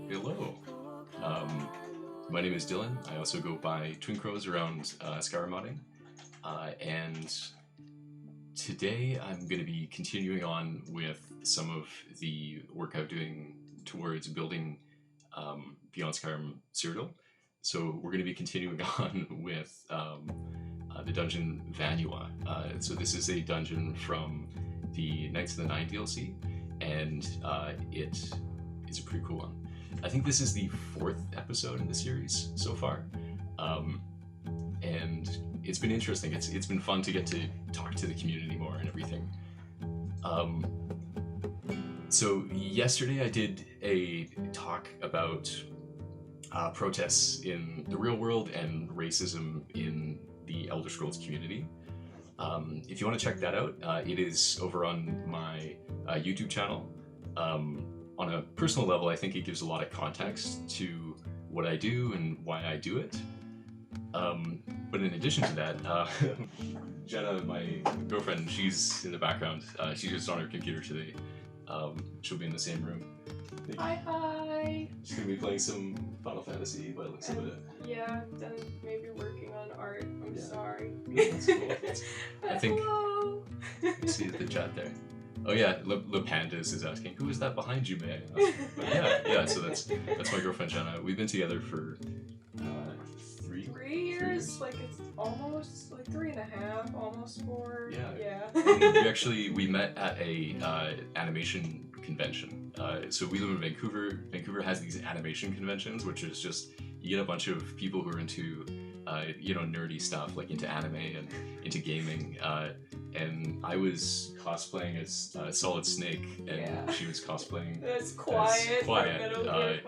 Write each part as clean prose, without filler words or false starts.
Hello. My name is Dylan. I also go by Twin Crows around Skyrim modding. And today I'm going to be continuing on with some of the work I'm doing towards building Beyond Skyrim Cyrodiil. So we're going to be continuing on with the dungeon Vanua. So this is a dungeon from the Knights of the Nine DLC, and it is a pretty cool one. I think this is the 4th episode in the series so far, and it's been interesting. It's been fun to get to talk to the community more and everything. So yesterday I did a talk about protests in the real world and racism in the Elder Scrolls community. If you want to check that out, it is over on my YouTube channel. On a personal level, I think it gives a lot of context to what I do and why I do it. But in addition to that, Jenna, my girlfriend, she's in the background. She's just on her computer today. She'll be in the same room. Hi! She's gonna be playing some Final Fantasy by the looks of it. Yeah, then maybe working on art. I'm sorry. That's cool. I think. Hello! You see the chat there. Oh yeah, Le Pandas is asking, who is that behind you, may I ask? But yeah, so that's my girlfriend Jenna. We've been together for 3 years? Like it's almost like 3.5, almost 4. Yeah. We met at a animation convention. So we live in Vancouver. Vancouver has these animation conventions, which is just, you get a bunch of people who are into nerdy stuff, like into anime and into gaming. And I was cosplaying as Solid Snake, and she was cosplaying as Quiet. Quiet.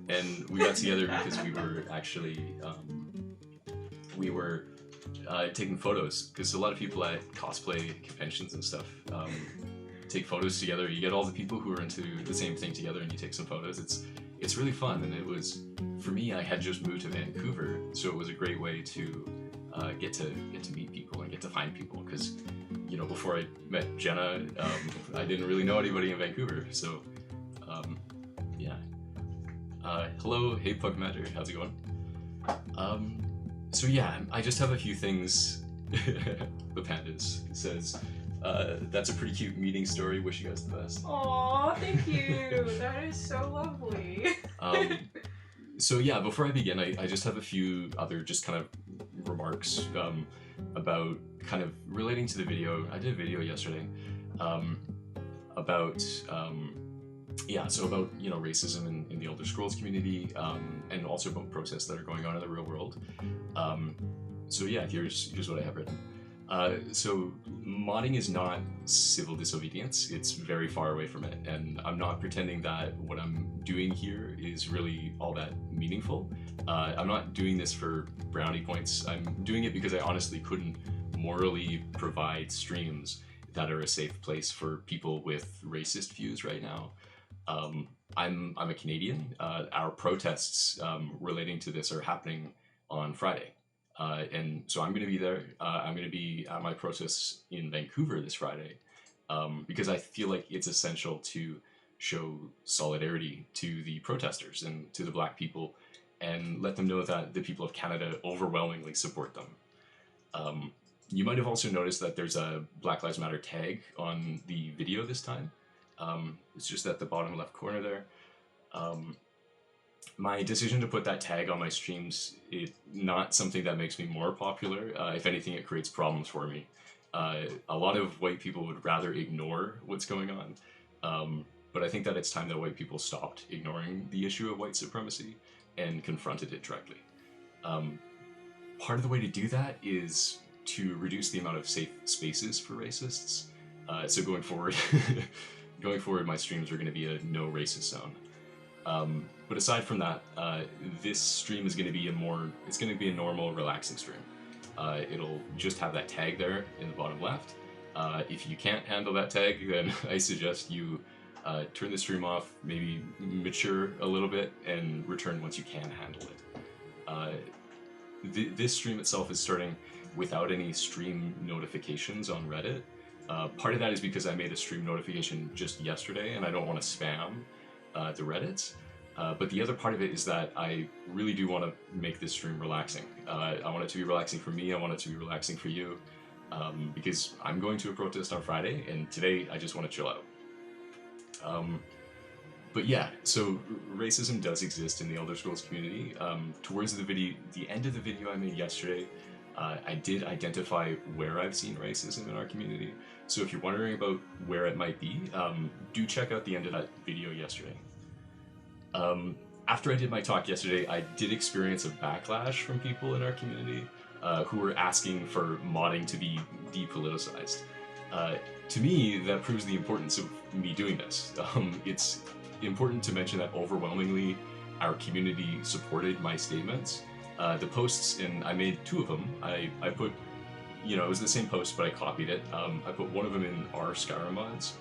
And we got together because we were actually taking photos, because a lot of people at cosplay conventions and stuff take photos together. You get all the people who are into the same thing together, and you take some photos. It's really fun, and it was, for me, I had just moved to Vancouver, so it was a great way to get to meet people and get to find people, because before I met Jenna, I didn't really know anybody in Vancouver. So yeah. Hello, hey Pug Matter, how's it going? So yeah, I just have a few things. The Pandas says, that's a pretty cute meeting story, wish you guys the best. Aw, thank you. That is so lovely. So yeah, before I begin, I just have a few other just kind of remarks about kind of relating to the video. I did a video yesterday about racism in the Elder Scrolls community, and also about protests that are going on in the real world. So yeah, here's what I have written. So modding is not civil disobedience. It's very far away from it, and I'm not pretending that what I'm doing here is really all that meaningful. I'm not doing this for brownie points. I'm doing it because I honestly couldn't morally provide streams that are a safe place for people with racist views right now. I'm a Canadian. Our protests relating to this are happening on Friday. And so I'm going to be there. I'm going to be at my protests in Vancouver this Friday, because I feel like it's essential to show solidarity to the protesters and to the Black people, and let them know that the people of Canada overwhelmingly support them. You might have also noticed that there's a Black Lives Matter tag on the video this time. It's just at the bottom left corner there. My decision to put that tag on my streams is not something that makes me more popular. If anything, it creates problems for me. A lot of white people would rather ignore what's going on, but I think that it's time that white people stopped ignoring the issue of white supremacy and confronted it directly. Part of the way to do that is to reduce the amount of safe spaces for racists. So going forward, my streams are going to be a no racist zone. But aside from that, this stream is going to be a normal, relaxing stream. It'll just have that tag there in the bottom left. If you can't handle that tag, then I suggest you turn the stream off, maybe mature a little bit, and return once you can handle it. This stream itself is starting without any stream notifications on Reddit. Part of that is because I made a stream notification just yesterday and I don't want to spam the Reddits. But the other part of it is that I really do want to make this stream relaxing. I want it to be relaxing for me, I want it to be relaxing for you, because I'm going to a protest on Friday, and today I just want to chill out. But yeah, so racism does exist in the Elder Scrolls community. Towards the end of the video I made yesterday, I did identify where I've seen racism in our community. So if you're wondering about where it might be, do check out the end of that video yesterday. After I did my talk yesterday, I did experience a backlash from people in our community who were asking for modding to be depoliticized. To me, that proves the importance of me doing this. It's important to mention that overwhelmingly our community supported my statements. The posts, and I made 2 of them, I put, it was the same post, but I copied it. I put one of them in our Skyrim mods,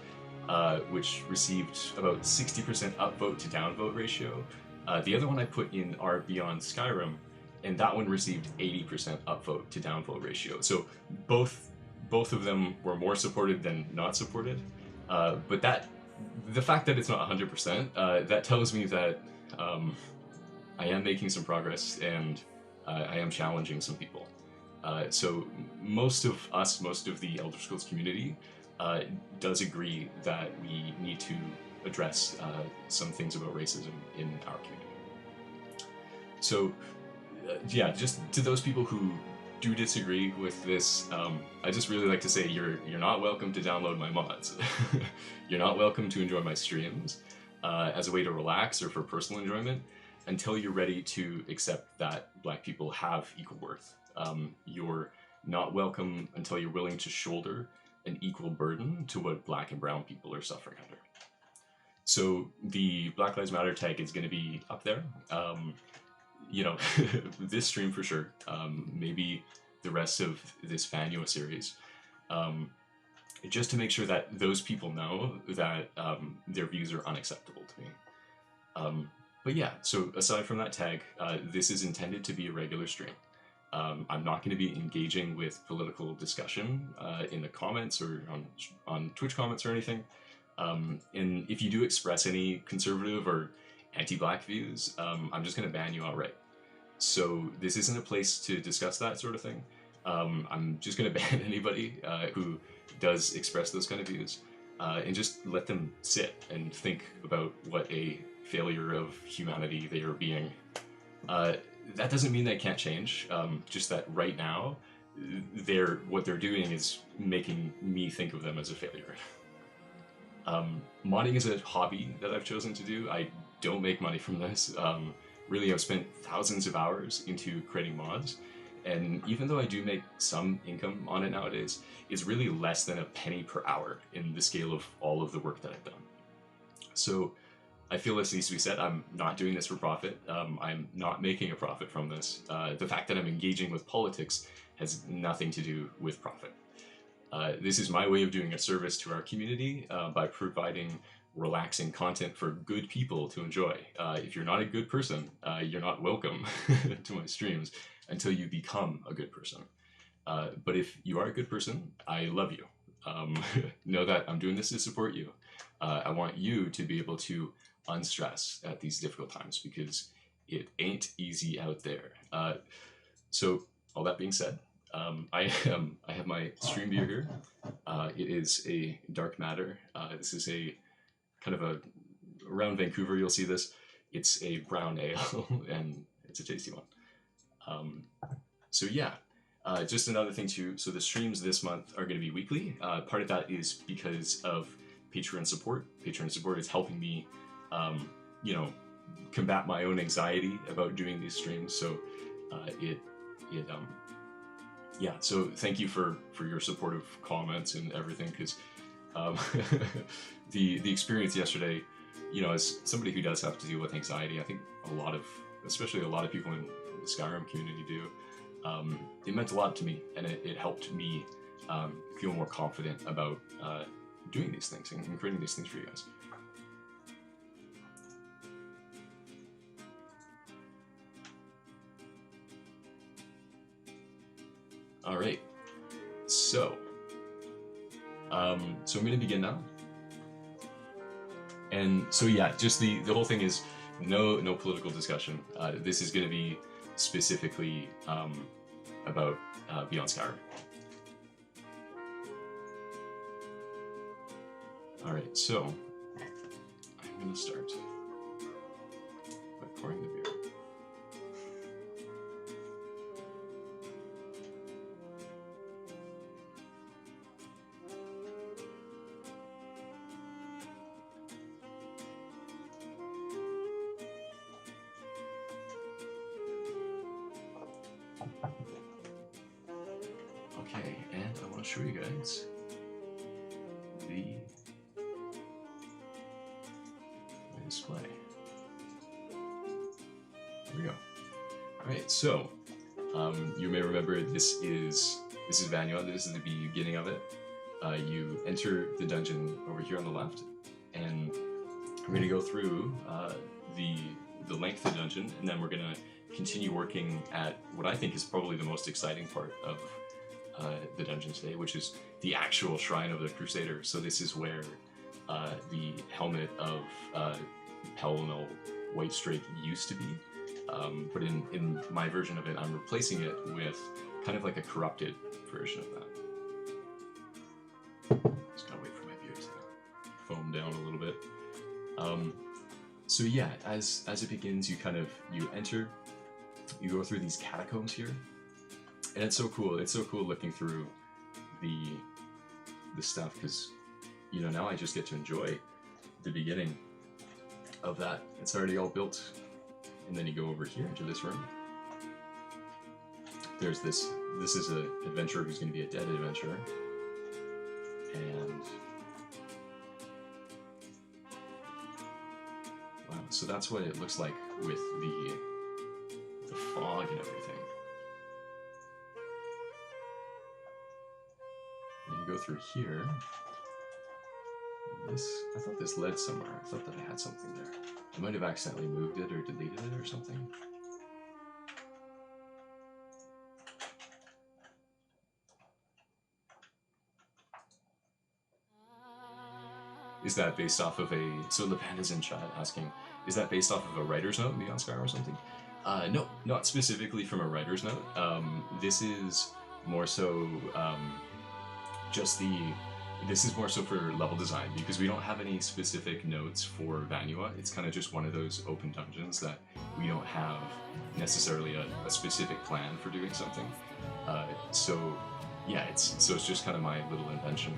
which received about 60% upvote to downvote ratio. The other one I put in our Beyond Skyrim, and that one received 80% upvote to downvote ratio. So both of them were more supported than not supported. But the fact that it's not 100%, that tells me that I am making some progress and I am challenging some people. So most of the Elder Scrolls community does agree that we need to address some things about racism in our community. So yeah, just to those people who do disagree with this, I just really like to say you're not welcome to download my mods. You're not welcome to enjoy my streams as a way to relax or for personal enjoyment until you're ready to accept that Black people have equal worth. You're not welcome until you're willing to shoulder an equal burden to what Black and Brown people are suffering under. So the Black Lives Matter tag is going to be up there. This stream for sure. Maybe the rest of this Vanua series. Just to make sure that those people know that their views are unacceptable to me. But yeah, so aside from that tag, this is intended to be a regular stream. I'm not going to be engaging with political discussion in the comments or on Twitch comments or anything. And if you do express any conservative or anti-Black views, I'm just going to ban you outright. So this isn't a place to discuss that sort of thing. I'm just going to ban anybody who does express those kind of views and just let them sit and think about what a failure of humanity they are being. That doesn't mean they can't change, just that right now, what they're doing is making me think of them as a failure. Modding is a hobby that I've chosen to do. I don't make money from this. Really, I've spent thousands of hours into creating mods, and even though I do make some income on it nowadays, it's really less than a penny per hour in the scale of all of the work that I've done. So I feel this needs to be said. I'm not doing this for profit. I'm not making a profit from this. The fact that I'm engaging with politics has nothing to do with profit. This is my way of doing a service to our community by providing relaxing content for good people to enjoy. If you're not a good person, you're not welcome to my streams until you become a good person. But if you are a good person, I love you. Know that I'm doing this to support you. I want you to be able to unstress at these difficult times because it ain't easy out there. So all that being said, I have my stream beer here. It is a Dark Matter. This is a kind of around Vancouver you'll see this. It's a brown ale and it's a tasty one. So yeah, just another thing too. So the streams this month are going to be weekly. Part of that is because of Patreon support. Patreon support is helping me, combat my own anxiety about doing these streams. So yeah, so thank you for your supportive comments and everything, because the experience yesterday, as somebody who does have to deal with anxiety, I think especially a lot of people in the Skyrim community do, it meant a lot to me, and it helped me feel more confident about doing these things and creating these things for you guys. All right, so So I'm going to begin now. And so yeah, just the whole thing is no political discussion. This is going to be specifically about Beyond Skyrim. All right, so I'm going to start by pouring the beer. Okay, and I want to show you guys the display. There we go. All right, so you may remember this is Vanua. This is the beginning of it. You enter the dungeon over here on the left, and we're going to go through the length of the dungeon, and then we're going to continue working at what I think is probably the most exciting part of the dungeon today, which is the actual Shrine of the Crusader. So this is where the helmet of Pellinal Whitestrake used to be, but in my version of it, I'm replacing it with kind of like a corrupted version of that. Just gotta wait for my beer to foam down a little bit. So yeah, as it begins, you enter, you go through these catacombs here, and it's so cool. It's so cool looking through the stuff, because now I just get to enjoy the beginning of that. It's already all built, and then you go over here into this room. There's this is an adventurer who's going to be a dead adventurer, and wow, so that's what it looks like with the fog and everything. And you go through here. I thought this led somewhere. I thought that I had something there. I might have accidentally moved it or deleted it or something. Is that based off of a... So the panda's in chat asking, is that based off of a writer's note, Beyond Skyrim or something? No, not specifically from a writer's note. This is more so this is more so for level design, because we don't have any specific notes for Vanua. It's kind of just one of those open dungeons that we don't have necessarily a specific plan for doing something. So yeah, it's just kind of my little invention.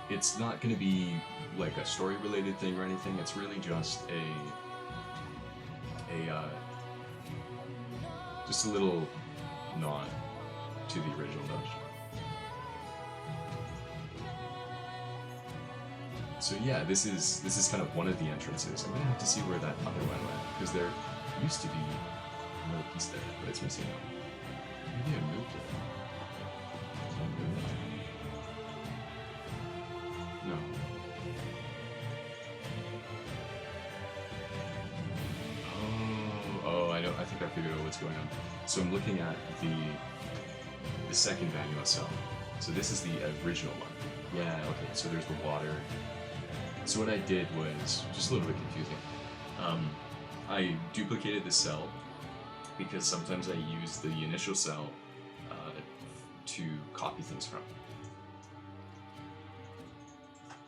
It's not going to be like a story related thing or anything. It's really just just a little nod to the original dungeon. So yeah, this is kind of one of the entrances. I'm gonna have to see where that other one went, because there used to be another piece there, but it's missing out. Maybe I moved it. Did I move it? No. Oh, I think I figured out what's going on. So I'm looking at the second Vanua cell. So this is the original one. Yeah, okay, so there's the water. So what I did was just a little bit confusing. I duplicated the cell because sometimes I use the initial cell to copy things from.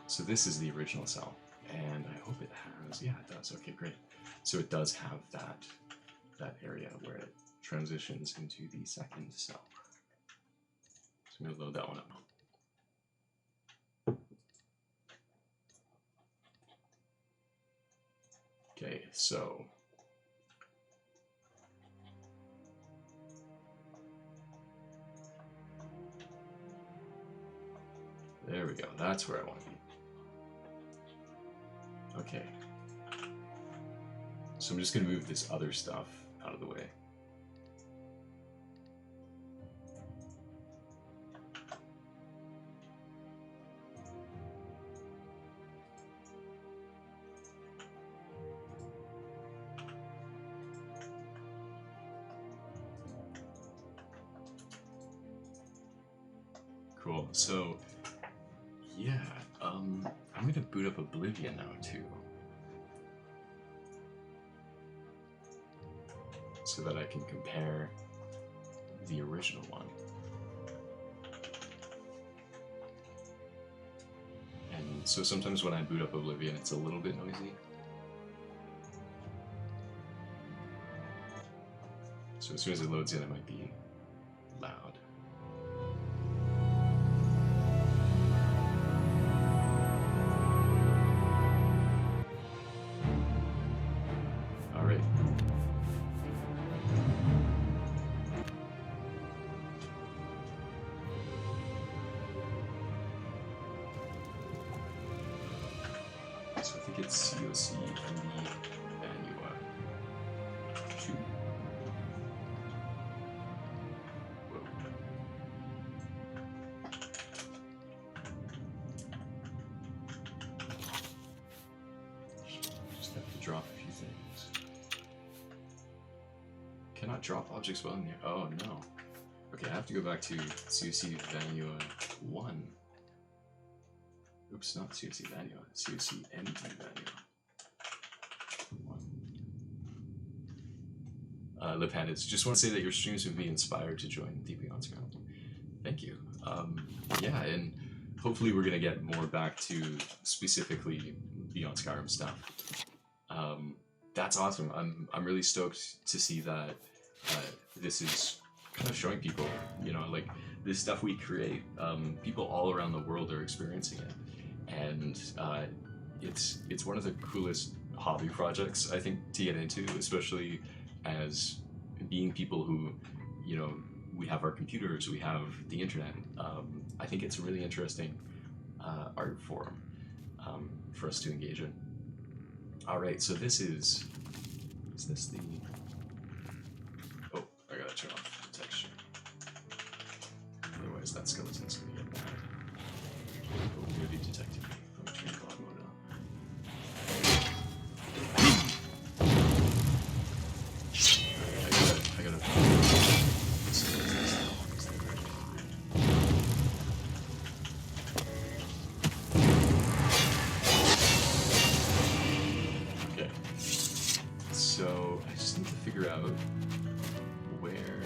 So this is the original cell, and I hope it has, yeah, it does. Okay, great. So it does have that area where it transitions into the second cell. So I'm gonna load that one up. Okay, so there we go. That's where I want to be. Okay. So I'm just going to move this other stuff out of the way. Cool. So, yeah, I'm gonna boot up Oblivion now too, so that I can compare the original one. And so sometimes when I boot up Oblivion, it's a little bit noisy. So as soon as it loads in, it might be loud. All right. So I think it's COC and the Vanua 2. Whoa. Just have to drop a few things. Cannot drop objects while in the air. Oh no. Okay, I have to go back to COC Vanua 1. Oops, not COC Vanua, COC NT Vanua. Lip-handed, just want to say that your streams have me inspired to join the Beyond Skyrim. Thank you. Yeah, and hopefully we're gonna get more back to specifically Beyond Skyrim stuff. That's awesome. I'm really stoked to see that this is kind of showing people, you know, like this stuff we create. People all around the world are experiencing it. And it's one of the coolest hobby projects, I think, to get into, especially as being people who, you know, we have our computers, we have the internet. I think it's a really interesting art form for us to engage in. All right, so this is this the, oh, I gotta turn off the texture. Otherwise that skeleton's gonna get mad. Oh, maybe detected me from turning God mode on. I gotta. Okay. So I just need to figure out where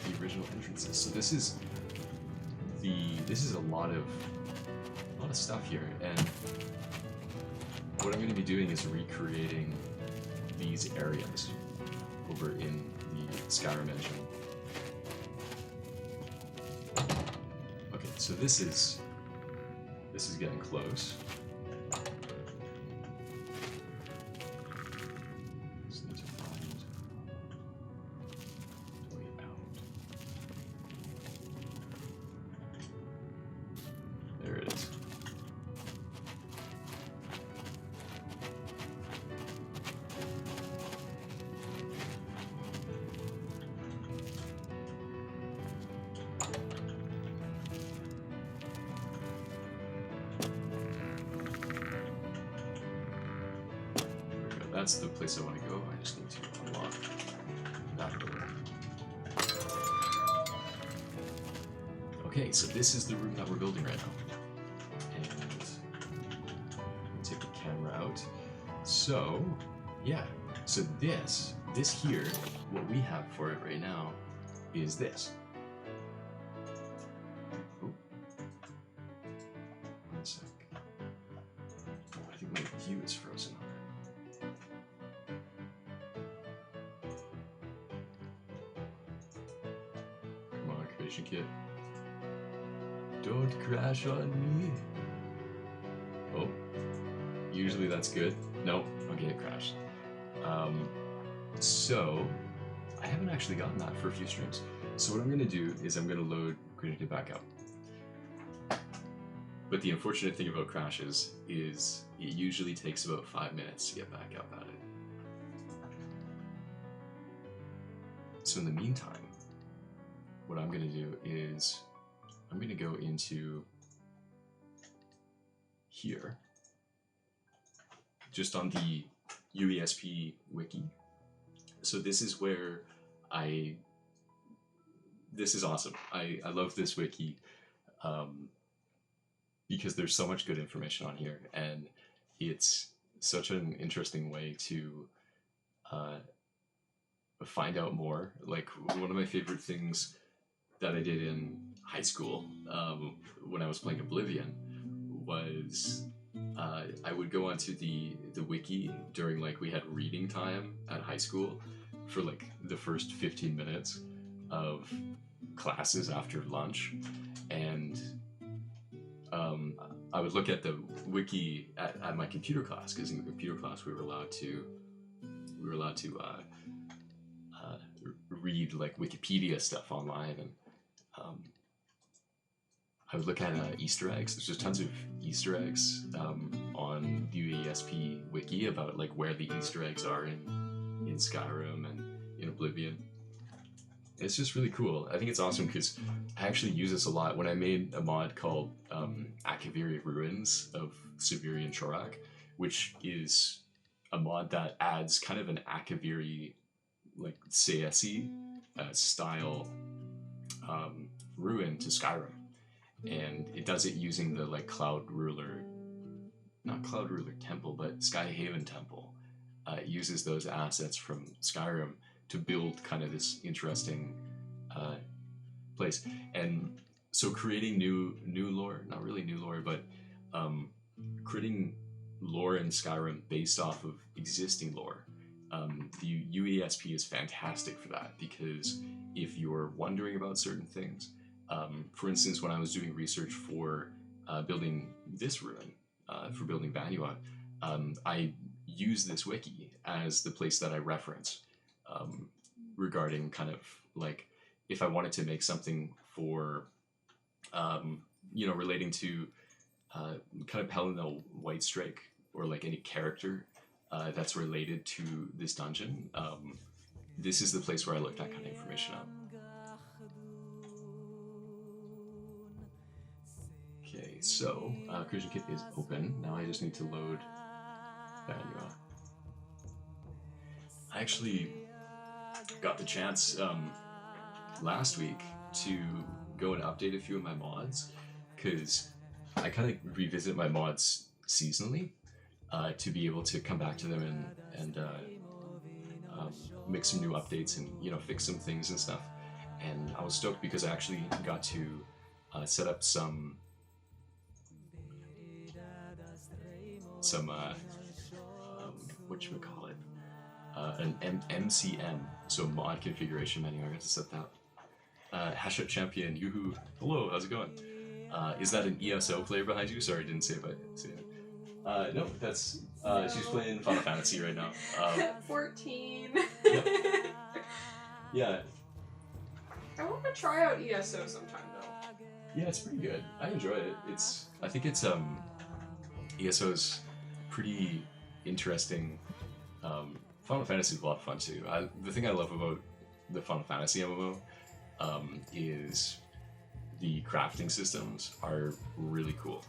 the original entrance is. So this is a lot of stuff here, and what I'm going to be doing is recreating these areas over in the Skyrim engine. Okay, so this is getting close. Just need to find the way out. There it is. That's the place I want to go. I just need to unlock that door. Okay, so this is the room that we're building right now. And take the camera out. So, yeah. So this here, what we have for it right now is this. Ooh. One sec. I think my view is frozen. Kit. Don't crash on me. Oh, usually that's good. Nope, okay, it crashed. So I haven't actually gotten that for a few streams. So what I'm gonna do is I'm gonna load Grenade back up. But the unfortunate thing about crashes is it usually takes about 5 minutes to get back up at it. So in the meantime, what I'm going to do is I'm going to go into here, just on the UESP wiki. So this is where I this is awesome. I love this wiki, um, because there's so much good information on here, and it's such an interesting way to uh, find out more. Like one of my favorite things that I did in high school, when I was playing Oblivion, was I would go onto the wiki during, like, we had reading time at high school for like the first 15 minutes of classes after lunch, and um, I would look at the wiki at my computer class, because in the computer class we were allowed to uh, read like Wikipedia stuff online, and um, I would look at Easter eggs. There's just tons of Easter eggs on the UASP wiki about like where the Easter eggs are in Skyrim and in Oblivion. It's just really cool. I think it's awesome because I actually use this a lot when I made a mod called Akaviri Ruins of Severian Chorak, which is a mod that adds kind of an Akaviri, like CS style ruin to Skyrim, and it does it using the like not Cloud Ruler Temple, but Skyhaven Temple. It uses those assets from Skyrim to build kind of this interesting place, and so creating new lore, not really new lore, but creating lore in Skyrim based off of existing lore. The UESP is fantastic for that, because if you're wondering about certain things, for instance, when I was doing research for building this ruin, for building Vanua, I use this wiki as the place that I reference regarding kind of like if I wanted to make something for, relating to kind of Helena Whitestrike, or like any character that's related to this dungeon. This is the place where I looked that kind of information up. Okay, so Creation Kit is open. Now I just need to load Vanua. I actually got the chance last week to go and update a few of my mods, because I kind of revisit my mods seasonally to be able to come back to them and make some new updates and fix some things and stuff. And I was stoked because I actually got to set up some whatchamacallit, an MCM, so mod configuration menu. I got to set that. Hashtag champion, yoo-hoo. Hello, how's it going? Is that an ESO player behind you? Sorry, I didn't say it. No, that's she's playing Final Fantasy right now. 14. Yep. Yeah. I want to try out ESO sometime though. Yeah, it's pretty good. I enjoy it. I think it's ESO's pretty interesting. Final Fantasy is a lot of fun too. The thing I love about the Final Fantasy MMO is the crafting systems are really cool.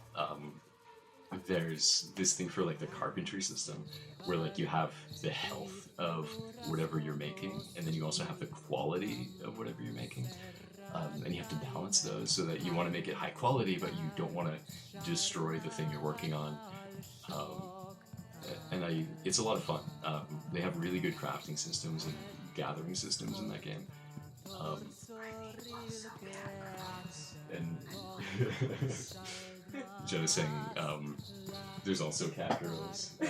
There's this thing for like the carpentry system where like you have the health of whatever you're making, and then you also have the quality of whatever you're making, and you have to balance those so that you want to make it high quality but you don't want to destroy the thing you're working on. And it's a lot of fun. They have really good crafting systems and gathering systems in that game. And Jenna saying there's also cat girls and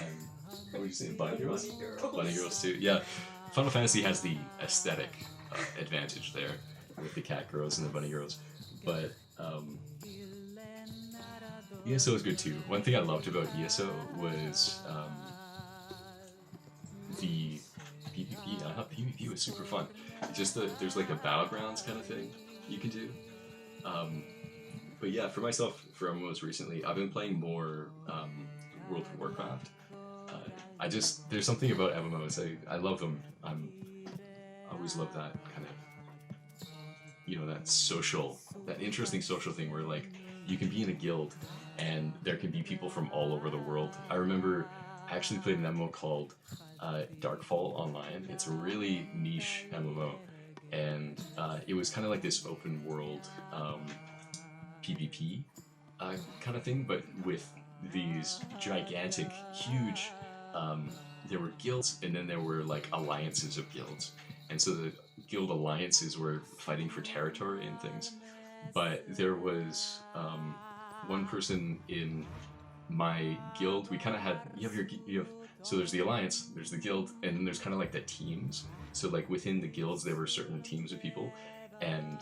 what would you say, bunny girls? Bunny girls too. Yeah, Final Fantasy has the aesthetic advantage there with the cat girls and the bunny girls, but ESO is good too. One thing I loved about ESO was the PvP. PvP was super fun. Just there's like a battlegrounds kind of thing you can do. But yeah, for myself, for MMOs recently, I've been playing more World of Warcraft. There's something about MMOs. I love them. I always love that kind of, that interesting social thing where like you can be in a guild and there can be people from all over the world. I remember I actually played an MMO called Darkfall Online. It's a really niche MMO, and it was kind of like this open world PvP kind of thing, but with these gigantic, huge. There were guilds, and then there were like alliances of guilds, and so the guild alliances were fighting for territory and things. But there was one person in my guild. We kind of had you have so there's the alliance, there's the guild, and then there's kind of like the teams. So like within the guilds, there were certain teams of people, and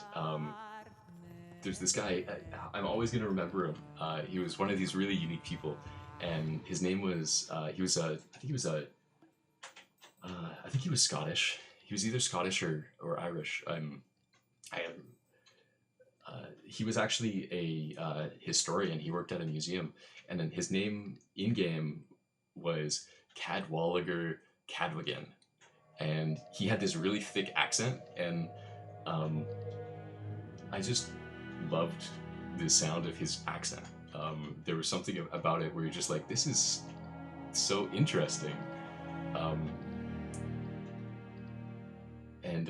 there's this guy. I'm always gonna remember him. He was one of these really unique people, and his name was he was I think he was I think he was Scottish. He was either Scottish or Irish. I am. He was actually a historian. He worked at a museum, and then his name in game was Cadwallader Cadwagan, and he had this really thick accent, and I just loved the sound of his accent. There was something about it where you're just like, this is so interesting. And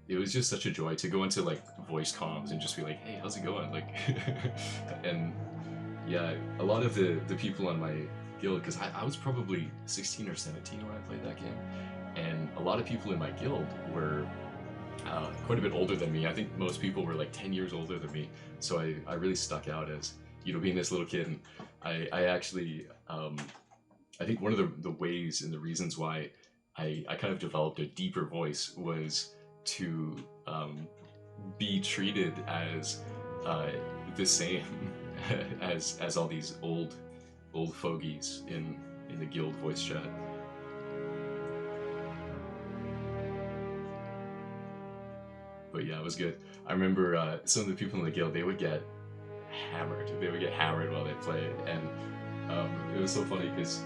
it was just such a joy to go into like voice comms and just be like, hey, how's it going? Like, and yeah, a lot of the people on my guild, because I was probably 16 or 17 when I played that game, and a lot of people in my guild were quite a bit older than me. I think most people were like 10 years older than me, so I really stuck out as, you know, being this little kid. And I actually, I think one of the ways and the reasons why I kind of developed a deeper voice was to be treated as the same as all these old fogies in the guild voice chat. But yeah, it was good. I remember some of the people in the guild, they would get hammered. They would get hammered while they played, and it was so funny because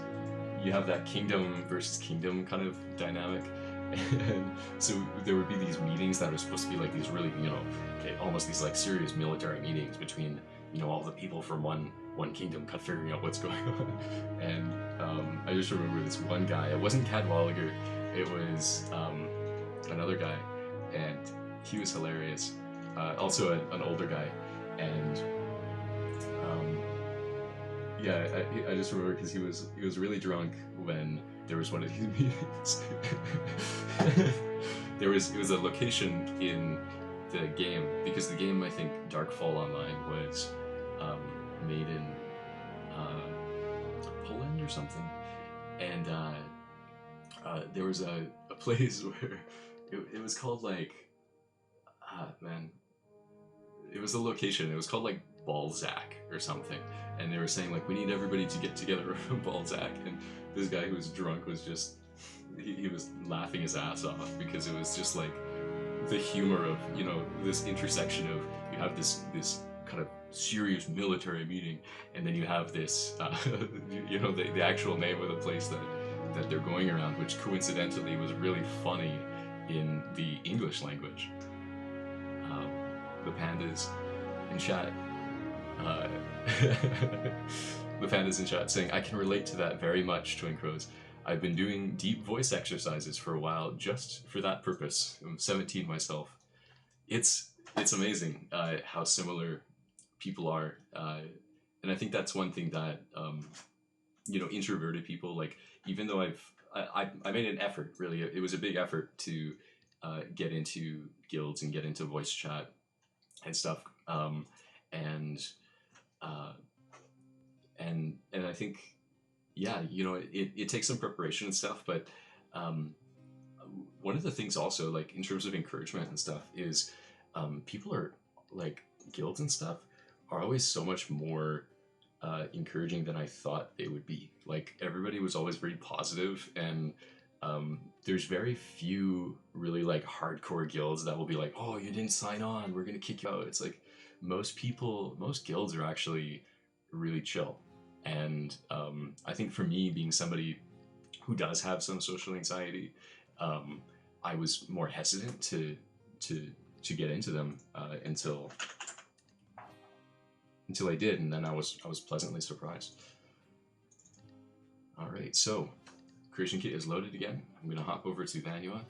you have that kingdom versus kingdom kind of dynamic, and so there would be these meetings that were supposed to be like these really, you know, almost these like serious military meetings between, you know, all the people from one kingdom kind of figuring out what's going on. And I just remember this one guy. It wasn't Cadwallader, it was another guy, and he was hilarious. Also an older guy, and yeah, I just remember because he was really drunk when there was one of these meetings. It was a location in the game, because the game, I think Darkfall Online was made in Poland or something, and there was a place where it was called like it was a location. It was called like Balzac or something, and they were saying like, we need everybody to get together around Balzac, and this guy who was drunk was just he was laughing his ass off, because it was just like the humor of, you know, this intersection of, you have this kind of serious military meeting, and then you have this you know, the actual name of the place that they're going around, which coincidentally was really funny in the English language. The pandas in chat the pandas in chat saying, I can relate to that very much, Twin Crows. I've been doing deep voice exercises for a while just for that purpose. I'm 17 myself. It's amazing how similar people are, and I think that's one thing that you know, introverted people, like, even though I made an effort, really, it was a big effort to get into guilds and get into voice chat and stuff, and I think, yeah, you know, it takes some preparation and stuff, but one of the things also, like, in terms of encouragement and stuff, is people are, like, guilds and stuff are always so much more encouraging than I thought they would be. Like, everybody was always very positive, and there's very few really, like, hardcore guilds that will be like, oh, you didn't sign on, we're gonna kick you out. It's like, most guilds are actually really chill. And I think for me, being somebody who does have some social anxiety, I was more hesitant to get into them until I did, and then I was pleasantly surprised. All right, so Creation Kit is loaded again. I'm gonna hop over to Vanua.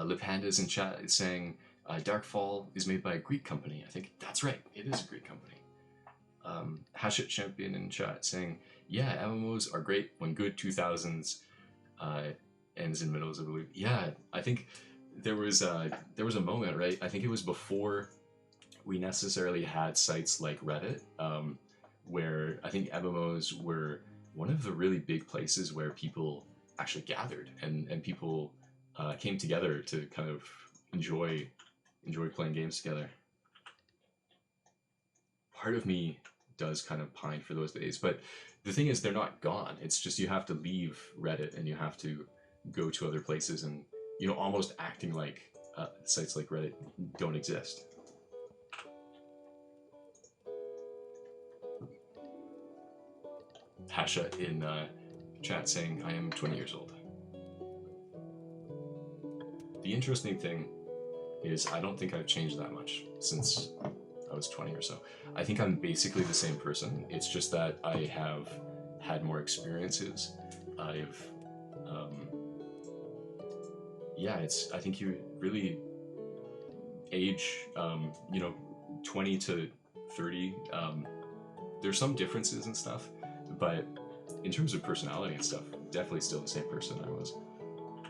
Le Panda's in chat is saying, Darkfall is made by a Greek company. I think that's right. It is a Greek company. Hashit Champion in chat saying, yeah, MMOs are great when good 2000s ends in middles, I believe. Yeah, I think there was a moment, right? I think it was before we necessarily had sites like Reddit, where I think MMOs were one of the really big places where people actually gathered and people came together to kind of enjoy playing games together. Part of me does kind of pine for those days, but the thing is they're not gone. It's just you have to leave Reddit and you have to go to other places and, you know, almost acting like sites like Reddit don't exist. Hasha in chat saying, I am 20 years old. The interesting thing is I don't think I've changed that much since I was 20 or so. I think I'm basically the same person. It's just that I have had more experiences. I think you really age, 20 to 30. There's some differences and stuff, but in terms of personality and stuff, definitely still the same person I was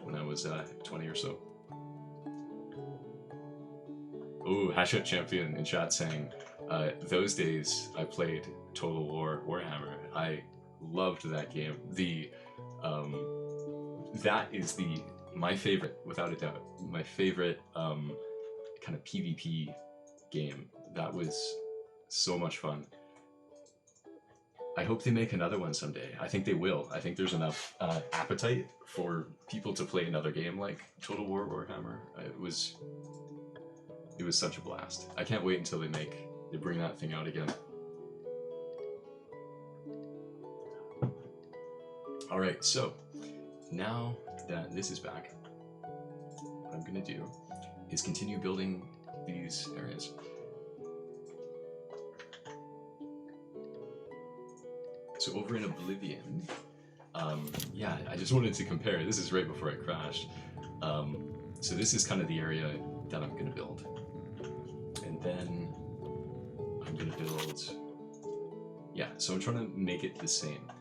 when I was 20 or so. Ooh, Hashut Champion in chat saying, those days I played Total War Warhammer. I loved that game. That is my favorite, without a doubt, my favorite kind of PvP game. That was so much fun. I hope they make another one someday. I think they will. I think there's enough appetite for people to play another game like Total War Warhammer. It was such a blast. I can't wait until they bring that thing out again. All right, so now that this is back, what I'm gonna do is continue building these areas. So over in Oblivion, I just wanted to compare. This is right before I crashed. So this is kind of the area that I'm gonna build. And then I'm gonna build, so I'm trying to make it the same.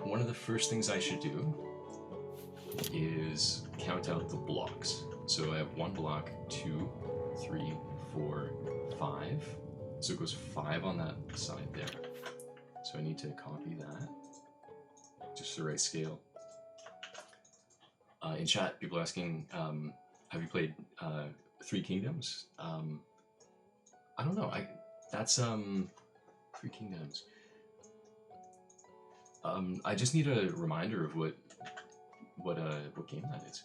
One of the first things I should do is count out the blocks. So I have 1 block, 2, 3, 4, 5. So it goes 5 on that side there. So I need to copy that, just the right scale. In chat, people are asking, have you played Three Kingdoms? I don't know. That's Three Kingdoms. I just need a reminder of what game that is.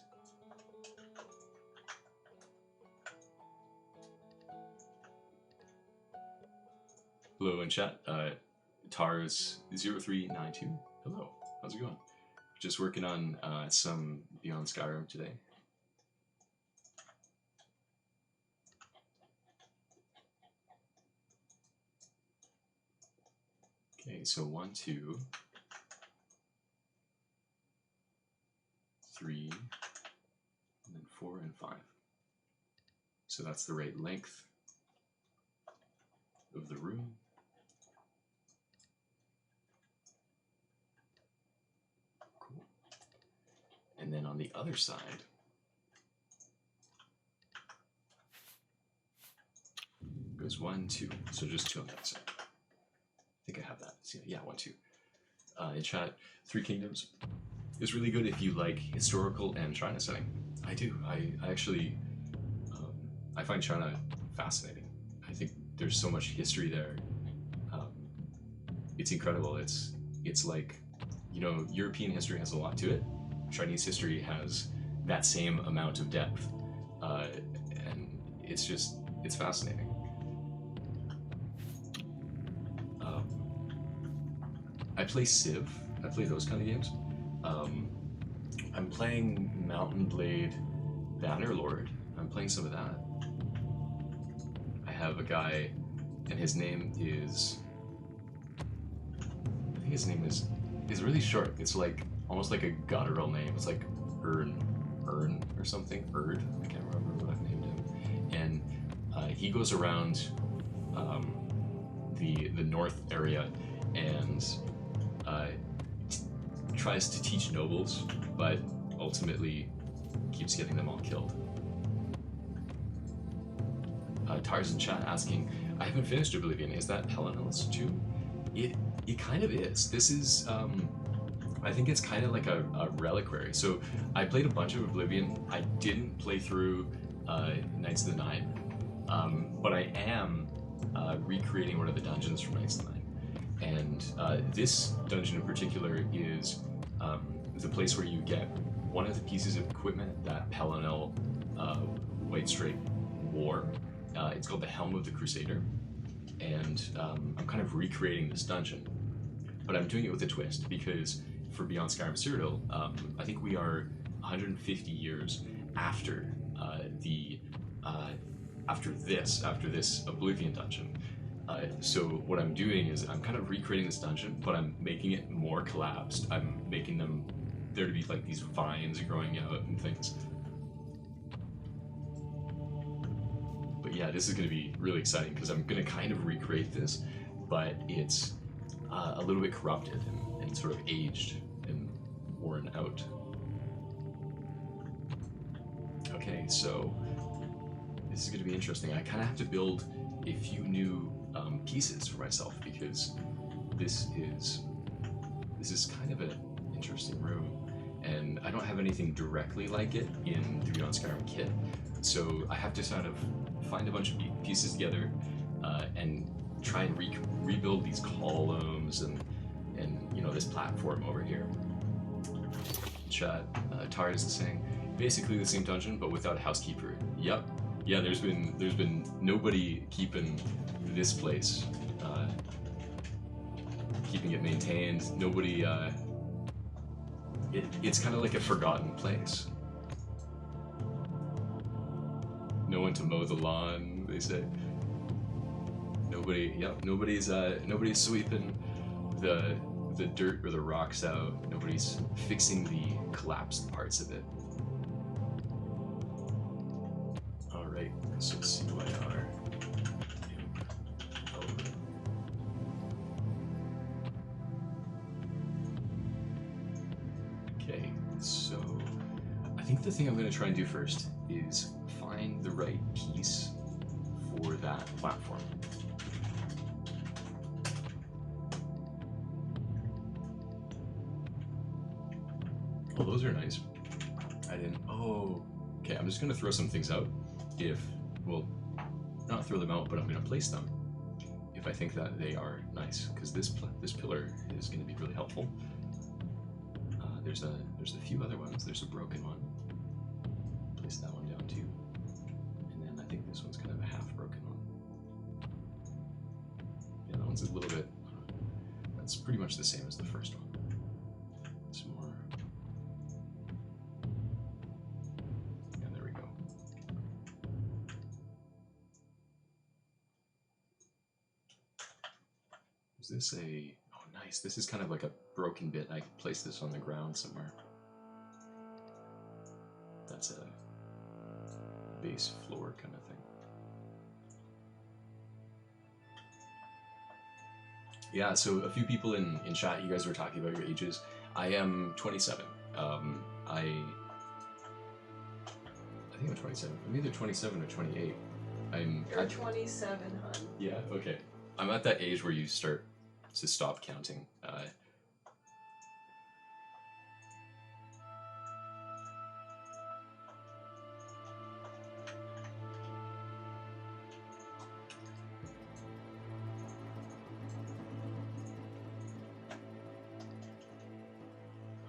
Hello in chat. Tars0392. Hello. How's it going? Just working on some Beyond Skyrim today. Okay, so 1, 2, 3, and then 4 and 5. So that's the right length of the room. Cool. And then on the other side, goes 1, 2. So just 2 on that side. I think I have that. Yeah, 1, 2. In chat, Three Kingdoms is really good if you like historical and China setting. I do. I actually, I find China fascinating. I think there's so much history there. It's incredible. It's like, European history has a lot to it. Chinese history has that same amount of depth. And it's fascinating. I play Civ. I play those kind of games. I'm playing Mountain Blade Bannerlord. I'm playing some of that. I have a guy, and his name is... I think his name is really short. It's like almost like a guttural name. It's like Ern or something. Erd. I can't remember what I've named him. he goes around the north area and tries to teach nobles, but ultimately keeps getting them all killed. Tars in chat asking, I haven't finished Oblivion. Is that Helenel's too? It kind of is. This is, I think it's kind of like a reliquary. So I played a bunch of Oblivion. I didn't play through Knights of the Nine, but I am recreating one of the dungeons from Knights of the Nine. And this dungeon in particular is the place where you get one of the pieces of equipment that Helenel Whitestrake wore. It's called the Helm of the Crusader, and I'm kind of recreating this dungeon, but I'm doing it with a twist because for Beyond Skyrim Cyrodiil, I think we are 150 years after after this Oblivion dungeon. So what I'm doing is I'm kind of recreating this dungeon, but I'm making it more collapsed. I'm making there to be like these vines growing out and things. But yeah, this is going to be really exciting because I'm going to kind of recreate this, but it's a little bit corrupted and sort of aged and worn out. Okay, so this is going to be interesting. I kind of have to build a few new pieces for myself because this is kind of an interesting room, and I don't have anything directly like it in the Beyond Skyrim kit, so I have to sort of find a bunch of pieces together and try and rebuild these columns and you know, this platform over here. Chat, Tars is saying basically the same dungeon but without a housekeeper. Yep. Yeah, there's been nobody keeping this place, keeping it maintained. Nobody. It's kind of like a forgotten place. No one to mow the lawn, they say. Nobody. Yep. Nobody's sweeping the dirt or the rocks out. Nobody's fixing the collapsed parts of it. Alright, so CYR. Okay, so I think the thing I'm going to try and do first is find the right piece for that platform. Oh, those are nice. I didn't. Oh, okay. I'm just gonna throw some things out. Well, not throw them out, but I'm gonna place them if I think that they are nice, because this pillar is gonna be really helpful. There's a few other ones. There's a broken one. Place that one down too, and then I think this one's kind of a half broken one. Yeah, that one's a little bit. That's pretty much the same as the first one. Some more. Is this a... Oh, nice. This is kind of like a broken bit. I could place this on the ground somewhere. That's a base floor kind of thing. Yeah, so a few people in chat, you guys were talking about your ages. I am 27. I think I'm 27. I'm either 27 or 28. You're 27, hun. Yeah, okay. I'm at that age where you start to stop counting.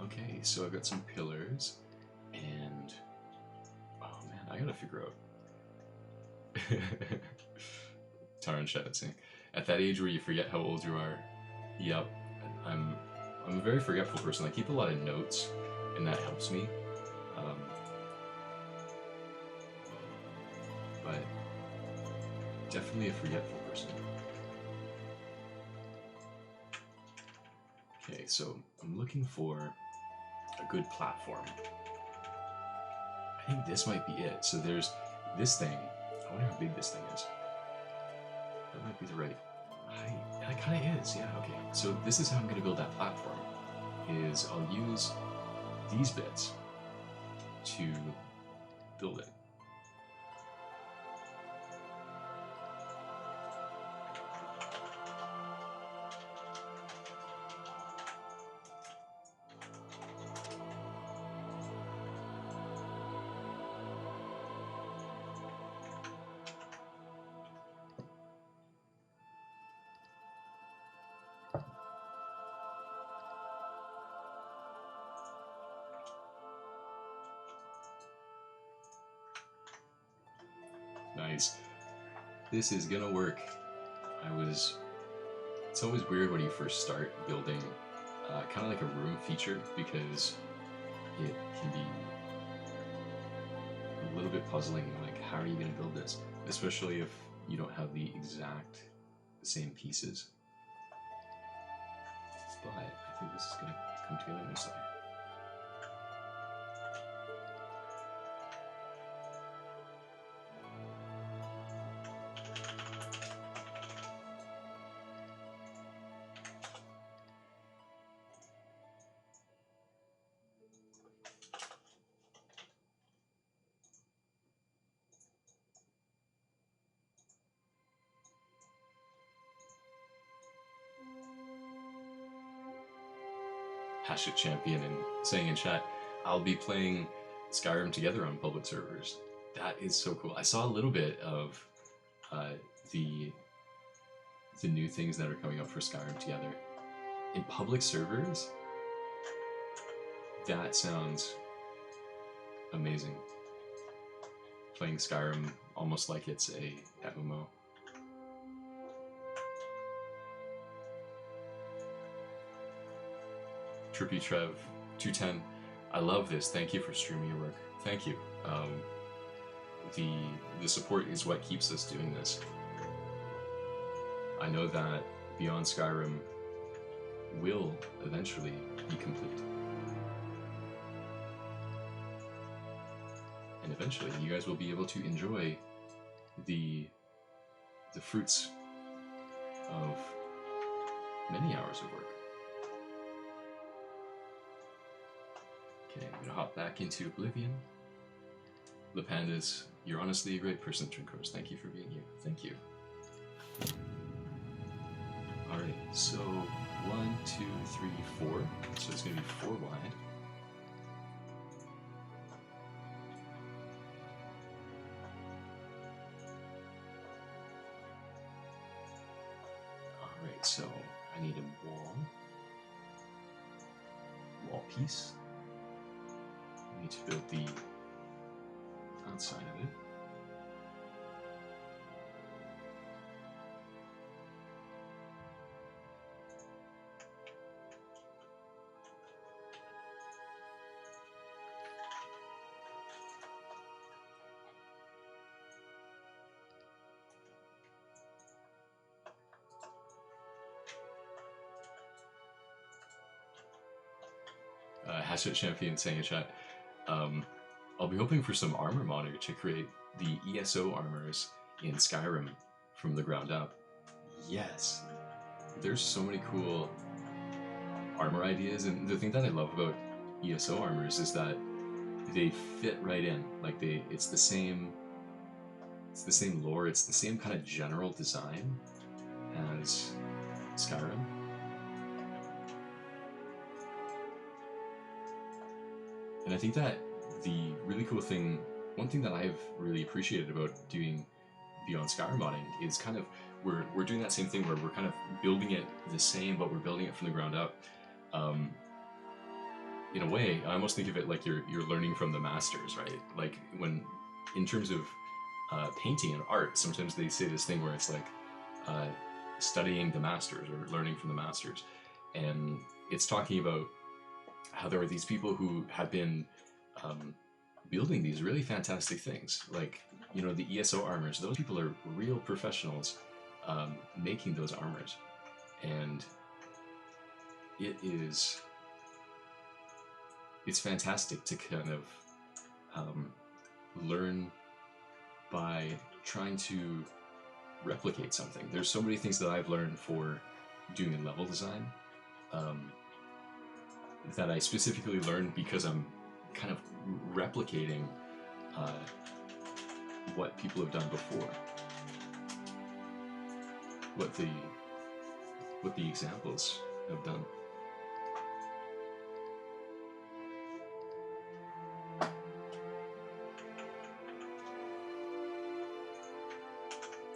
Okay, so I've got some pillars, and oh man, I gotta figure out. Taran shouting, at that age where you forget how old you are. Yep, I'm a very forgetful person. I keep a lot of notes, and that helps me. But definitely a forgetful person. Okay, so I'm looking for a good platform. I think this might be it. So there's this thing. wonder how big this thing is. That might be the right height. It kind of is, yeah, okay. So this is how I'm going to build that platform, is I'll use these bits to build it. Nice. This is gonna work. It's always weird when you first start building kind of like a room feature, because it can be a little bit puzzling, like how are you gonna build this? Especially if you don't have the exact same pieces. But I think this is gonna come together nicely. Hashtag champion and saying in chat, I'll be playing Skyrim together on public servers. That is so cool. I saw a little bit of the new things that are coming up for Skyrim together in public servers. That sounds amazing. Playing Skyrim almost like it's a MMO. Trippy Trev 210, I love this. Thank you for streaming your work. Thank you. The support is what keeps us doing this. I know that Beyond Skyrim will eventually be complete. And eventually you guys will be able to enjoy the fruits of many hours of work. Okay, I'm gonna hop back into Oblivion. The Pandas, you're honestly a great person, Trinkos. Thank you for being here. Thank you. Alright, so 1, 2, 3, 4. So it's gonna be 4 wide. Alright, so I need a wall piece. I need to build the outside of it. Hashtag champion saying in chat, I'll be hoping for some armor modder to create the ESO armors in Skyrim from the ground up. Yes, there's so many cool armor ideas, and the thing that I love about ESO armors is that they fit right in. Like it's the same lore, it's the same kind of general design as Skyrim. And I think that the really cool thing, one thing that I've really appreciated about doing Beyond Skyrim modding is kind of, we're doing that same thing where we're kind of building it the same, but we're building it from the ground up. In a way, I almost think of it like you're learning from the masters, right? Like when, in terms of painting and art, sometimes they say this thing where it's like studying the masters or learning from the masters. And it's talking about how there are these people who have been building these really fantastic things, like, you know, the ESO armors. Those people are real professionals making those armors, and it's fantastic to kind of learn by trying to replicate something. There's so many things that I've learned for doing level design that I specifically learned because I'm kind of replicating what people have done before, what the examples have done.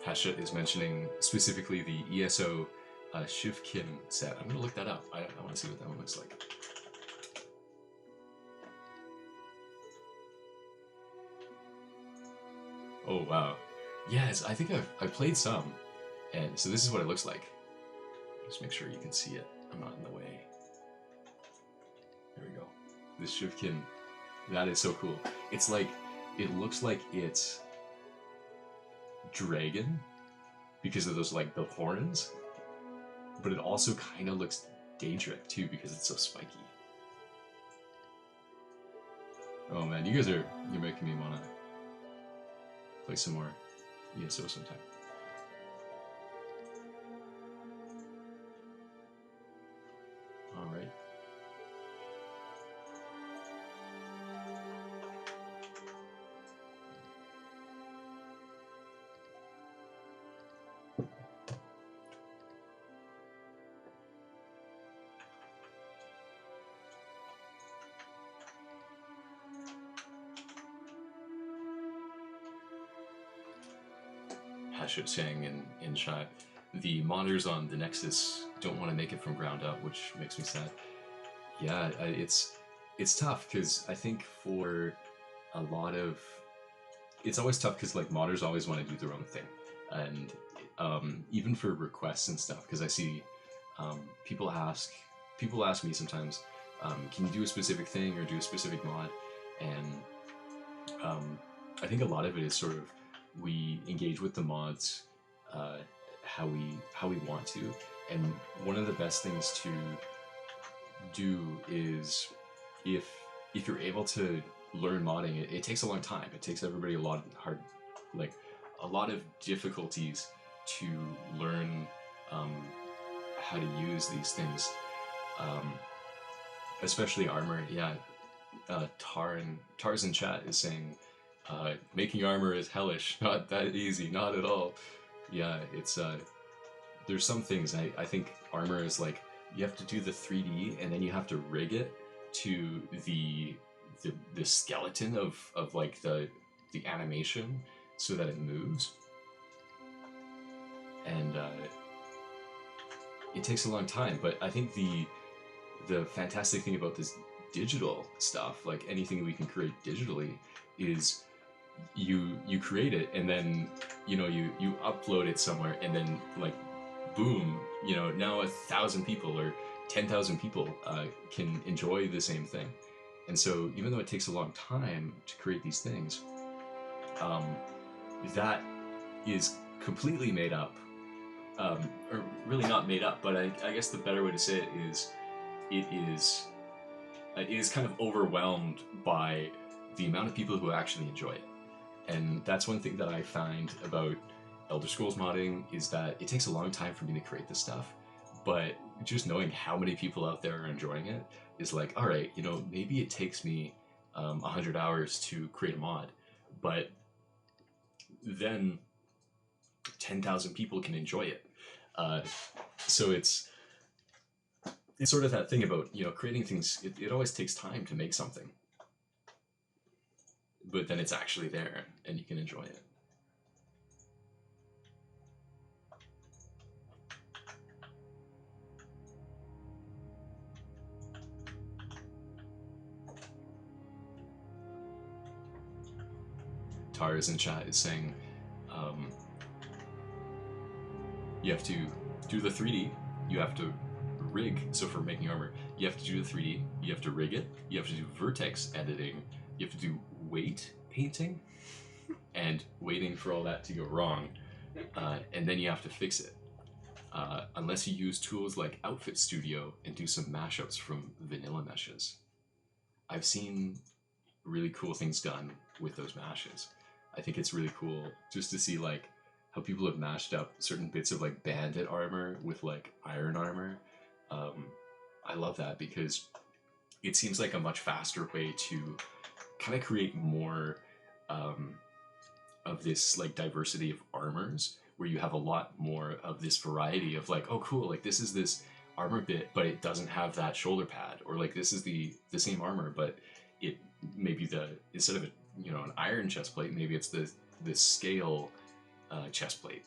Hasha is mentioning specifically the ESO Shivkin set. I'm gonna look that up. I want to see what that one looks like. Oh wow, yes, I think I've played some, and so this is what it looks like. Just make sure you can see it. I'm not in the way. There we go. This Shivkin, that is so cool. It's like, it looks like it's dragon because of those, like, the horns, but it also kind of looks Daedric too because it's so spiky. Oh man, you guys you're making me want to play some more ESO sometime. All right. Hashut saying in chat, the modders on the Nexus don't want to make it from ground up, which makes me sad. Yeah, it's tough because I think for a lot of, it's always tough because like modders always want to do their own thing, and even for requests and stuff, because I see people ask me sometimes, can you do a specific thing or do a specific mod, and I think a lot of it is sort of, we engage with the mods how we want to, and one of the best things to do is, if you're able to learn modding, it takes a long time. It takes everybody a lot of difficulties to learn how to use these things, especially armor. Yeah, Tars in chat is saying, making armor is hellish, not that easy, not at all. Yeah, it's there's some things, I think armor is like, you have to do the 3D and then you have to rig it to the skeleton of like the animation so that it moves, and it takes a long time. But I think the fantastic thing about this digital stuff, like anything we can create digitally, is you create it and then you upload it somewhere, and then like boom, now 1,000 people or 10,000 people can enjoy the same thing. And so even though it takes a long time to create these things, that is completely made up, or really not made up, but I guess the better way to say it is kind of overwhelmed by the amount of people who actually enjoy it. And that's one thing that I find about Elder Scrolls modding, is that it takes a long time for me to create this stuff, but just knowing how many people out there are enjoying it is like, all right, maybe it takes me 100 hours to create a mod, but then 10,000 people can enjoy it. So it's sort of that thing about, creating things, it always takes time to make something, but then it's actually there and you can enjoy it. Tars in chat is saying, you have to do the 3D, you have to rig, so for making armor, you have to do the 3D, you have to rig it, you have to do vertex editing, you have to do weight painting, and waiting for all that to go wrong, and then you have to fix it. Unless you use tools like Outfit Studio and do some mashups from vanilla meshes. I've seen really cool things done with those mashes. I think it's really cool just to see like how people have mashed up certain bits of like bandit armor with like iron armor. I love that because it seems like a much faster way to kind of create more of this like diversity of armors, where you have a lot more of this variety of like, oh cool, like this is this armor bit but it doesn't have that shoulder pad, or like this is the same armor but it maybe the instead of a, you know, an iron chest plate, maybe it's the scale chest plate.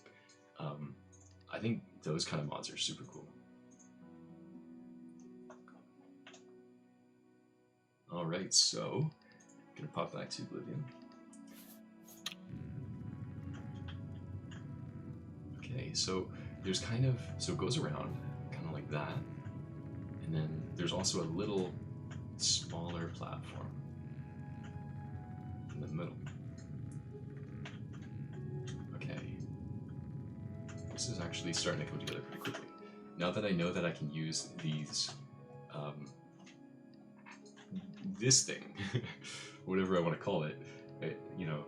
I think those kind of mods are super cool. All right, so gonna pop back to Oblivion. Okay, so there's kind of, so it goes around kind of like that, and then there's also a little smaller platform in the middle. Okay, this is actually starting to come together pretty quickly. Now that I know that I can use these, this thing, whatever I want to call it, you know,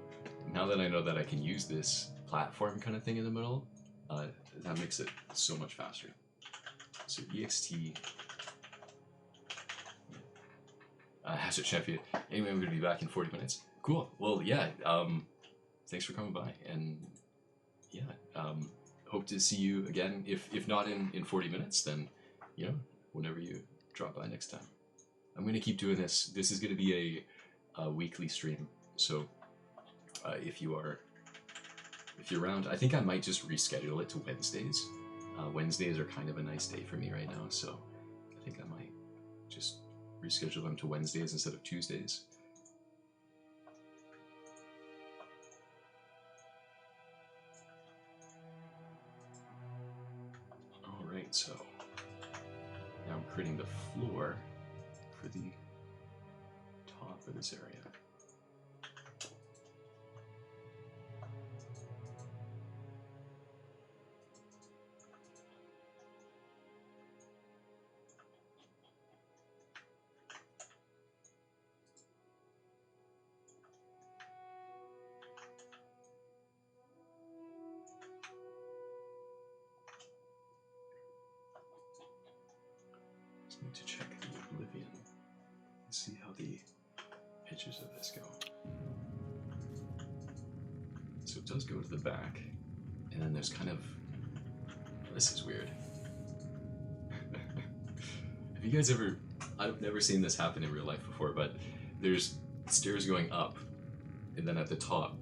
now that I know that I can use this platform kind of thing in the middle, that makes it so much faster. So EXT, Hatchet Champion. Anyway, I'm going to be back in 40 minutes. Cool. Well, yeah, thanks for coming by, and yeah, hope to see you again. If not in 40 minutes, then, you know, whenever you drop by next time. I'm going to keep doing this. This is going to be a weekly stream, so if you're around, I think I might just reschedule it to Wednesdays. Wednesdays are kind of a nice day for me right now, so I think I might just reschedule them to Wednesdays instead of Tuesdays. Alright, so now I'm creating the floor for the top of this area. Need to check the Oblivion and see how the edges of this go. So it does go to the back, and then there's kind of, this is weird. Have you guys ever, I've never seen this happen in real life before, but there's stairs going up, and then at the top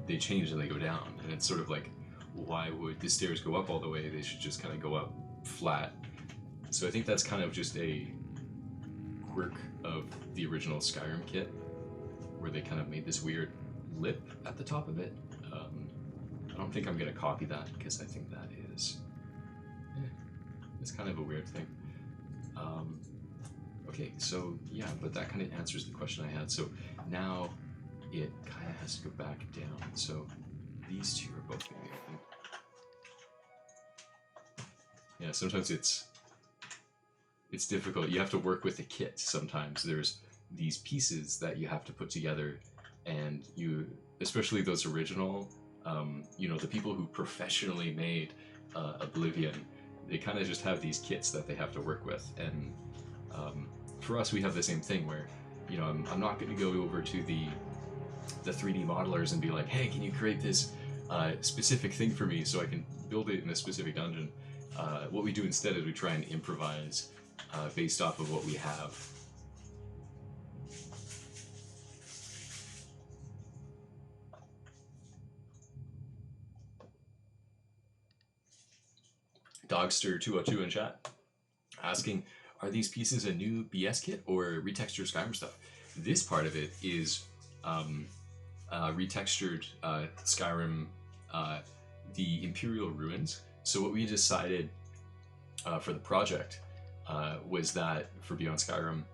they change and they go down, and it's sort of like, why would the stairs go up all the way? They should just kind of go up flat. So I think that's kind of just a quirk of the original Skyrim kit, where they kind of made this weird lip at the top of it. I don't think I'm going to copy that, because I think that is, it's kind of a weird thing. Okay, so yeah, but that kind of answers the question I had. So now it kind of has to go back down. So these two are both going to be open. Yeah, sometimes it's difficult. You have to work with the kit sometimes. There's these pieces that you have to put together, and you, especially those original, you know, the people who professionally made Oblivion, they kind of just have these kits that they have to work with. And for us, we have the same thing where, you know, I'm not going to go over to the 3D modelers and be like, hey, can you create this specific thing for me so I can build it in a specific dungeon? What we do instead is we try and improvise based off of what we have. Dogster202 in chat asking, are these pieces a new BS kit or retextured Skyrim stuff? This part of it is retextured Skyrim, the Imperial Ruins. So what we decided for the project was that for Beyond Skyrim,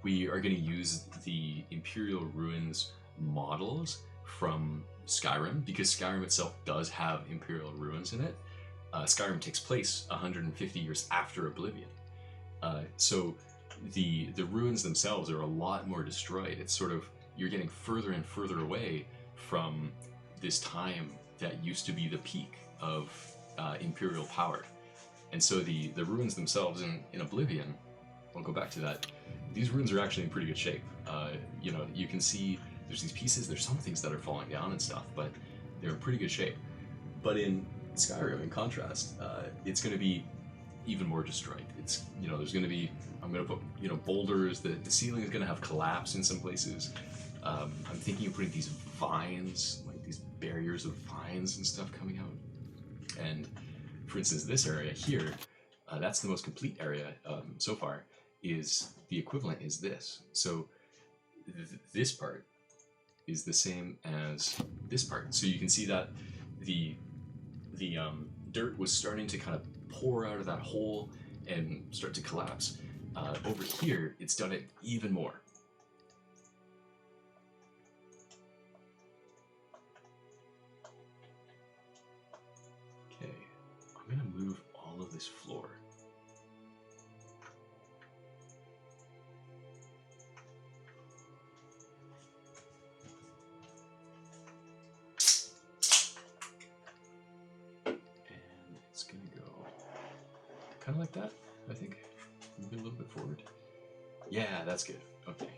we are going to use the Imperial Ruins models from Skyrim, because Skyrim itself does have Imperial Ruins in it. Skyrim takes place 150 years after Oblivion. So the ruins themselves are a lot more destroyed. It's sort of you're getting further and further away from this time that used to be the peak of imperial power. And so the ruins themselves in Oblivion, I'll go back to that, these ruins are actually in pretty good shape. You know, you can see there's these pieces, there's some things that are falling down and stuff, but they're in pretty good shape. But in Skyrim, in contrast, it's going to be even more destroyed. It's, you know, there's going to be, I'm going to put, you know, boulders, the ceiling is going to have collapse in some places. I'm thinking of putting these vines, like these barriers of vines and stuff coming out. And for instance, this area here, that's the most complete area so far, is the equivalent is this. So this part is the same as this part. So you can see that the dirt was starting to kind of pour out of that hole and start to collapse. Over here, it's done it even more. Okay, I'm gonna move all of this floor. Kind of like that, I think. Move it a little bit forward. Yeah, that's good. Okay.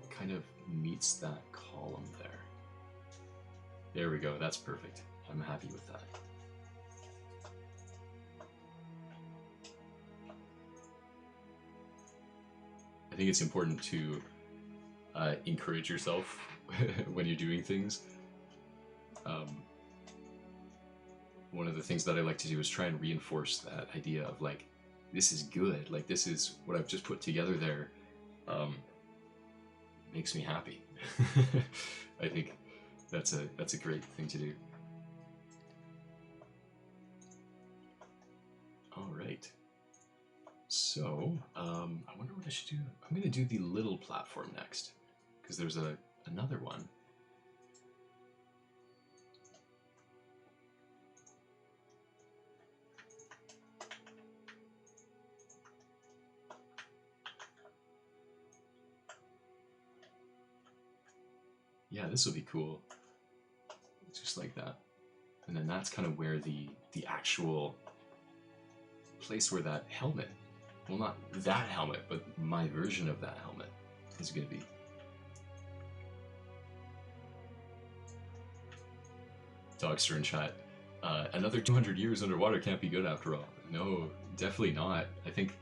Kind of meets that column there. There we go. That's perfect. I'm happy with that. I think it's important to encourage yourself when you're doing things. One of the things that I like to do is try and reinforce that idea of like, this is good, like this is what I've just put together there, makes me happy. I think that's a great thing to do. All right. So, I wonder what I should do. I'm gonna do the little platform next, because there's another one. Yeah, this will be cool. Just like that. And then that's kind of where the actual place where that helmet, well, not that helmet, but my version of that helmet is going to be. Dogster in chat. Another 200 years underwater can't be good after all. No, definitely not. I think,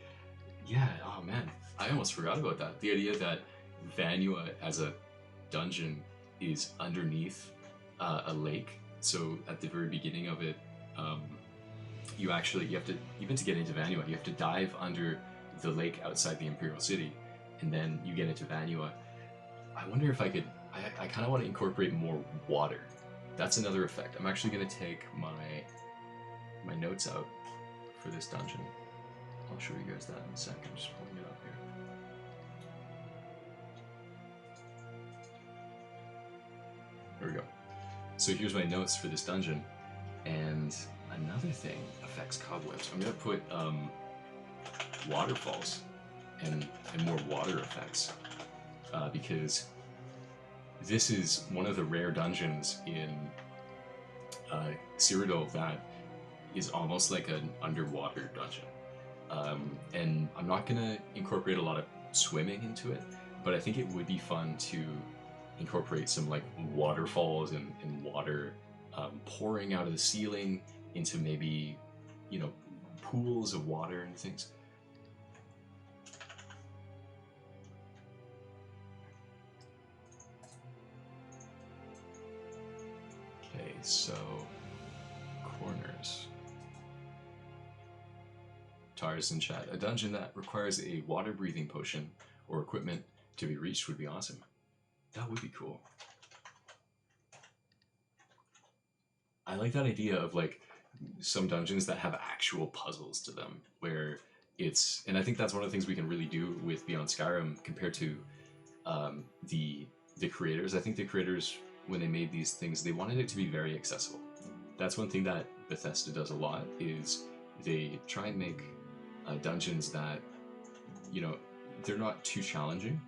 yeah, oh man, I almost forgot about that. The idea that Vanua as a dungeon is underneath a lake. So at the very beginning of it, you have to, even to get into Vanua, you have to dive under the lake outside the Imperial City, and then you get into Vanua. I wonder if I could, I kind of want to incorporate more water. That's another effect. I'm actually going to take my notes out for this dungeon. I'll show you guys that in a sec. I'm just pulling it up here. There we go. So here's my notes for this dungeon, and another thing affects cobwebs. I'm gonna put waterfalls and more water effects because this is one of the rare dungeons in Cyrodiil that is almost like an underwater dungeon. And I'm not gonna incorporate a lot of swimming into it, but I think it would be fun to incorporate some like waterfalls and water pouring out of the ceiling into maybe, you know, pools of water and things. Okay, so corners. Tars in chat. A dungeon that requires a water breathing potion or equipment to be reached would be awesome. That would be cool. I like that idea of like some dungeons that have actual puzzles to them, where it's, and I think that's one of the things we can really do with Beyond Skyrim compared to the creators. I think the creators, when they made these things, they wanted it to be very accessible. That's one thing that Bethesda does a lot, is they try and make dungeons that, you know, they're not too challenging,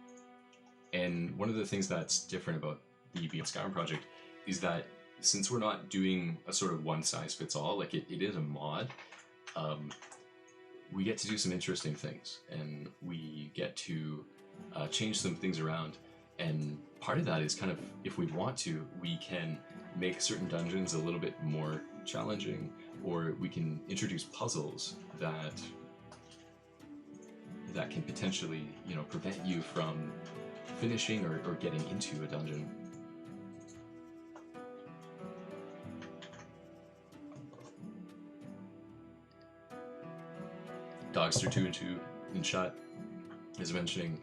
And one of the things that's different about the Beyond Skyrim project is that since we're not doing a sort of one size fits all, like it is a mod, we get to do some interesting things, and we get to change some things around. And part of that is kind of, if we want to, we can make certain dungeons a little bit more challenging, or we can introduce puzzles that can potentially, prevent you from finishing or getting into a dungeon. Dogster2 in chat is mentioning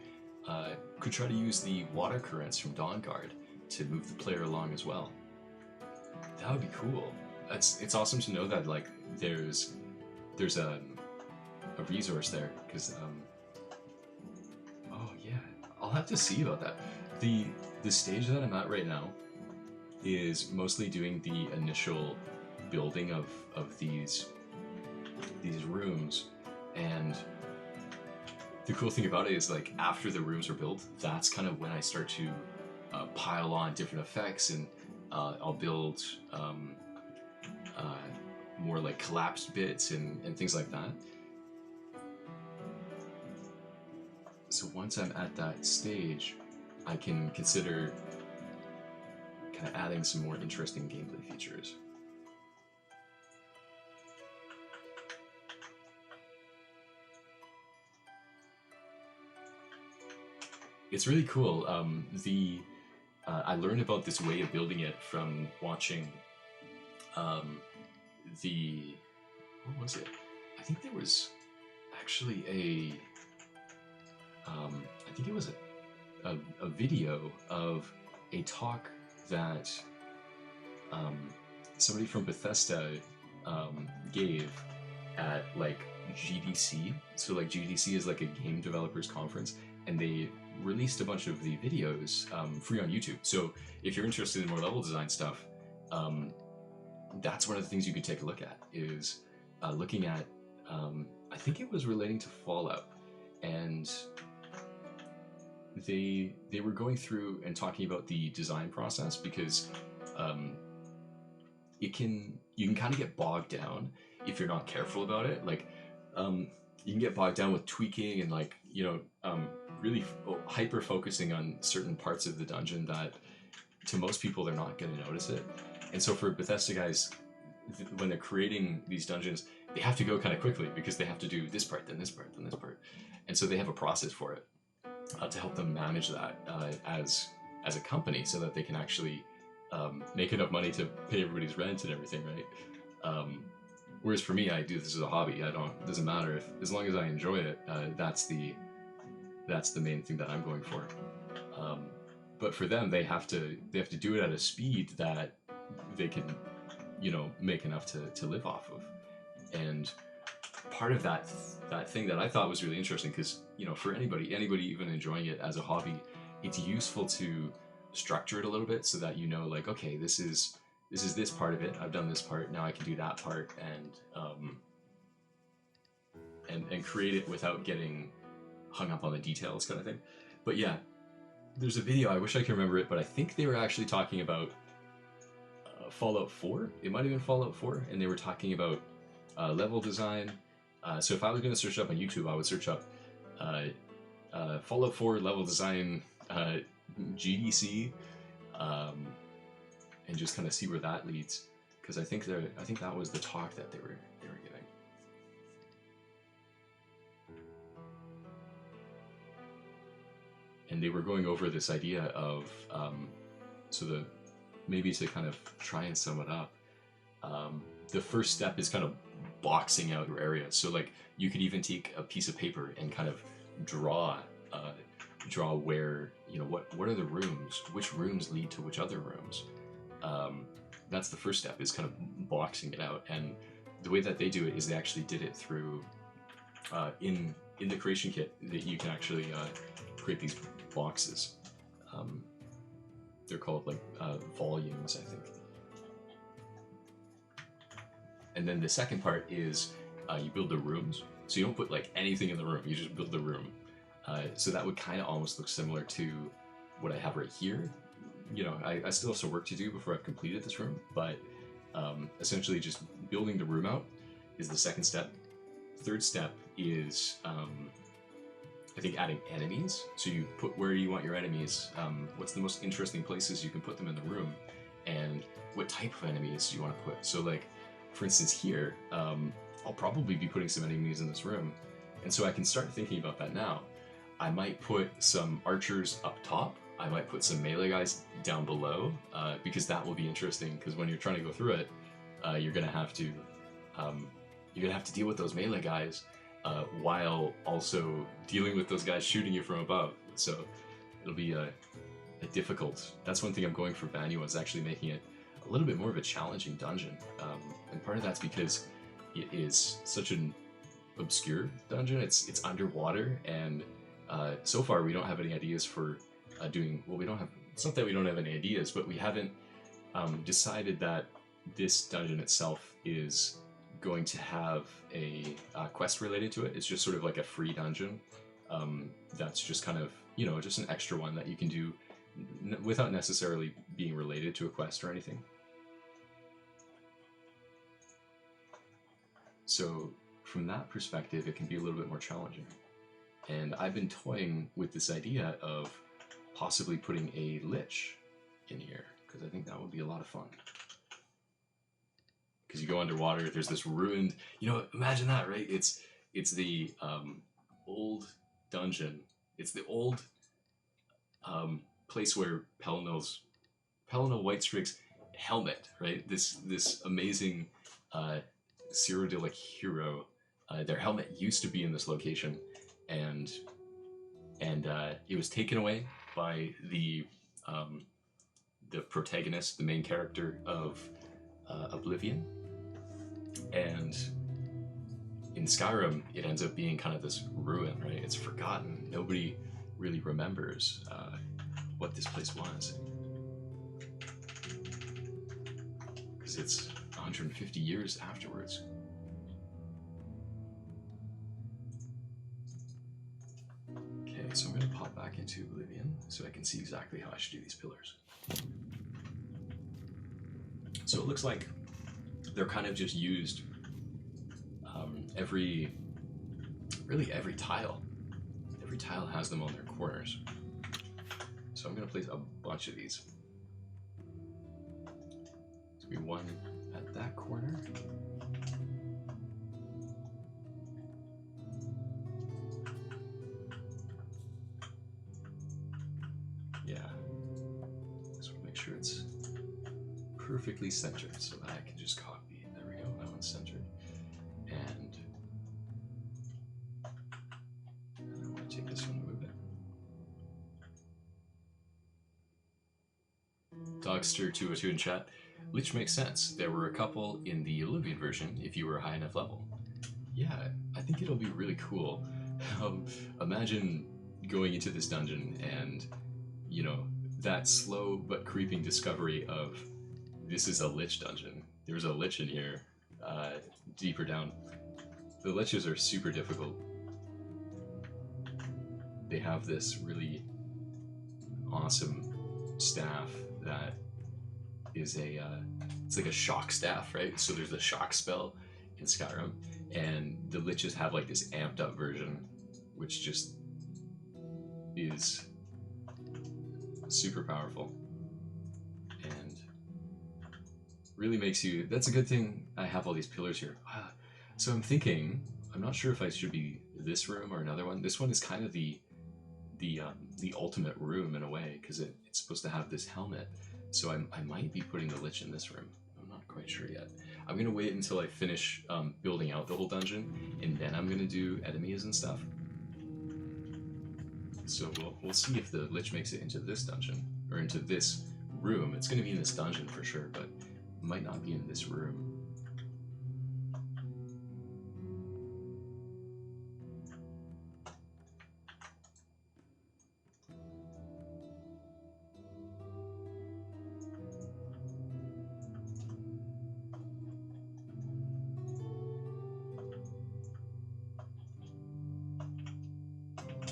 could try to use the water currents from Dawnguard to move the player along as well. That would be cool. It's awesome to know that like there's a resource there, because oh yeah, I'll have to see about that. The stage that I'm at right now is mostly doing the initial building of these rooms, and the cool thing about it is, like, after the rooms are built, that's kind of when I start to pile on different effects, and I'll build more like collapsed bits and things like that. So once I'm at that stage, I can consider kind of adding some more interesting gameplay features. It's really cool. I learned about this way of building it from watching what was it? I think there was actually I think it was a video of a talk that somebody from Bethesda gave at like GDC. So like GDC is like a game developers conference, and they released a bunch of the videos free on YouTube. So if you're interested in more level design stuff, that's one of the things you could take a look at, is looking at, I think it was relating to Fallout, and they were going through and talking about the design process, because you can kind of get bogged down if you're not careful about it. Like you can get bogged down with tweaking and like, really hyper focusing on certain parts of the dungeon that to most people they're not going to notice it. And so for Bethesda guys, when they're creating these dungeons, they have to go kind of quickly, because they have to do this part, then this part, then this part. And so they have a process for it to help them manage that as a company, so that they can actually make enough money to pay everybody's rent and everything, right? Whereas for me, I do this as a hobby. It doesn't matter as long as I enjoy it. That's the main thing that I'm going for. But for them, they have to do it at a speed that they can, make enough to live off of. And part of that thing that I thought was really interesting, because for anybody even enjoying it as a hobby, it's useful to structure it a little bit, so that like, okay, this is this part of it, I've done this part, now I can do that part, and create it without getting hung up on the details, kind of thing. But yeah, there's a video, I wish I could remember it, but I think they were actually talking about Fallout 4. It might have been Fallout 4, and they were talking about level design. So if I was going to search up on YouTube, I would search up Fallout 4 level design GDC, and just kind of see where that leads, because I think that was the talk that they were giving. And they were going over this idea of maybe to kind of try and sum it up, the first step is kind of boxing out your area. So like you could even take a piece of paper and kind of draw where, what are the rooms, which rooms lead to which other rooms. That's the first step, is kind of boxing it out. And the way that they do it is they actually did it through in the creation kit, that you can actually create these boxes. They're called like volumes, I think. And then the second part is you build the rooms. So you don't put like anything in the room, you just build the room. So that would kind of almost look similar to what I have right here, you know, I still have some work to do before I've completed this room, but essentially just building the room out is the second step. Third step is I think adding enemies. So you put where you want your enemies, what's the most interesting places you can put them in the room, and what type of enemies do you want to put. So like, for instance here, I'll probably be putting some enemies in this room, and so I can start thinking about that now. I might put some archers up top, I might put some melee guys down below, because that will be interesting, because when you're trying to go through it, you're gonna have to deal with those melee guys, while also dealing with those guys shooting you from above. So it'll be a difficult. That's one thing I'm going for Vanua, is actually making it a little bit more of a challenging dungeon, and part of that's because it is such an obscure dungeon. It's underwater, and so far we don't have any ideas for doing. Well, we don't have. It's not that we don't have any ideas, but we haven't decided that this dungeon itself is going to have a quest related to it. It's just sort of like a free dungeon. That's just kind of, you know, just an extra one that you can do without necessarily being related to a quest or anything. So from that perspective, it can be a little bit more challenging. And I've been toying with this idea of possibly putting a lich in here, because I think that would be a lot of fun. Because you go underwater, there's this ruined, you know, imagine that, right? It's the old dungeon. It's the old place where Pelennor Whitestrig's helmet, right? This amazing Cyrodiil hero. Their helmet used to be in this location, and it was taken away by the protagonist, the main character of Oblivion. And in Skyrim, it ends up being kind of this ruin, right? It's forgotten. Nobody really remembers what this place was, because it's 150 years afterwards. Okay, so I'm going to pop back into Oblivion so I can see exactly how I should do these pillars. So it looks like they're kind of just used every tile. Every tile has them on their corners. So I'm going to place a bunch of these. So we one at that corner. Yeah. Just want to make sure it's perfectly centered so that I can just copy. There we go, that one's centered. And I want to take this one and move it. Dogster202 in chat. Lich makes sense. There were a couple in the Oblivion version if you were a high enough level. Yeah, I think it'll be really cool. Imagine going into this dungeon and, you know, that slow but creeping discovery of this is a lich dungeon. There's a lich in here, deeper down. The liches are super difficult. They have this really awesome staff that is it's like a shock staff, right? So there's a shock spell in Skyrim, and the liches have like this amped up version, which just is super powerful and really makes you. That's a good thing I have all these pillars here. So I'm thinking, I'm not sure if I should be this room or another one. This one is kind of the ultimate room in a way, because it's supposed to have this helmet. So I might be putting the lich in this room. I'm not quite sure yet. I'm gonna wait until I finish building out the whole dungeon, and then I'm gonna do enemies and stuff. So we'll see if the lich makes it into this dungeon or into this room. It's gonna be in this dungeon for sure, but it might not be in this room.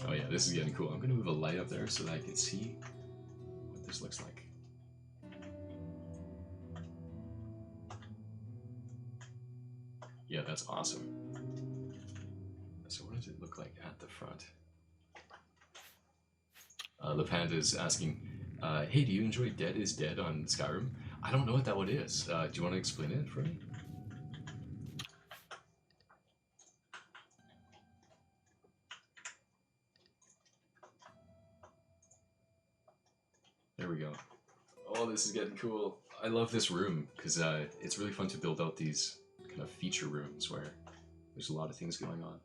Oh yeah, this is getting cool. I'm gonna move a light up there so that I can see box looks like. Yeah, that's awesome. So what does it look like at the front? The Panda is asking, hey, do you enjoy Dead is Dead on Skyrim? I don't know what that one is. Do you want to explain it for me? There we go. Oh, this is getting cool. I love this room because it's really fun to build out these kind of feature rooms where there's a lot of things going on.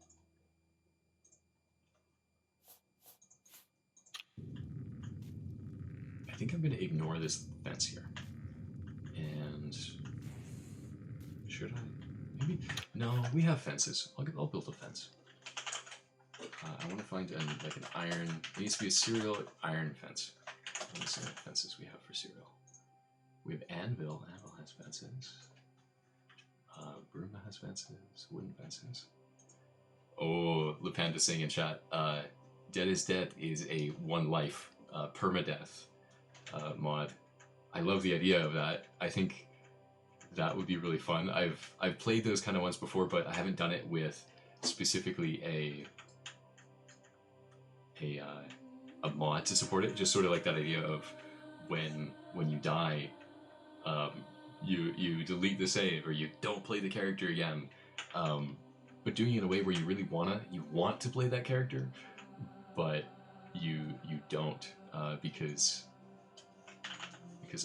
I think I'm going to ignore this fence here. And should I? Maybe. No, we have fences. I'll build a fence. I want to find like an iron. It needs to be a Cyrodiil iron fence. Let me see what fences we have for Cyrodiil. We have Anvil. Anvil has fences. Bruma has fences. Wooden fences. Oh, Lepanda saying in chat, Dead is Dead is a one life permadeath mod. I love the idea of that. I think that would be really fun. I've played those kind of ones before, but I haven't done it with specifically a mod to support it. Just sort of like that idea of when you die, you delete the save or you don't play the character again. But doing it in a way where you really want to play that character, but you don't because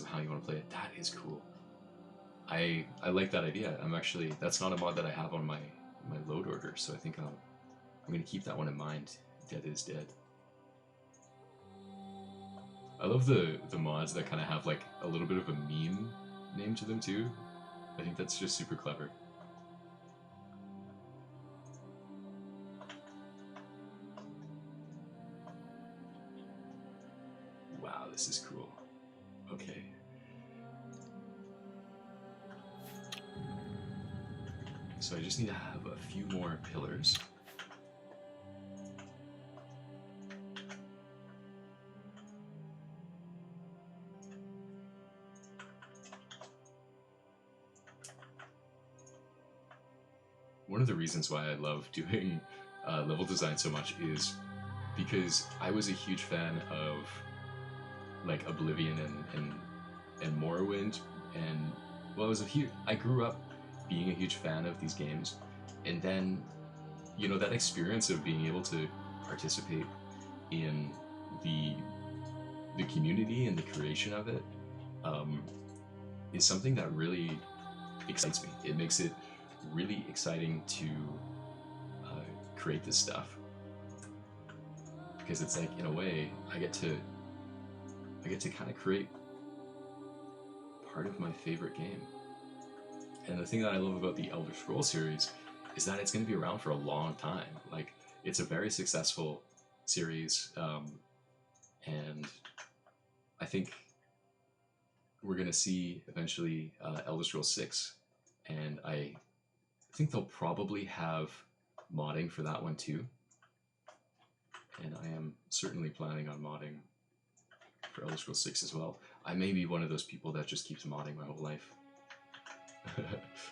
of how you want to play it. That is cool. I like that idea. That's not a mod that I have on my load order, so I think I'm gonna keep that one in mind. Dead is Dead. I love the mods that kind of have like a little bit of a meme name to them too. I think that's just super clever. Wow, this is cool. Okay. So I just need to have a few more pillars. One of the reasons why I love doing level design so much is because I was a huge fan of like Oblivion and Morrowind, and well, I grew up being a huge fan of these games, and then that experience of being able to participate in the community and the creation of it is something that really excites me. It makes it really exciting to create this stuff, because it's like, in a way, I get to kind of create part of my favorite game. And the thing that I love about the Elder Scrolls series is that it's going to be around for a long time. Like, it's a very successful series, and I think we're going to see eventually Elder Scrolls 6, and I think they'll probably have modding for that one too. And I am certainly planning on modding for Elder Scrolls 6 as well. I may be one of those people that just keeps modding my whole life.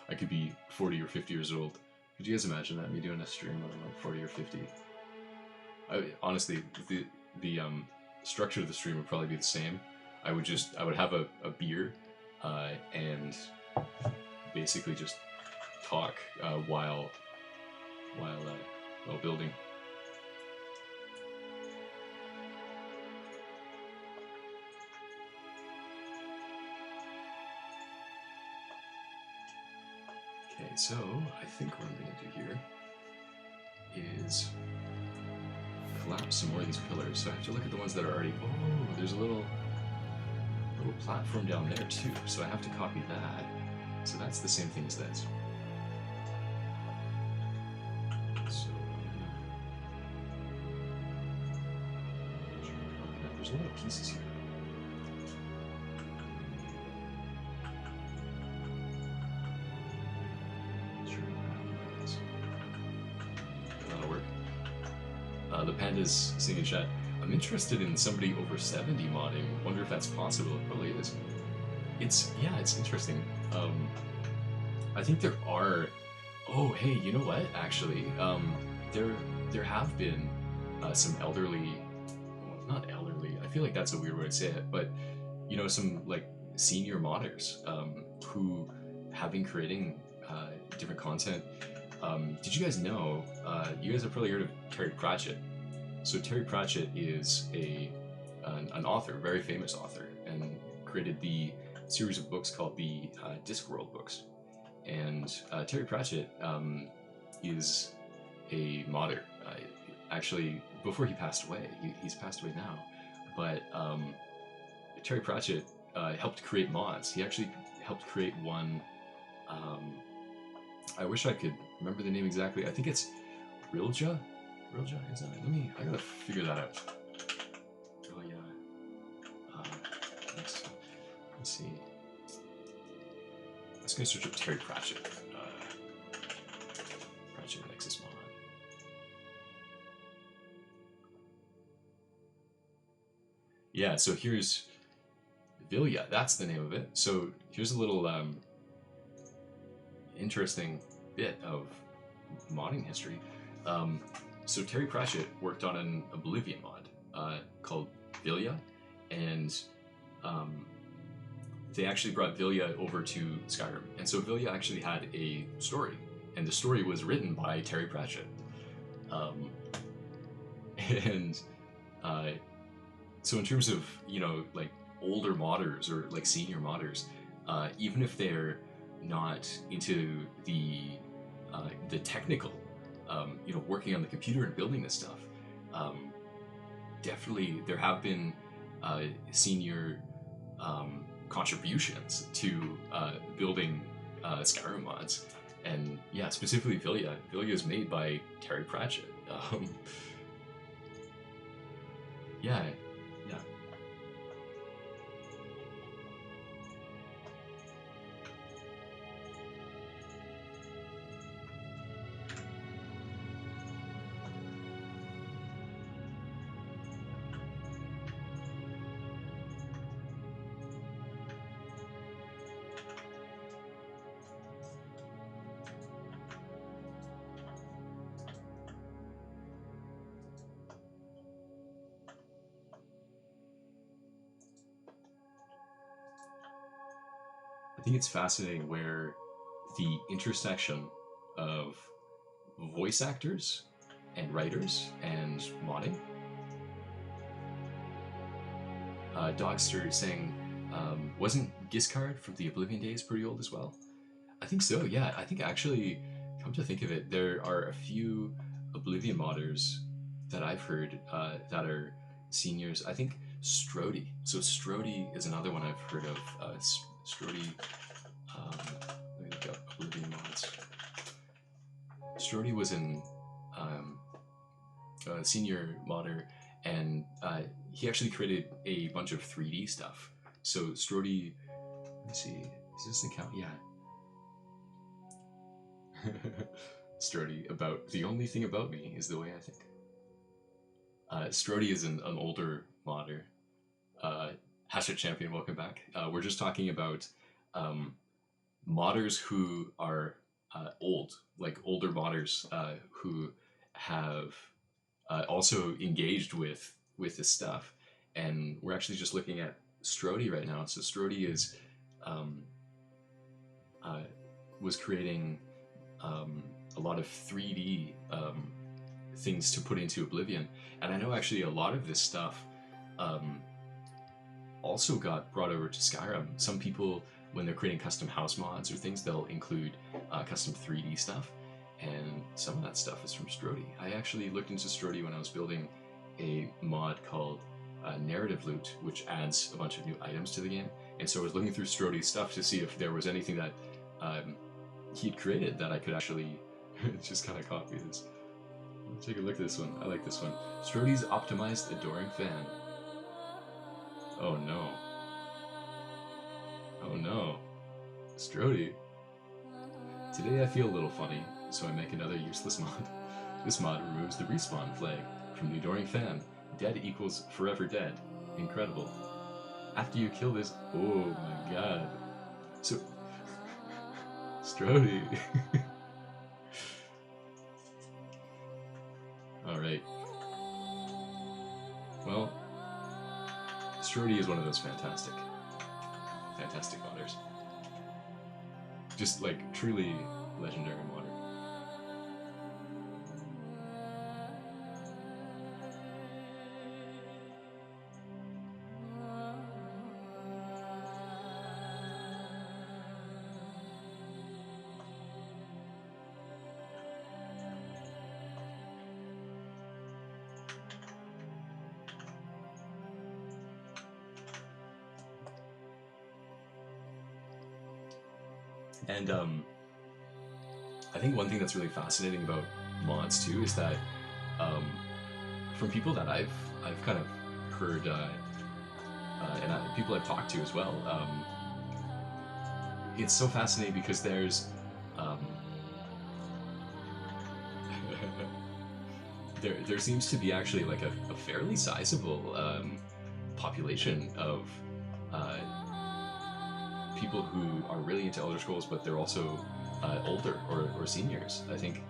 I could be 40 or 50 years old. Could you guys imagine that? Me doing a stream when I'm like 40 or 50? Honestly, the structure of the stream would probably be the same. I would have a beer and basically just talk while building. Okay, so I think what I'm going to do here is collapse some more of these pillars. So I have to look at the ones that are already... Oh, there's a little platform down there too, so I have to copy that. So that's the same thing as this. So there's a lot of pieces here. That'll work. The Panda's singing chat. I'm interested in somebody over 70 modding. Wonder if that's possible. It probably is. It's interesting. I think there are. Oh, hey, you know what? Actually, there have been some elderly, well, not elderly. I feel like that's a weird way to say it, but some like senior modders who have been creating different content. Did you guys know? You guys have probably heard of Terry Pratchett. So Terry Pratchett is an author, very famous author, and created the series of books called the Discworld books. And Terry Pratchett is a modder. Actually, before he passed away, he's passed away now, but Terry Pratchett helped create mods. He actually helped create one. I wish I could remember the name exactly. I think it's Rilja. Rilja, is that it? I gotta figure that out. Oh yeah. Let's see. Let's go search up Terry Pratchett. Pratchett Nexus mod. Yeah, so here's Vilya. That's the name of it. So here's a little interesting bit of modding history. So Terry Pratchett worked on an Oblivion mod called Vilya, and they actually brought Vilya over to Skyrim. And so Vilya actually had a story, and the story was written by Terry Pratchett. So in terms of, like older modders or like senior modders, even if they're not into the technical, working on the computer and building this stuff, definitely there have been senior contributions to building Skyrim mods, and yeah, specifically Vilya. Vilya is made by Terry Pratchett. Yeah. I think it's fascinating where the intersection of voice actors and writers and modding. Dogster saying, wasn't Giscard from the Oblivion days pretty old as well? I think so, yeah. I think actually, come to think of it, there are a few Oblivion modders that I've heard that are seniors. I think Strody. So Strody is another one I've heard of. Strody, let me look up Oblivion mods. Strody was an senior modder, and he actually created a bunch of 3D stuff. So Strody, let me see, is this the count? Yeah. Strody, about the only thing about me is the way I think. Strody is an older modder. Hashtag champion, welcome back. We're just talking about modders who are old, like older modders who have also engaged with this stuff. And we're actually just looking at Strody right now. So Strody is was creating a lot of 3D things to put into Oblivion, and I know actually a lot of this stuff also got brought over to Skyrim. Some people, when they're creating custom house mods or things, they'll include custom 3D stuff, and some of that stuff is from Strody. I actually looked into Strody when I was building a mod called Narrative Loot, which adds a bunch of new items to the game, and so I was looking through Strody's stuff to see if there was anything that he'd created that I could actually just kind of copy this. Let's take a look at this one. I like this one. Strody's optimized adoring fan. Oh no. Oh no. Strody. Today I feel a little funny, so I make another useless mod. This mod removes the respawn flag from the adoring fan Dead equals forever dead. Incredible. After you kill this... Oh my god. So... Strody. Alright. Well, Strody is one of those fantastic modders. Just like truly legendary modder. And I think one thing that's really fascinating about mods too is that from people that I've kind of heard and people I've talked to as well, it's so fascinating because there's there seems to be actually like a fairly sizable population of people who are really into Elder Scrolls, but they're also older or seniors. I think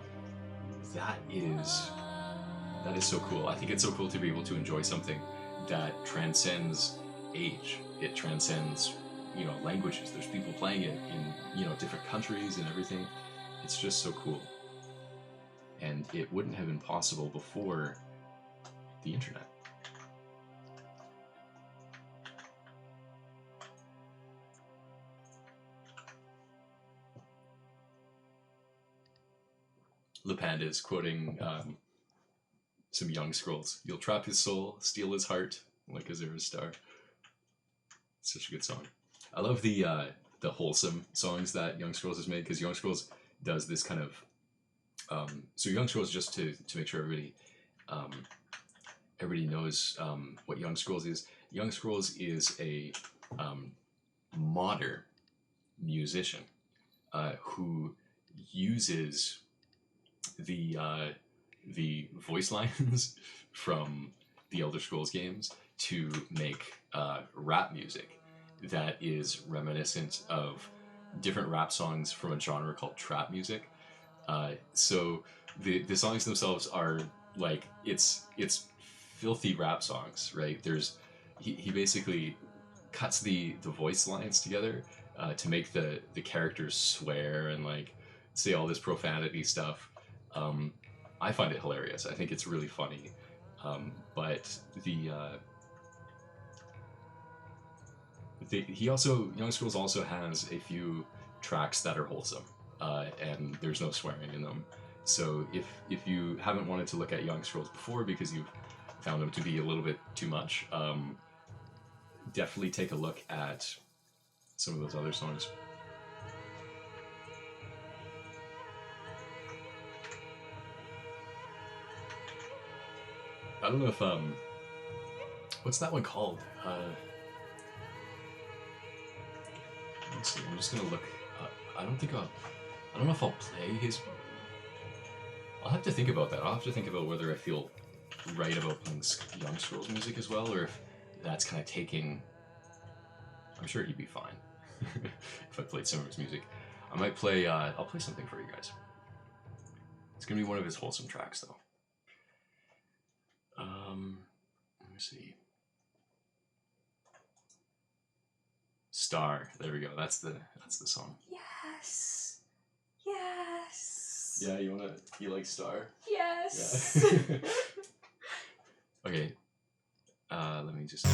that is so cool. I think it's so cool to be able to enjoy something that transcends age. It transcends, languages. There's people playing it in, different countries and everything. It's just so cool. And it wouldn't have been possible before the internet. Lepanda is quoting some Young Scrolls. You'll trap his soul, steal his heart, like Azura's star. It's such a good song. I love the wholesome songs that Young Scrolls has made, because Young Scrolls does this kind of so Young Scrolls, just to make sure everybody knows what Young Scrolls is. Young Scrolls is a modder musician who uses the voice lines from the Elder Scrolls games to make rap music that is reminiscent of different rap songs from a genre called trap music. So the songs themselves are like, it's filthy rap songs, right? He basically cuts the voice lines together to make the characters swear and like say all this profanity stuff. I find it hilarious. I think it's really funny. But Young Scrolls also has a few tracks that are wholesome, and there's no swearing in them. So if you haven't wanted to look at Young Scrolls before because you've found them to be a little bit too much, definitely take a look at some of those other songs. I don't know if what's that one called? Let's see. I'm just gonna look. I don't know if I'll play his. I'll have to think about that. I'll have to think about whether I feel right about playing Young Scrolls music as well, or if that's kind of taking. I'm sure he'd be fine if I played some of his music. I might play. I'll play something for you guys. It's gonna be one of his wholesome tracks, though. Let me see. Star. There we go. That's the song. Yes. Yes. Yeah, you like Star? Yes. Yeah. Okay. Let me just.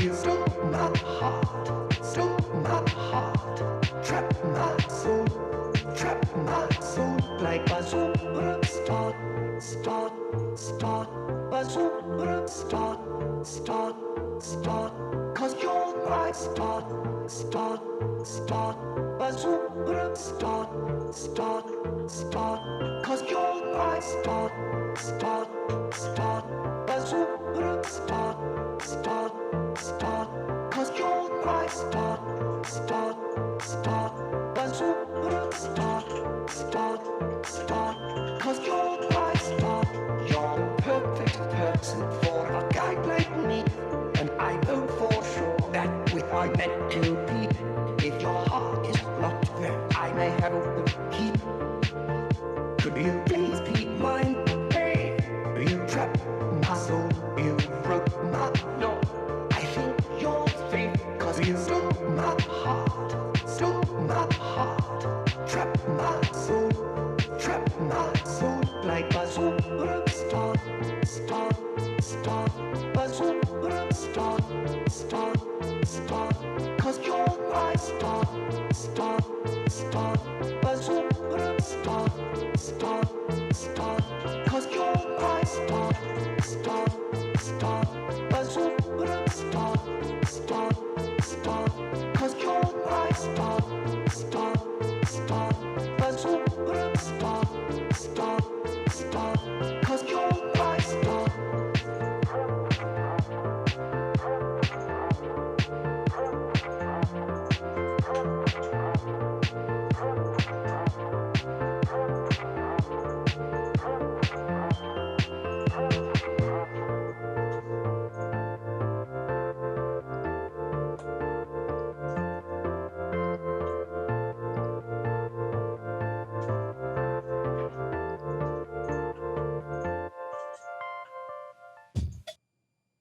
you stole my heart, trap my soul like a superstar, start, 'cause you're my start, a superstar, start, 'cause you're my start, a superstar, start, 'cause you're my start, a superstar, start, 'cause you're my start. You're the perfect person for a guy like me, and I know for sure that we are meant to be. If your heart is locked, then I may have the key. Could you please be mine? Hey, you trapped my soul, you broke my law. I think you're safe, 'cause you stole my heart, trapped my soul like a superstar, a superstar, 'cause you're my star, a superstar, 'cause you're my star, a superstar, 'cause you're my star, a superstar, 'cause you're my star.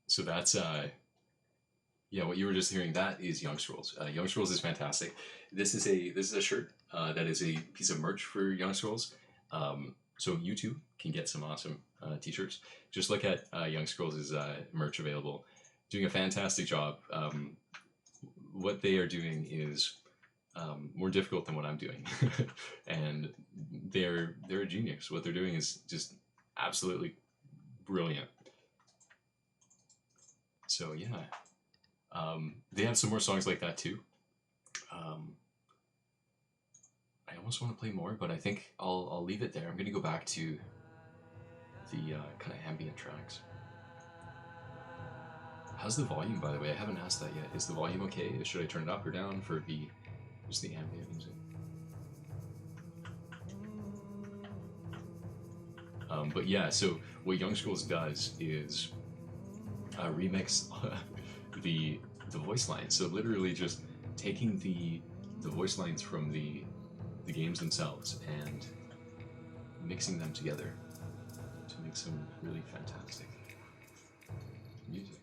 So that's yeah, what you were just hearing, that is Young Scrolls. Young Scrolls is fantastic. This is a shirt that is a piece of merch for Young Scrolls. So you too can get some awesome t-shirts. Just look at Young Scrolls' merch available. Doing a fantastic job. What they are doing is more difficult than what I'm doing, and they're a genius. What they're doing is just absolutely brilliant. So yeah, they have some more songs like that too. I almost want to play more, but I think I'll leave it there. I'm gonna go back to the kind of ambient tracks. How's the volume, by the way? I haven't asked that yet. Is the volume okay? Should I turn it up or down for just the ambient music? But yeah, so what Young Scrolls does is remix the voice lines. So literally just taking the voice lines from the games themselves and mixing them together to make some really fantastic music.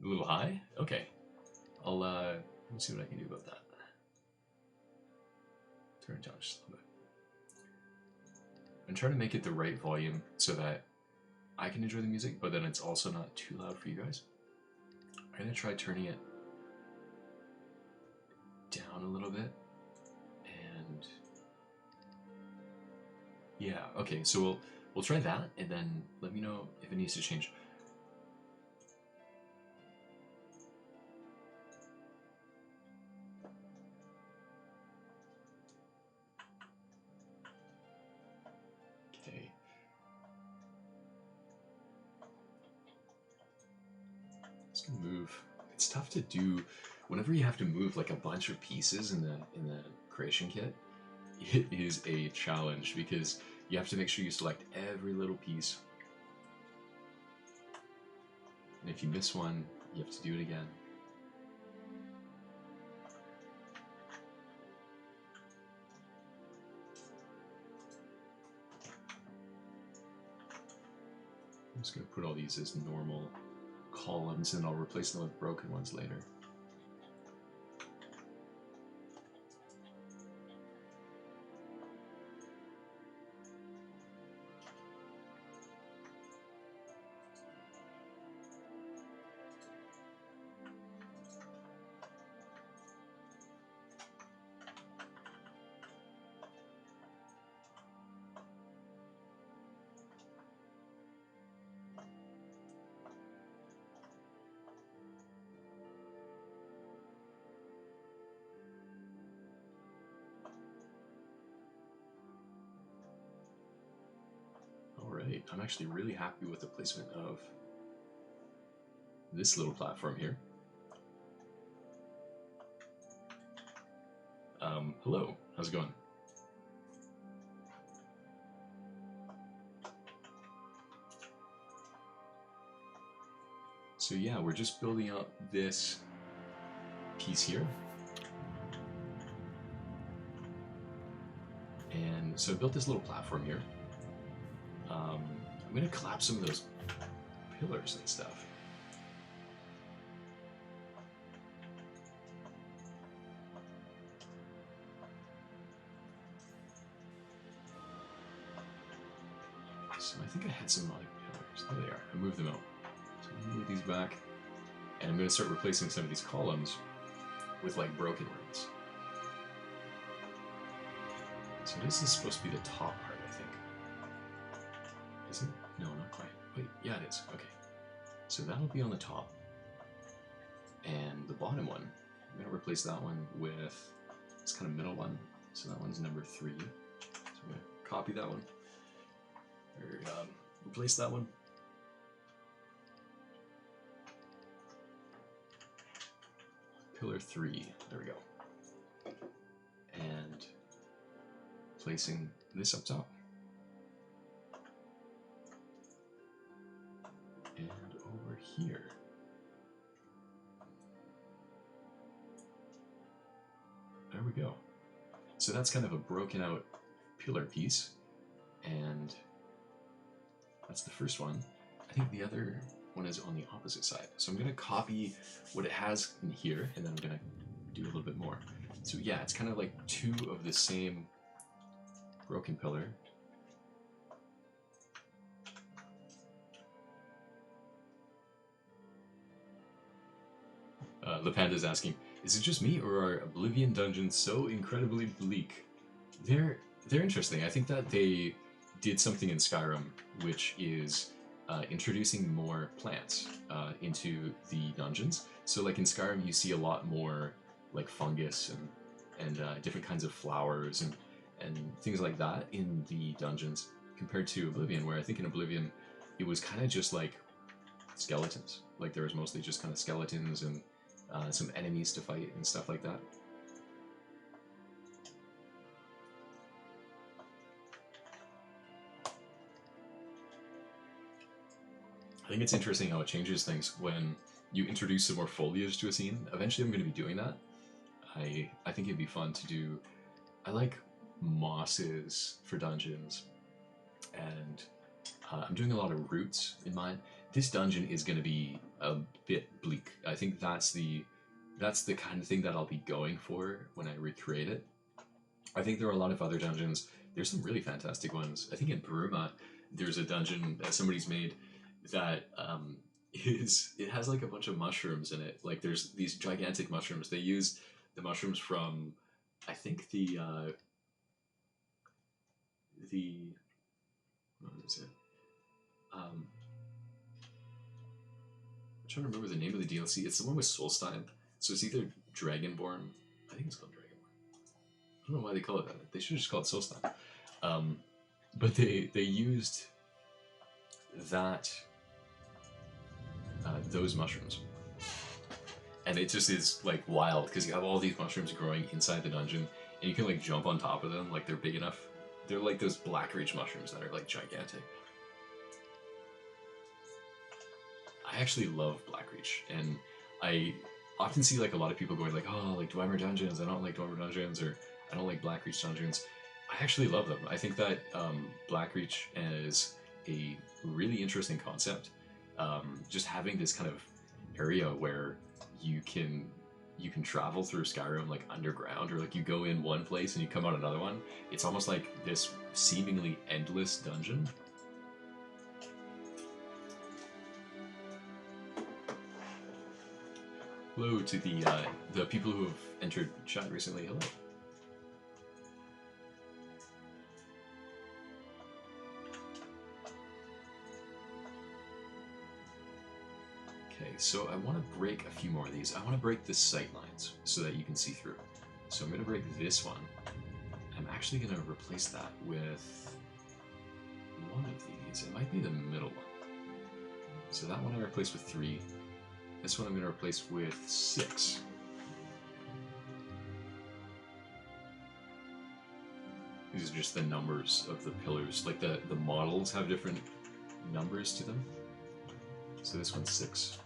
A little high? Okay. I'll let me see what I can do about that. Turn it down just a little bit. I'm trying to make it the right volume so that I can enjoy the music, but then it's also not too loud for you guys. I'm gonna try turning it down a little bit, and yeah, okay. So we'll try that, and then let me know if it needs to change. Okay. It's gonna move. It's tough to do whenever you have to move like a bunch of pieces in the creation kit. It is a challenge because you have to make sure you select every little piece, and if you miss one, you have to do it again. I'm just going to put all these as normal columns, and I'll replace them with broken ones later. Alright, I'm actually really happy with the placement of this little platform here. Hello, how's it going? So yeah, we're just building up this piece here. And so I built this little platform here. I'm going to collapse some of those pillars and stuff. So I think I had some other pillars. There they are. I moved them out. So I'm going to move these back. And I'm going to start replacing some of these columns with like broken ones. So this is supposed to be the top part, I think. Is it? No, not quite. Wait, yeah it is. Okay. So that'll be on the top. And the bottom one, I'm going to replace that one with this kind of middle one. So that one's number 3. So I'm going to copy that one. Or replace that one. Pillar 3. There we go. And placing this up top. And over here. There we go. So that's kind of a broken out pillar piece. And that's the first one. I think the other one is on the opposite side. So I'm going to copy what it has in here, and then I'm going to do a little bit more. So yeah, it's kind of like 2 of the same broken pillar. The Panda's asking, is it just me, or are Oblivion dungeons so incredibly bleak? They're interesting. I think that they did something in Skyrim, which is introducing more plants into the dungeons. So like in Skyrim, you see a lot more like fungus and different kinds of flowers and things like that in the dungeons compared to Oblivion, where I think in Oblivion it was kind of just like skeletons. Like there was mostly just kind of skeletons and some enemies to fight and stuff like that. I think it's interesting how it changes things when you introduce some more foliage to a scene. Eventually I'm going to be doing that. I think it'd be fun to do. I like mosses for dungeons, and I'm doing a lot of roots in mine. This dungeon is going to be a bit bleak. I think that's the kind of thing that I'll be going for when I recreate it. I think there are a lot of other dungeons. There's some really fantastic ones. I think in Bruma, there's a dungeon that somebody's made that it has like a bunch of mushrooms in it. Like there's these gigantic mushrooms. They use the mushrooms from, I think the what is it? I'm trying to remember the name of the DLC. It's the one with Solstein. So it's either Dragonborn. I think it's called Dragonborn. I don't know why they call it that. They should have just called it Solstein. But they used that those mushrooms, and it just is like wild because you have all these mushrooms growing inside the dungeon, and you can like jump on top of them. Like they're big enough. They're like those Blackreach mushrooms that are like gigantic. I actually love Blackreach, and I often see like a lot of people going like, oh, like Dwemer dungeons, I don't like Dwemer dungeons, or I don't like Blackreach dungeons. I actually love them. I think that Blackreach is a really interesting concept. Just having this kind of area where you can travel through Skyrim like underground, or like you go in one place and you come out another one. It's almost like this seemingly endless dungeon. Hello to the people who have entered chat recently. Hello. Okay, so I want to break a few more of these. I want to break the sight lines so that you can see through. So I'm going to break this one. I'm actually going to replace that with one of these. It might be the middle one. So that one I replaced with 3. This one I'm going to replace with 6. These are just the numbers of the pillars. Like the models have different numbers to them. So this one's 6.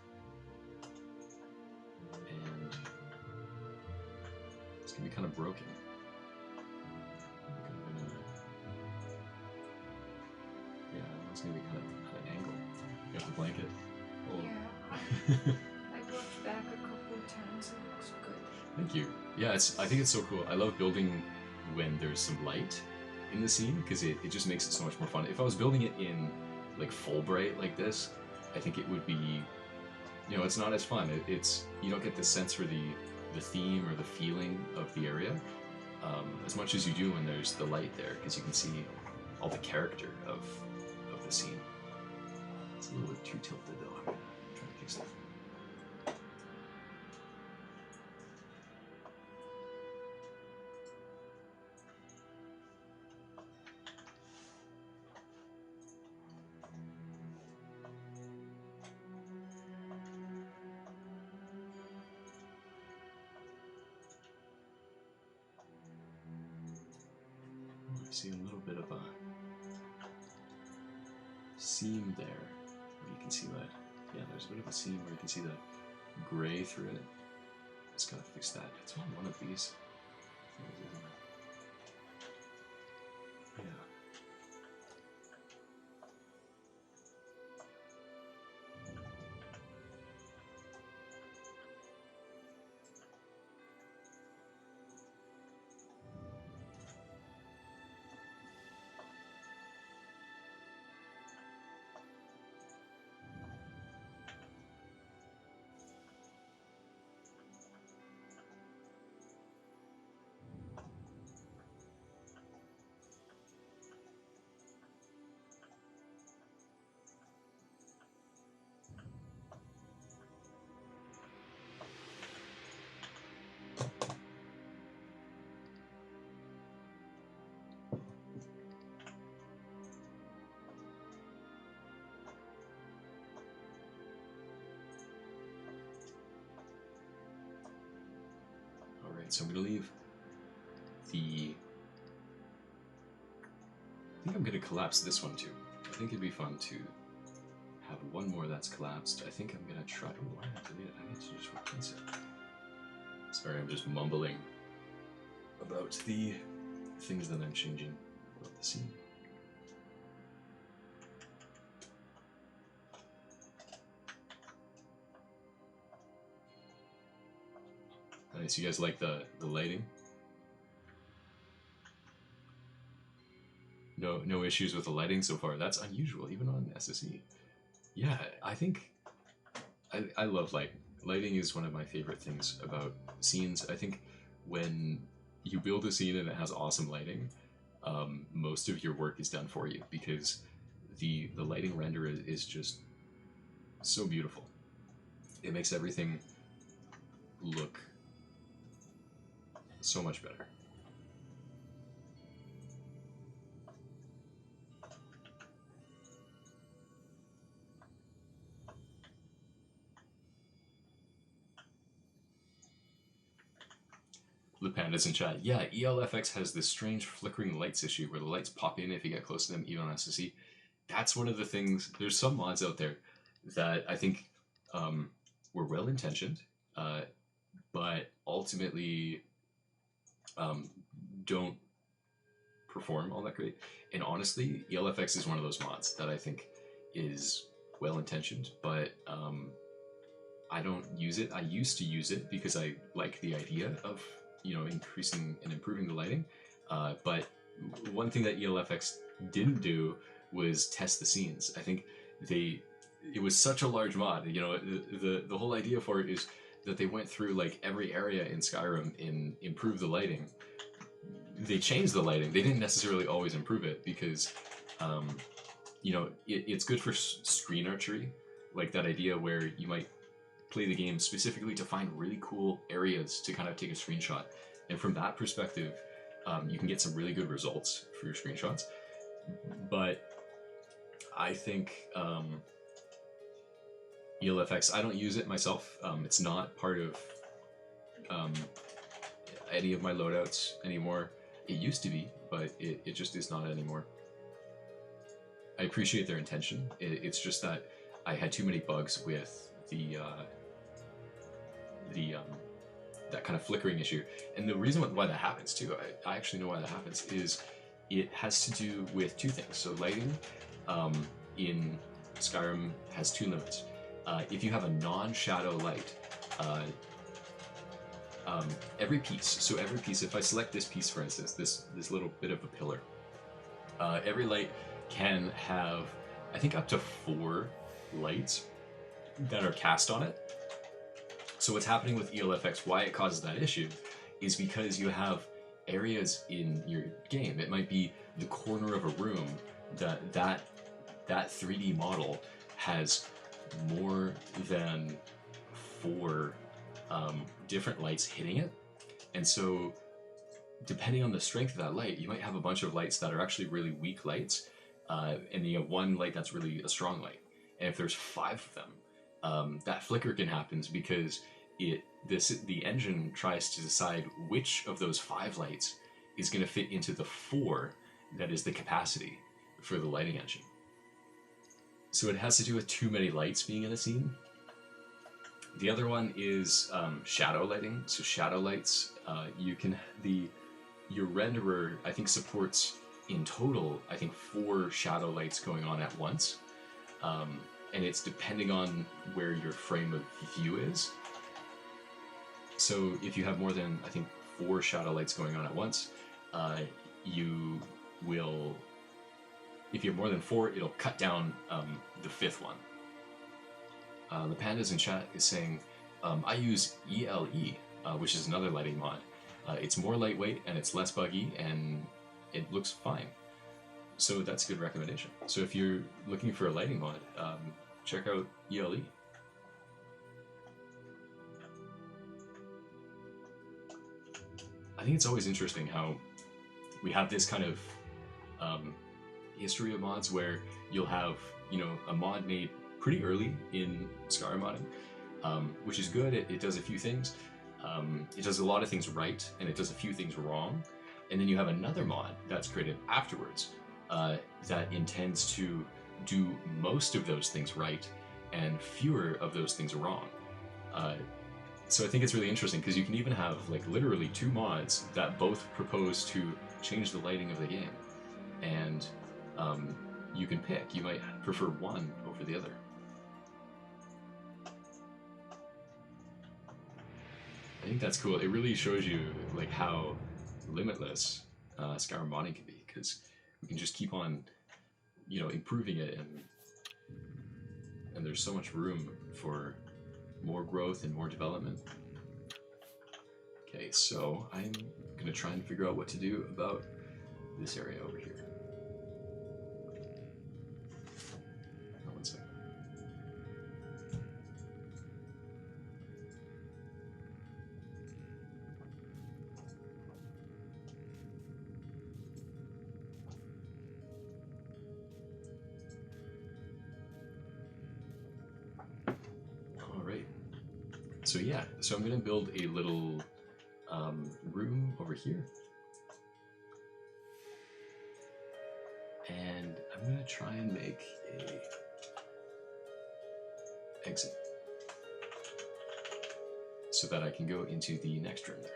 And it's going to be kind of broken. Yeah, it's going to be kind of an angle. You have the blanket. Oh. Yeah. I looked back a couple of times and it looks good. Thank you. Yeah, I think it's so cool. I love building when there's some light in the scene because it just makes it so much more fun. If I was building it in like full bright like this, I think it would be, you know, it's not as fun. It's you don't get the sense for the theme or the feeling of the area as much as you do when there's the light there, because you can see all the character of the scene. It's a little bit too tilted though. I'm trying to fix it. See a little bit of a seam there where you can see that. Yeah, there's a bit of a seam where you can see the gray through it. Just gotta fix that. It's on one of these. Yeah. So I'm going to leave the... I think I'm going to collapse this one too. I think it'd be fun to have one more that's collapsed. I think I'm going to try... Oh, I have to delete it. I need to just replace it. Sorry, I'm just mumbling about the things that I'm changing about the scene. Nice, you guys like the lighting? No issues with the lighting so far. That's unusual, even on SSE. Yeah, I think I love lighting. Lighting is one of my favorite things about scenes. I think when you build a scene and it has awesome lighting, most of your work is done for you, because the lighting render is just so beautiful. It makes everything look so much better. The pandas in chat. Yeah, ELFX has this strange flickering lights issue where the lights pop in if you get close to them, even on SSE. That's one of the things. There's some mods out there that I think were well intentioned, but ultimately don't perform all that great. And honestly, ELFX is one of those mods that I think is well intentioned, but I don't use it. I used to use it because I like the idea of, you know, increasing and improving the lighting. But one thing that ELFX didn't do was test the scenes. I think it was such a large mod. You know, the whole idea for it is that they went through like every area in Skyrim and improved the lighting. They changed the lighting. They didn't necessarily always improve it because, you know, it's good for screen archery, like that idea where you might play the game specifically to find really cool areas to kind of take a screenshot. And from that perspective, you can get some really good results for your screenshots. But I think ELFX, I don't use it myself. It's not part of any of my loadouts anymore. It used to be, but it just is not anymore. I appreciate their intention. It's just that I had too many bugs with that kind of flickering issue. And the reason why that happens too, I actually know why that happens, is it has to do with two things. So lighting in Skyrim has two limits. If you have a non-shadow light, every piece, if I select this piece, for instance, this little bit of a pillar, every light can have, I think, up to 4 lights that are cast on it. So what's happening with ELFX, why it causes that issue, is because you have areas in your game. It might be the corner of a room that 3D model has more than 4 different lights hitting it. And so depending on the strength of that light, you might have a bunch of lights that are actually really weak lights, and you have one light that's really a strong light. And if there's 5 of them, that flicker can happen because the engine tries to decide which of those 5 lights is going to fit into the 4 that is the capacity for the lighting engine. So it has to do with too many lights being in a scene. The other one is shadow lighting. So shadow lights, your renderer, I think, supports in total, I think, 4 shadow lights going on at once. And it's depending on where your frame of view is. So if you have more than, I think, 4 shadow lights going on at once, you will, if you have more than 4, it'll cut down the 5th one. The Pandas in chat is saying, I use ELE, which is another lighting mod. It's more lightweight and it's less buggy and it looks fine. So that's a good recommendation. So if you're looking for a lighting mod, check out ELE. I think it's always interesting how we have this kind of history of mods where you'll have, you know, a mod made pretty early in Skyrim modding, which is good. It does a few things. It does a lot of things right, and it does a few things wrong. And then you have another mod that's created afterwards that intends to do most of those things right and fewer of those things wrong. So I think it's really interesting because you can even have like literally 2 mods that both propose to change the lighting of the game, and you can pick. You might prefer one over the other. I think that's cool. It really shows you like how limitless Skyrim modding can be, because we can just keep on, you know, improving it, and there's so much room for more growth and more development. Okay, so I'm gonna try and figure out what to do about this area over here. One second. So yeah, so I'm gonna build a little room over here, and I'm gonna try and make a exit so that I can go into the next room there.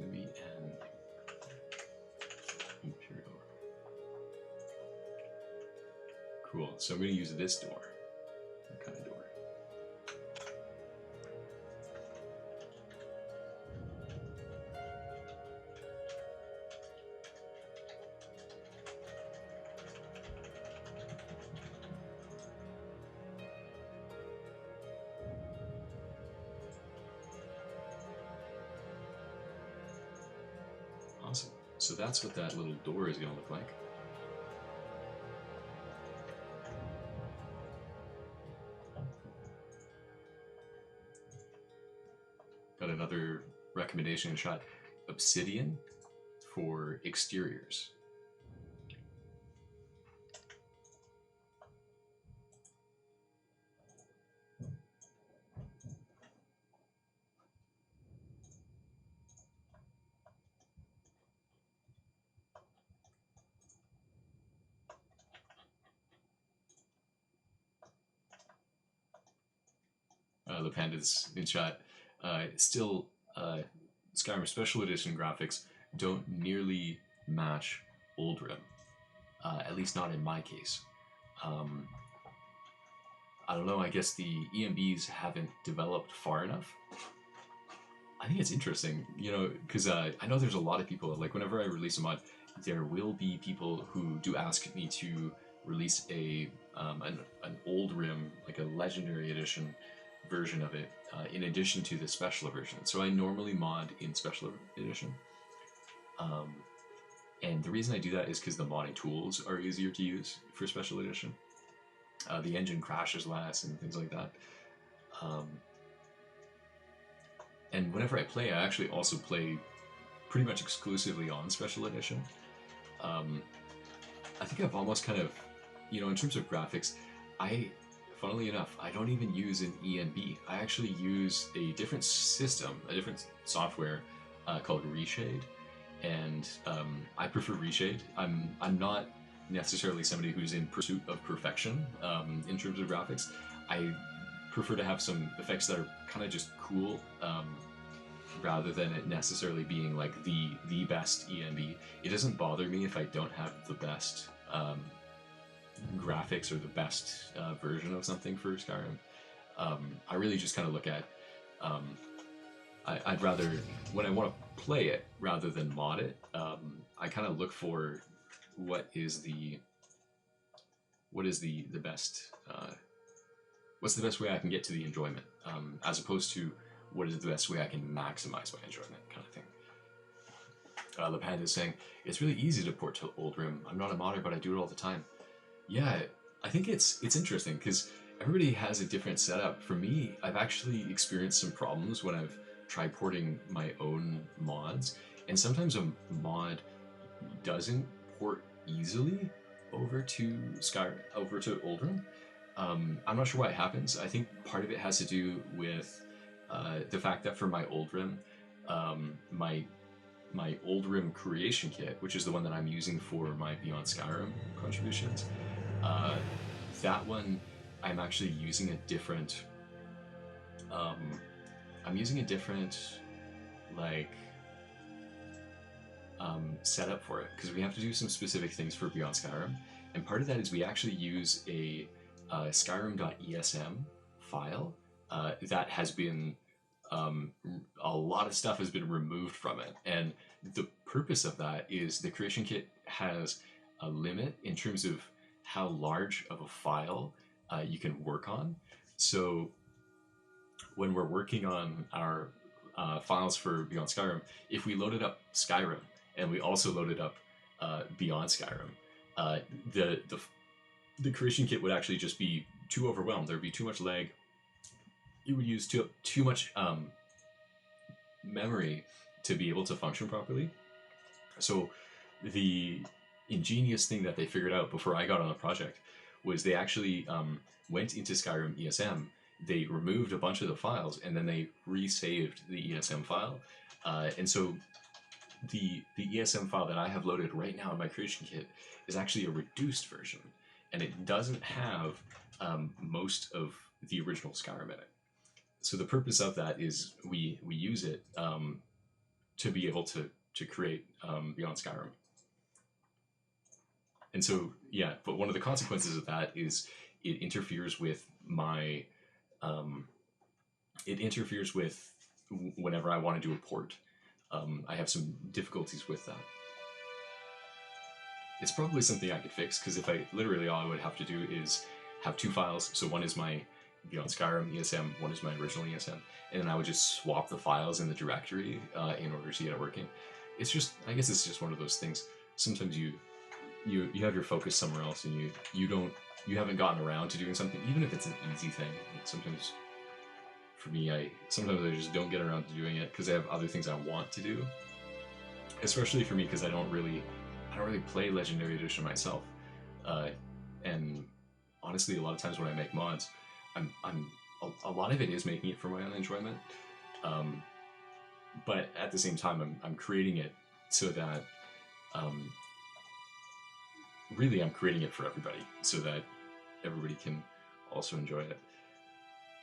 going to be an Imperial. Cool. So I'm going to use this door. What kind of door? Awesome. So that's what that little door is going to look like. Got another recommendation shot: obsidian for exteriors. The pandas in chat. Still, Skyrim Special Edition graphics don't nearly match Old Rim, at least not in my case. I don't know, I guess the EMBs haven't developed far enough. I think it's interesting, you know, because I know there's a lot of people, like whenever I release a mod, there will be people who do ask me to release an Old Rim, like a Legendary Edition version of it, in addition to the special version. So I normally mod in special edition, and the reason I do that is because the modding tools are easier to use for special edition. The engine crashes less and things like that. And whenever I play, I actually also play pretty much exclusively on special edition. I think I've almost kind of, you know, in terms of graphics, funnily enough, I don't even use an ENB. I actually use a different system, a different software called Reshade, and I prefer Reshade. I'm not necessarily somebody who's in pursuit of perfection in terms of graphics. I prefer to have some effects that are kind of just cool, rather than it necessarily being like the best ENB. It doesn't bother me if I don't have the best graphics or the best version of something for Skyrim. I really just kind of look at, I'd rather, when I want to play it rather than mod it, I kind of look for what is the best, what's the best way I can get to the enjoyment, as opposed to what is the best way I can maximize my enjoyment, kind of thing. The Panda is saying, it's really easy to port to Old Rim. I'm not a modder, but I do it all the time. Yeah, I think it's interesting because everybody has a different setup. For me, I've actually experienced some problems when I've tried porting my own mods, and sometimes a mod doesn't port easily over to Old Rim. I'm not sure why it happens. I think part of it has to do with the fact that for my Old Rim, my Old Rim creation kit, which is the one that I'm using for my Beyond Skyrim contributions, that one I'm actually using a different setup for it, because we have to do some specific things for Beyond Skyrim, and part of that is we actually use a Skyrim.esm file that has been a lot of stuff has been removed from it, and the purpose of that is the creation kit has a limit in terms of how large of a file you can work on. So when we're working on our files for Beyond Skyrim, if we loaded up Skyrim and we also loaded up Beyond Skyrim, the creation kit would actually just be too overwhelmed. There'd be too much lag. It would use too much memory to be able to function properly. So the ingenious thing that they figured out before I got on the project was they actually went into Skyrim ESM, they removed a bunch of the files, and then they resaved the ESM file. And so the ESM file that I have loaded right now in my creation kit is actually a reduced version, and it doesn't have most of the original Skyrim in it. So the purpose of that is we use it to be able to create Beyond Skyrim. And so, yeah, but one of the consequences of that is it interferes with my, whenever I want to do a port. I have some difficulties with that. It's probably something I could fix, because if literally all I would have to do is have 2 files. So one is my Beyond Skyrim ESM, one is my original ESM, and then I would just swap the files in the directory in order to get it working. It's just, I guess it's just one of those things. Sometimes you have your focus somewhere else, and you haven't gotten around to doing something, even if it's an easy thing. Sometimes, for me, sometimes I just don't get around to doing it because I have other things I want to do. Especially for me, because I don't really play Legendary Edition myself, and honestly, a lot of times when I make mods, a lot of it is making it for my own enjoyment, but at the same time, I'm creating it so that really I'm creating it for everybody, so that everybody can also enjoy it.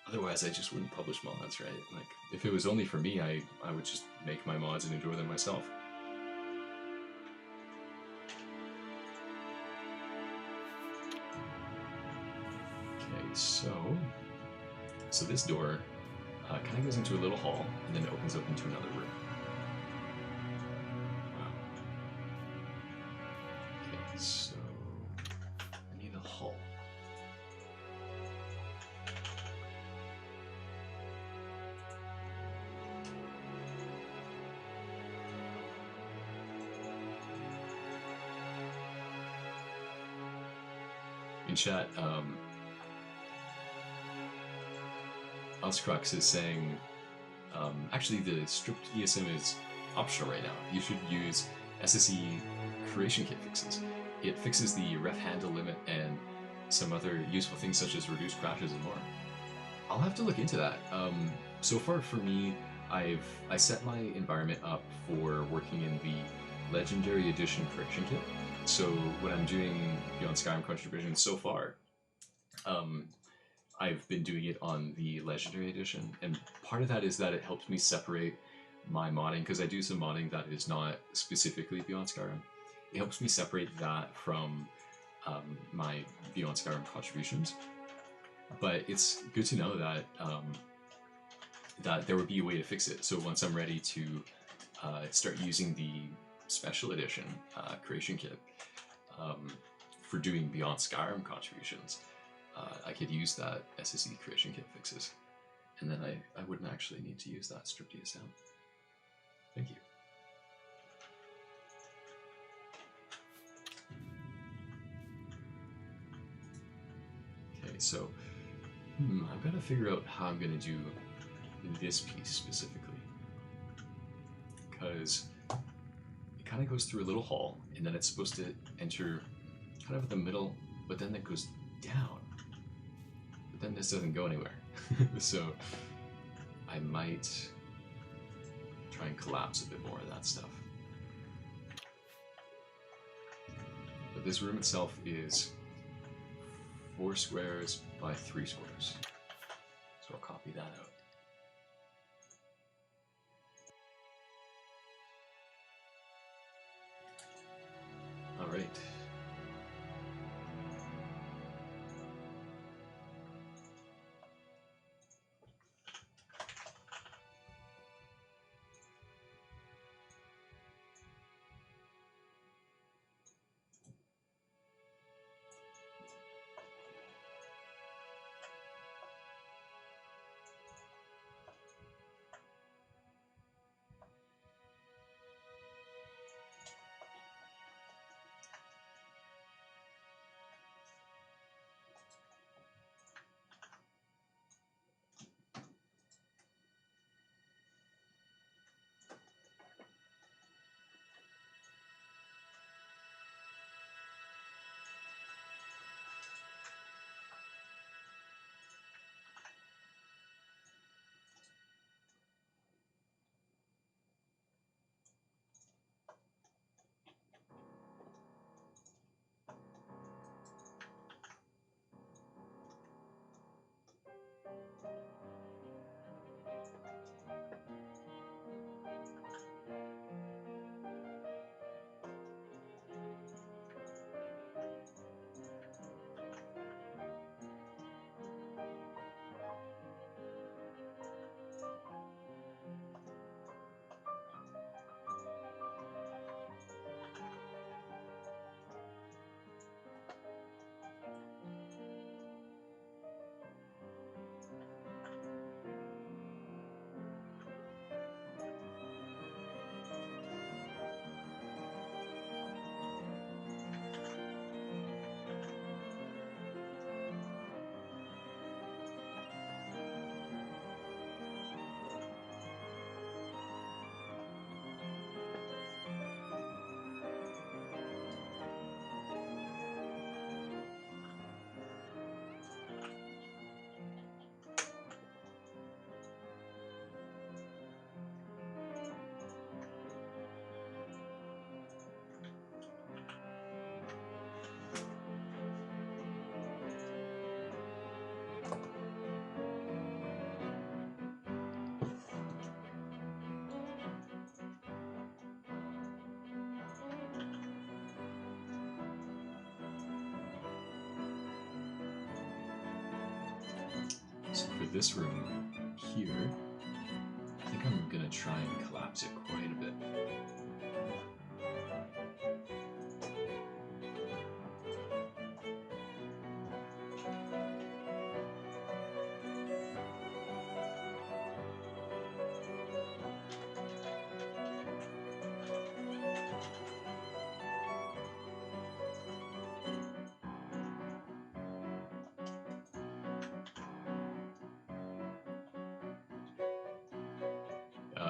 Otherwise, I just wouldn't publish mods, right? Like, if it was only for me, I would just make my mods and enjoy them myself. Okay, so this door kind of goes into a little hall, and then opens up into another room. Wow. Okay, so I need a hall. In chat, Elscrux is saying, actually the stripped ESM is optional right now. You should use SSE creation kit fixes. It fixes the ref handle limit and some other useful things such as reduced crashes and more. I'll have to look into that. So far for me, I set my environment up for working in the Legendary Edition correction kit. So when I'm doing Beyond Skyrim contributions so far, I've been doing it on the Legendary Edition, and part of that is that it helps me separate my modding, because I do some modding that is not specifically Beyond Skyrim. It helps me separate that from my Beyond Skyrim contributions. But it's good to know that that there would be a way to fix it. So once I'm ready to start using the Special Edition creation kit for doing Beyond Skyrim contributions, I could use that SSE creation kit fixes, and then I wouldn't actually need to use that stripped ESM. Thank you. Okay, so I've got to figure out how I'm going to do this piece specifically, because it kind of goes through a little hall, and then it's supposed to enter kind of at the middle, but then it goes down. But then this doesn't go anywhere. So I might try and collapse a bit more of that stuff. But this room itself is 4 squares by 3 squares. So I'll copy that out. All right. So for this room here, I think I'm gonna try and collapse it quite a bit.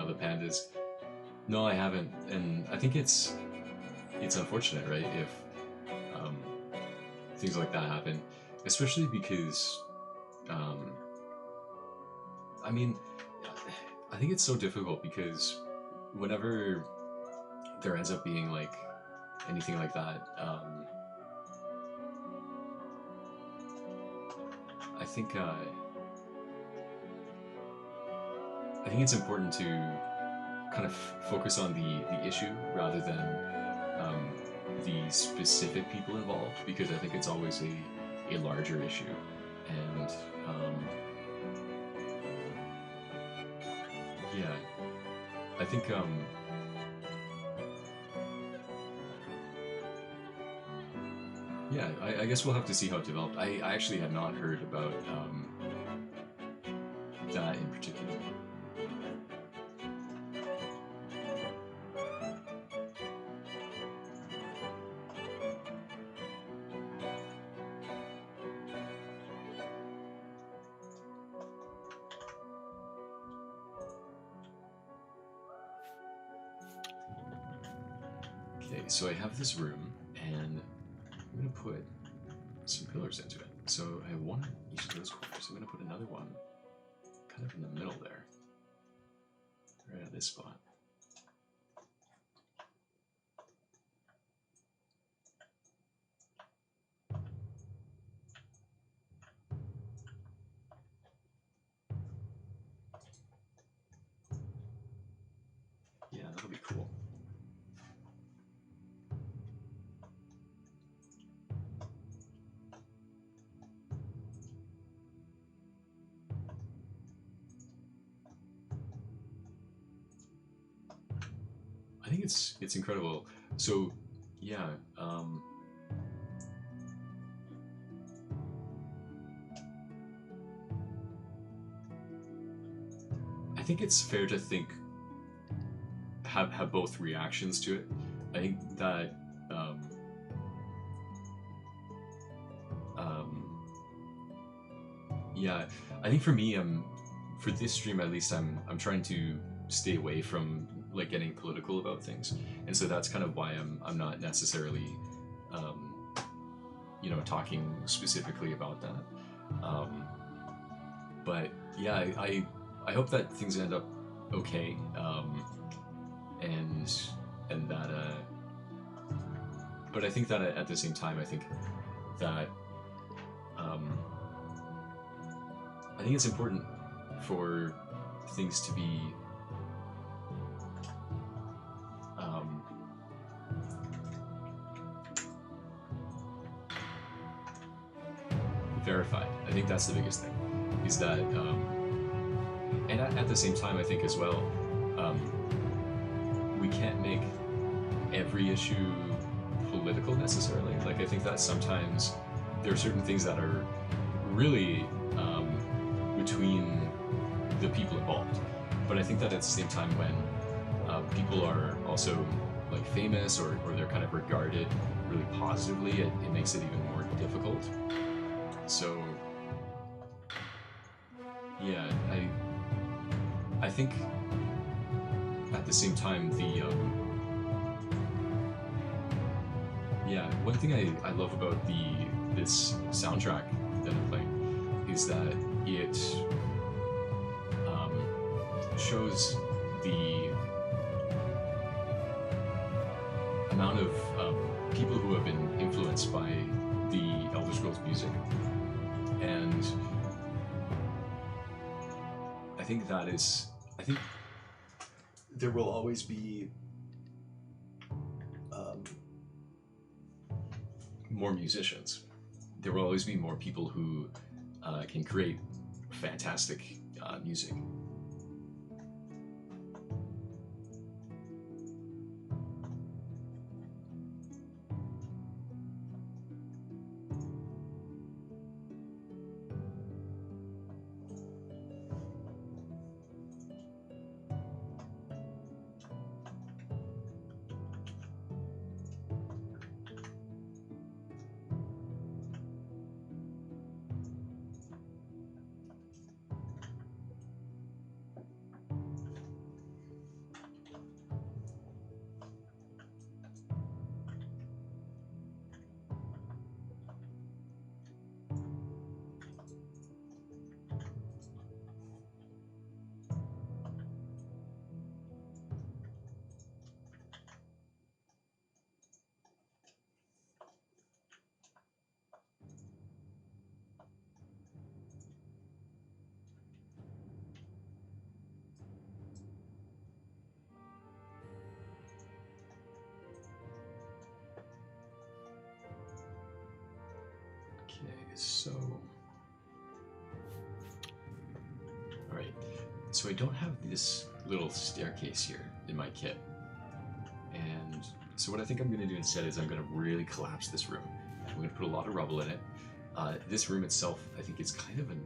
The pandas. No, I haven't, and I think it's unfortunate, right? If things like that happen, especially because I mean, I think it's so difficult because whenever there ends up being like anything like that, I think it's important to kind of focus on the issue rather than the specific people involved, because I think it's always a larger issue, and yeah, I think yeah, I guess we'll have to see how it developed. I actually had not heard about that in particular. Okay, so I have this room, and I'm gonna put some pillars into it. So I have one in each of those corners. I'm gonna put another one kind of in the middle there, right at this spot. Yeah, that'll be cool. I think it's incredible. So yeah, I think it's fair to think have both reactions to it. I think that yeah, I think for me, for this stream at least, I'm trying to stay away from like getting political about things, and so that's kind of why I'm not necessarily you know, talking specifically about that. But yeah, I hope that things end up okay, and that but I think that at the same time, I think that I think it's important for things to be verified. I think that's the biggest thing, is that and at the same time, I think as well, we can't make every issue political necessarily. Like, I think that sometimes there are certain things that are really between the people involved. But I think that at the same time, when people are also like famous, or they're kind of regarded really positively, it makes it even more difficult. So yeah, I think at the same time, the yeah, one thing I love about this soundtrack that I'm playing is that it shows the amount of people who have been influenced by the Elder Scrolls music, and I think there will always be more musicians. There will always be more people who can create fantastic music. So, all right, so I don't have this little staircase here in my kit, and so what I think I'm going to do instead is I'm going to really collapse this room. I'm going to put a lot of rubble in it. This room itself, I think it's kind of an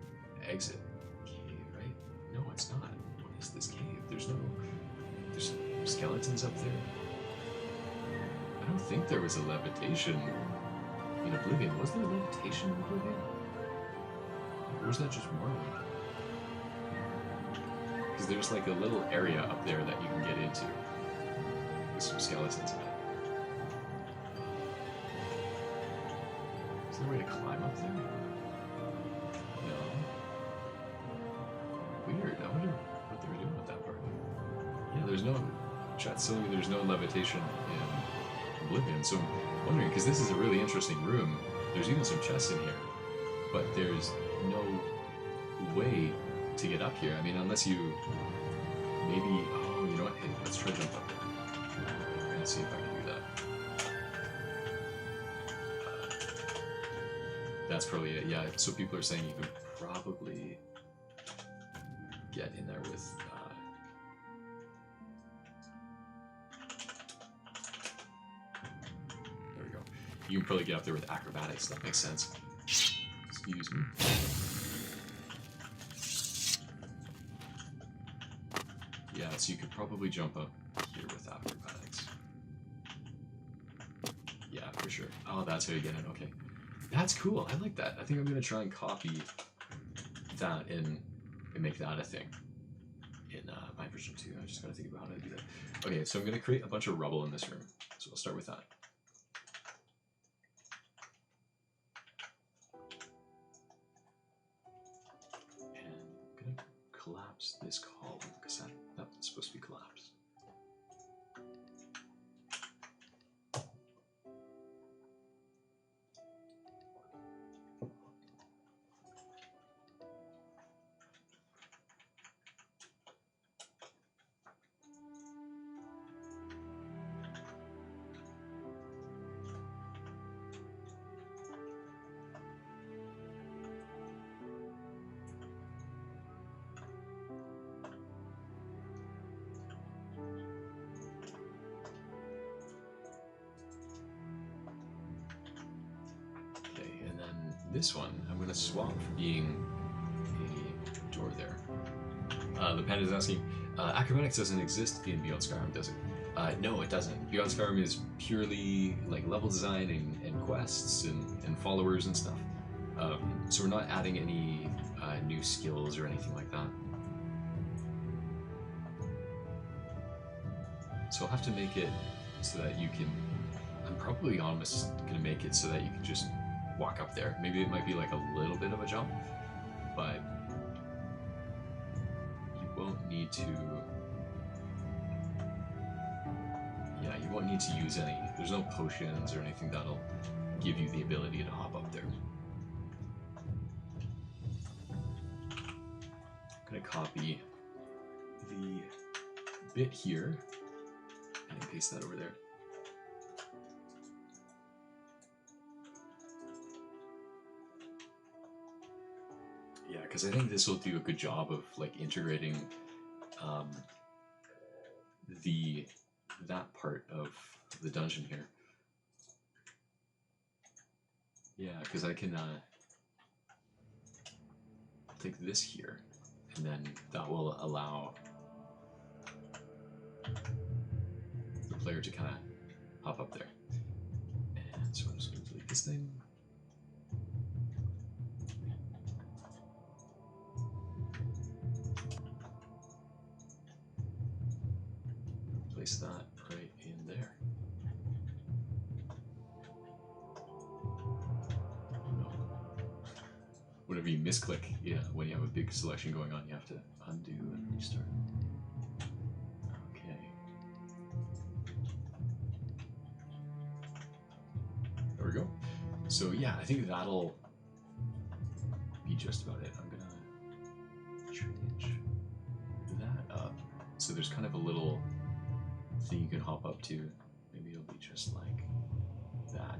exit cave, right? No, it's not. What is this cave? There's skeletons up there. I don't think there was a levitation in Oblivion. Was there a levitation in Oblivion? Or was that just Morrowind? Because there's like a little area up there that you can get into with some skeletons in it. Is there a way to climb up there? No. Weird. I wonder what they were doing with that part. Yeah, there's no... Chat's telling me there's no levitation in Oblivion, so I'm wondering, because this is a really interesting room. There's even some chests in here, but there's no way to get up here. I mean, unless you maybe... Oh, you know what? Hey, let's try to jump up there. I'm gonna see if I can do that. That's probably it. Yeah, so people are saying you can probably get in there with... there we go. You can probably get up there with acrobatics. That makes sense. Excuse me. Yeah, so you could probably jump up here with acrobatics. Yeah, for sure. Oh, that's how you get in. Okay. That's cool. I like that. I think I'm going to try and copy that and make that a thing in my version 2. I just got to think about how to do that. Okay, so I'm going to create a bunch of rubble in this room. So we'll start with that. And I'm going to collapse this column because that's supposed to be collapsed. This one, I'm going to swap for being a door there. The panda is asking, acrobatics doesn't exist in Beyond Skyrim, does it? No, it doesn't. Beyond Skyrim is purely like level design and quests and followers and stuff. So we're not adding any new skills or anything like that. So I'll have to make it so that you can... I'm probably almost going to make it so that you can just walk up there. Maybe it might be like a little bit of a jump, but you won't need to... Yeah, you won't need to use any... There's no potions or anything that'll give you the ability to hop up there. I'm going to copy the bit here and paste that over there. Yeah, because I think this will do a good job of like integrating that part of the dungeon here. Yeah, because I can take this here, and then that will allow the player to kind of hop up there. And so I'm just going to delete this thing. Place that right in there. Oh no. Whenever you misclick, yeah, when you have a big selection going on, you have to undo and restart. Okay. There we go. So yeah, I think that'll be just about it. I'm gonna change that up. So there's kind of a little thing you can hop up to. Maybe it'll be just like that.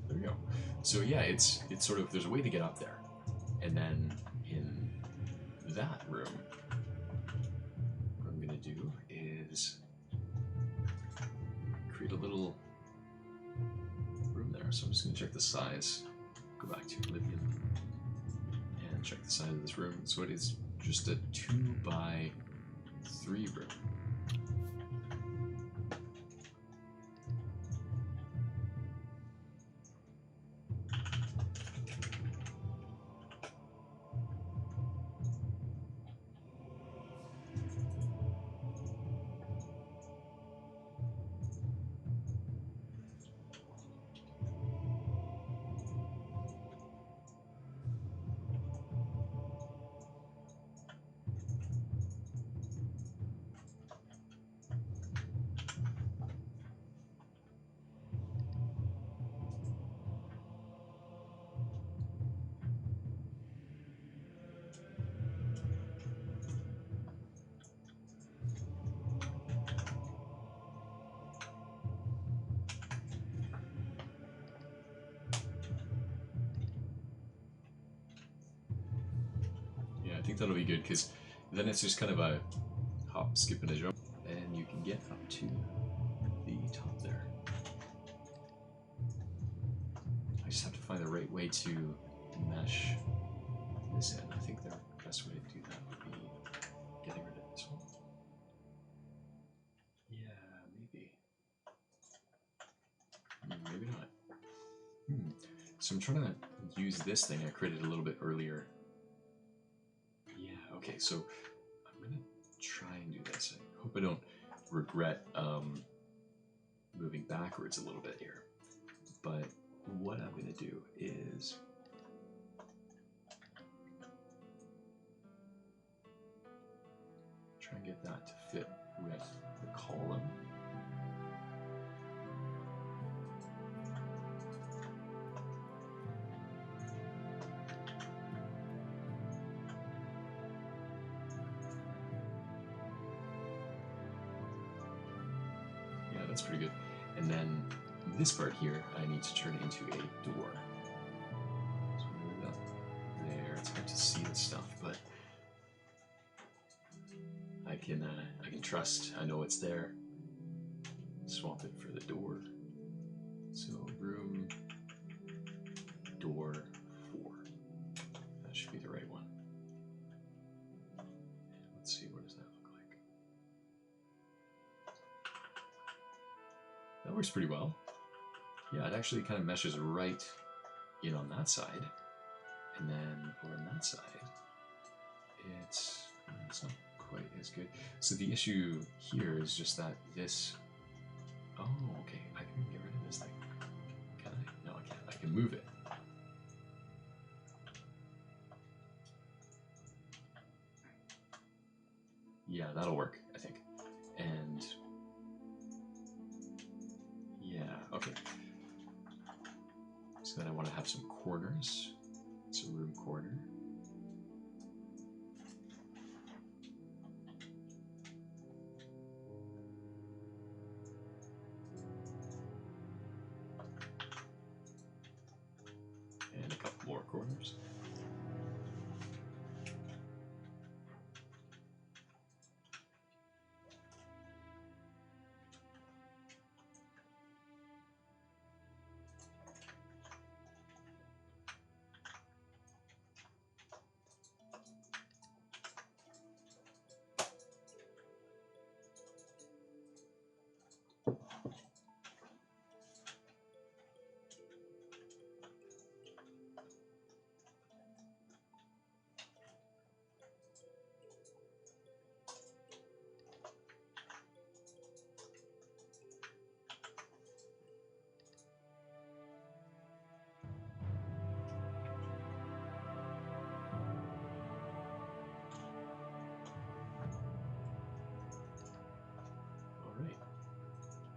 There we go. So yeah, it's sort of, there's a way to get up there. And then in that room, what I'm gonna do is create a little room there. So I'm just gonna check the size, go back to Oblivion, and check the size of this room. So it is just a 2x3 room. I think that'll be good, because then it's just kind of a hop, skip, and a jump, and you can get up to the top there. I just have to find the right way to mesh this in. I think the best way to do that would be getting rid of this one. Yeah, maybe. Maybe not. So I'm trying to use this thing I created a little bit earlier. Yeah, okay, so I'm gonna try and do this. I hope I don't regret moving backwards a little bit here. But what I'm gonna do is try and get that to fit with the column. That's pretty good. And then this part here, I need to turn into a door. So move that there. It's hard to see the stuff, but I can trust. I know it's there. Swap it for the door. So room, door, 4. That should be the right one. And let's see, what does that look like? That works pretty well. Yeah, it actually kind of meshes right in on that side. And then over on that side, it's not quite as good. So the issue here is just that this... Oh, okay, I can get rid of this thing. Can I? No, I can't. I can move it. Yeah, that'll work, I think. And... yeah, okay. So then I want to have some corners. So room corner.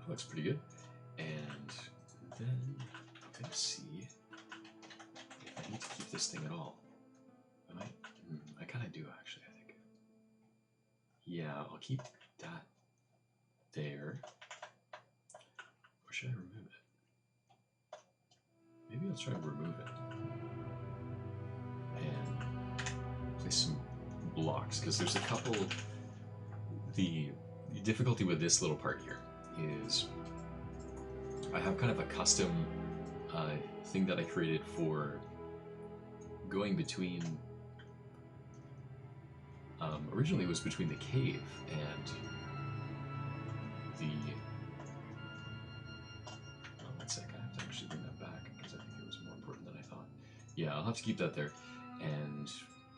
That looks pretty good. And then I'm gonna see if I need to keep this thing at all. I might. I kind of do actually. I think. Yeah, I'll keep that there. Or should I remove it? Maybe I'll try and remove it and place some blocks, because there's a couple. The difficulty with this little part here is I have kind of a custom thing that I created for going between. Originally, it was between the cave and the. Oh, one sec, I have to actually bring that back because I think it was more important than I thought. Yeah, I'll have to keep that there. And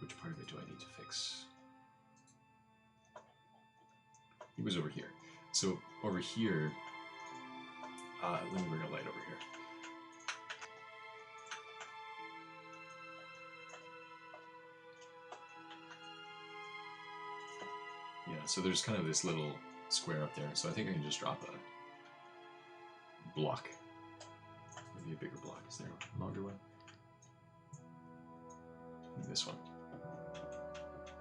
which part of it do I need to fix? It was over here. So over here, let me bring a light over here. Yeah, so there's kind of this little square up there. So I think I can just drop a block. Maybe a bigger block. Is there a longer one? This one.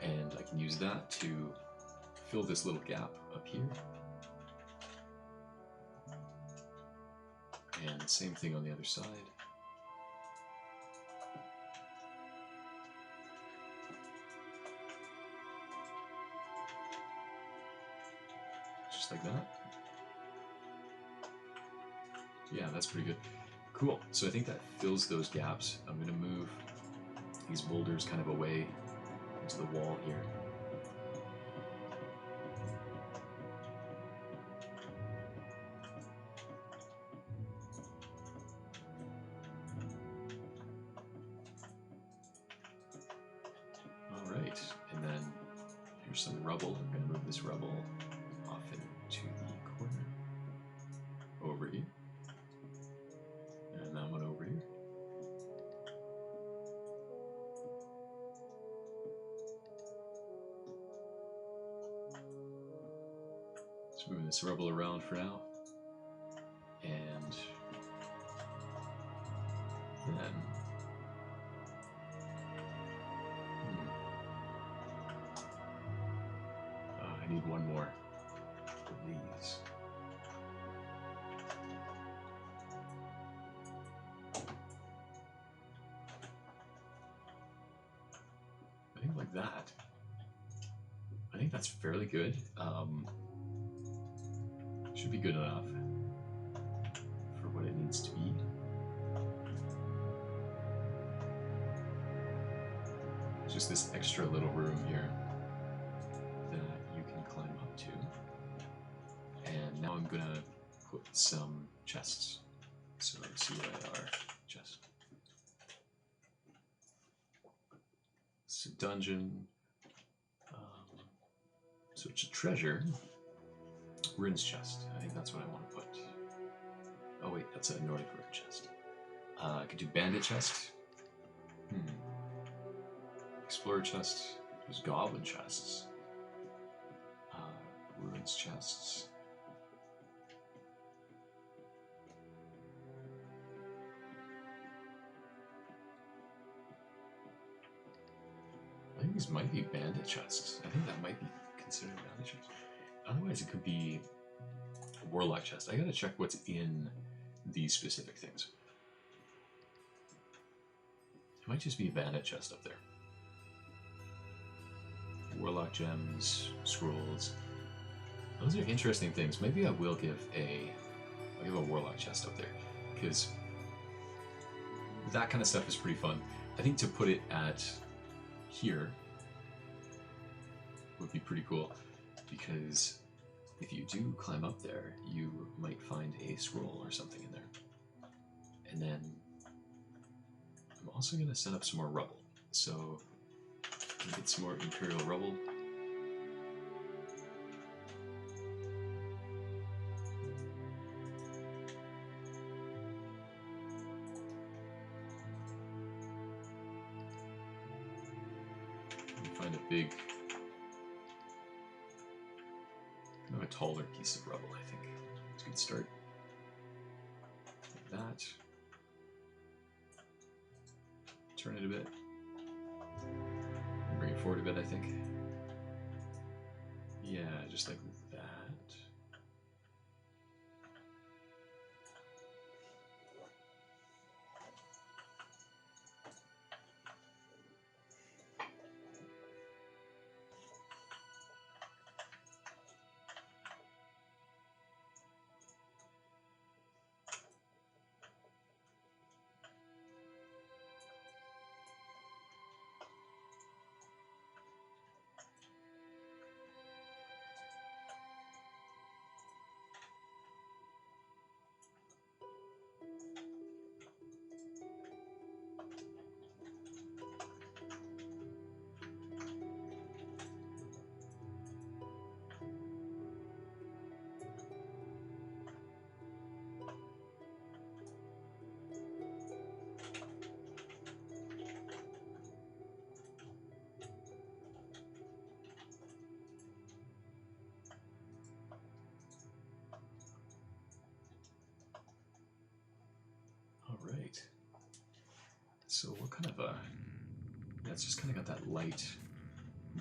And I can use that to fill this little gap up here. And same thing on the other side. Just like that. Yeah, that's pretty good. Cool. So I think that fills those gaps. I'm going to move these boulders kind of away into the wall here. All right, and then here's some rubble. I'm going to move this rubble off into the corner over here, and that one over here. Just moving this rubble around for now, and then I need one more of these. I think like that. I think that's fairly good. Should be good enough for what it needs to be. Just this extra little room here that you can climb up to. And now I'm gonna put some chests. So let's see what they are. Chest. It's a dungeon. So it's a treasure. Ruins chest. I think that's what I want to put. Oh wait, that's a Nordic rune chest. I could do bandit chest. Explorer chest. There's goblin chests. Ruins chests. I think these might be bandit chests. I think that might be considered bandit chests. Otherwise, it could be a warlock chest. I gotta check what's in these specific things. It might just be a bandit chest up there. Warlock gems, scrolls. Those are interesting things. Maybe I will give I'll give a warlock chest up there, because that kind of stuff is pretty fun. I think to put it at here would be pretty cool, because if you do climb up there, you might find a scroll or something in there. And then I'm also going to set up some more rubble. So get some more Imperial rubble. Find a big, kind of a taller piece of rubble, I think. It's a good start. Like that. Turn it a bit. Bring it forward a bit, I think. Yeah, just like that. Right. So what kind of a... Yeah, it's just kind of got that light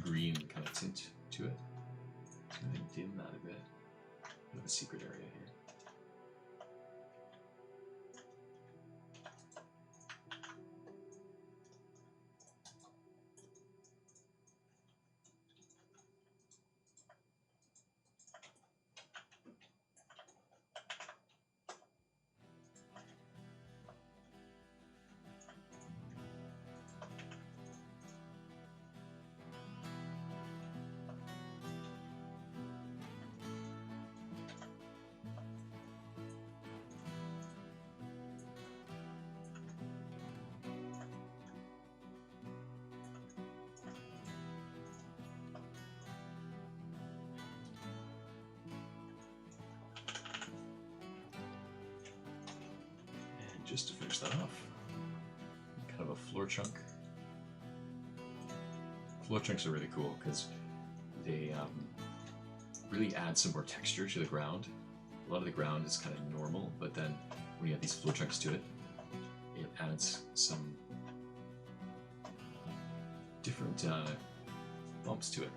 green kind of tint to it. So I'm going to dim that a bit. Bit of a secret area here. Just to finish that off, kind of a floor chunk. Floor chunks are really cool because they really add some more texture to the ground. A lot of the ground is kind of normal, but then when you add these floor chunks to it, it adds some different bumps to it.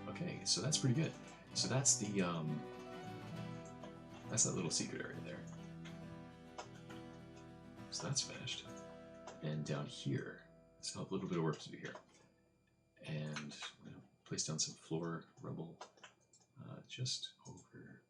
Okay, so that's pretty good. So that's the that's that little secret area there. So that's finished. And down here, so I have a little bit of work to do here. And I'm going to place down some floor rubble just over here.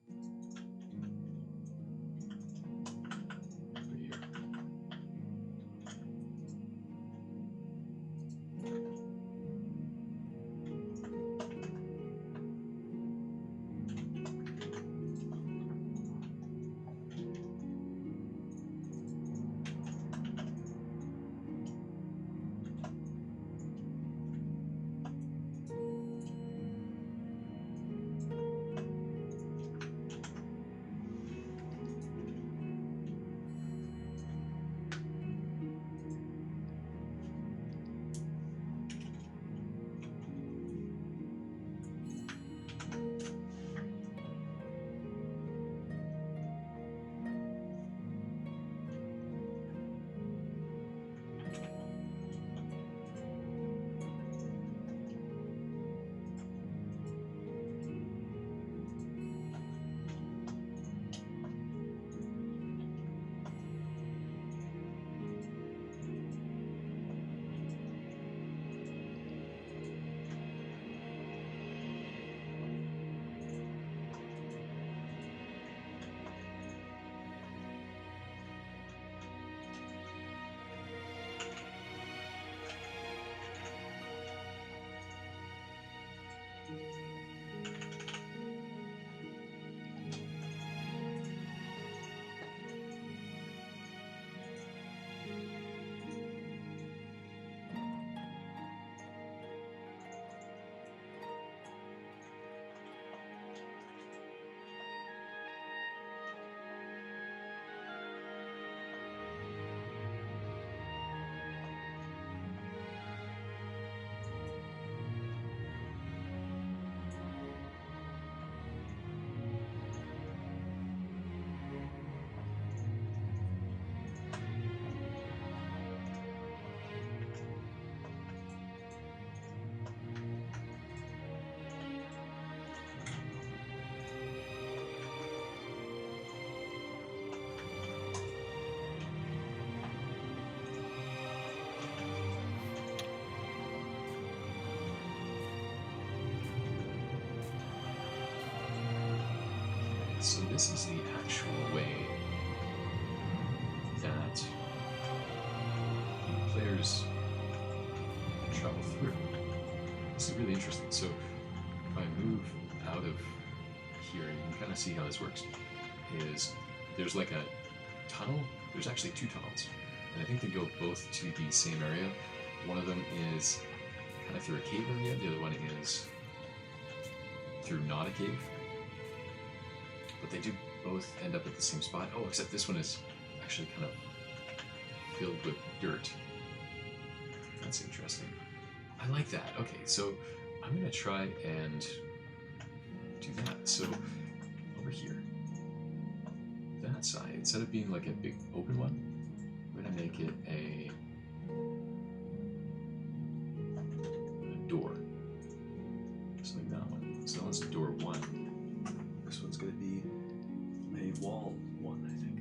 So this is the actual way that the players travel through. This is really interesting. So if I move out of here, you can kind of see how this works. Is there's like a tunnel. There's actually two tunnels, and I think they go both to the same area. One of them is kind of through a cave area. The other one is through not a cave. But they do both end up at the same spot. Oh, except this one is actually kind of filled with dirt. That's interesting. I like that. Okay, so I'm gonna try and do that. So over here, that side, instead of being like a big open one, I'm gonna make it a door. Just like that one. So that's door one. This one's gonna be a wall one, I think.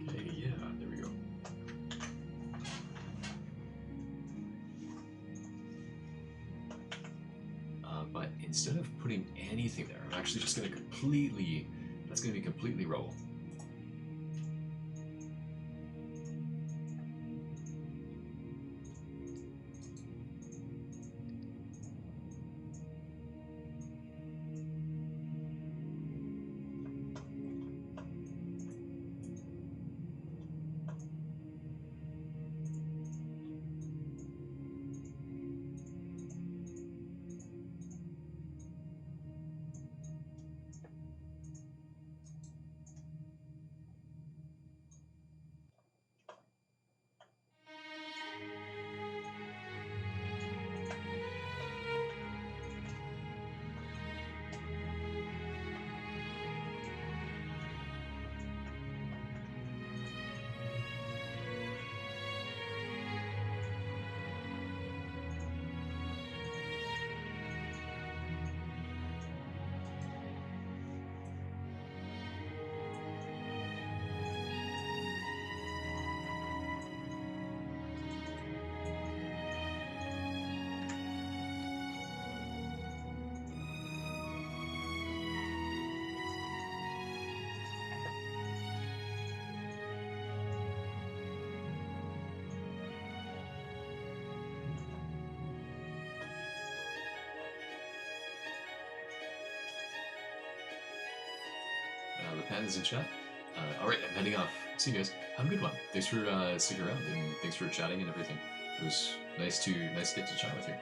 Okay, yeah, there we go. But instead of putting anything there, I'm actually just gonna that's gonna be completely rubble. The pandas in chat. Alright, I'm heading off. See you guys. Have a good one. Thanks for sticking around and thanks for chatting and everything. It was nice to get to chat with you.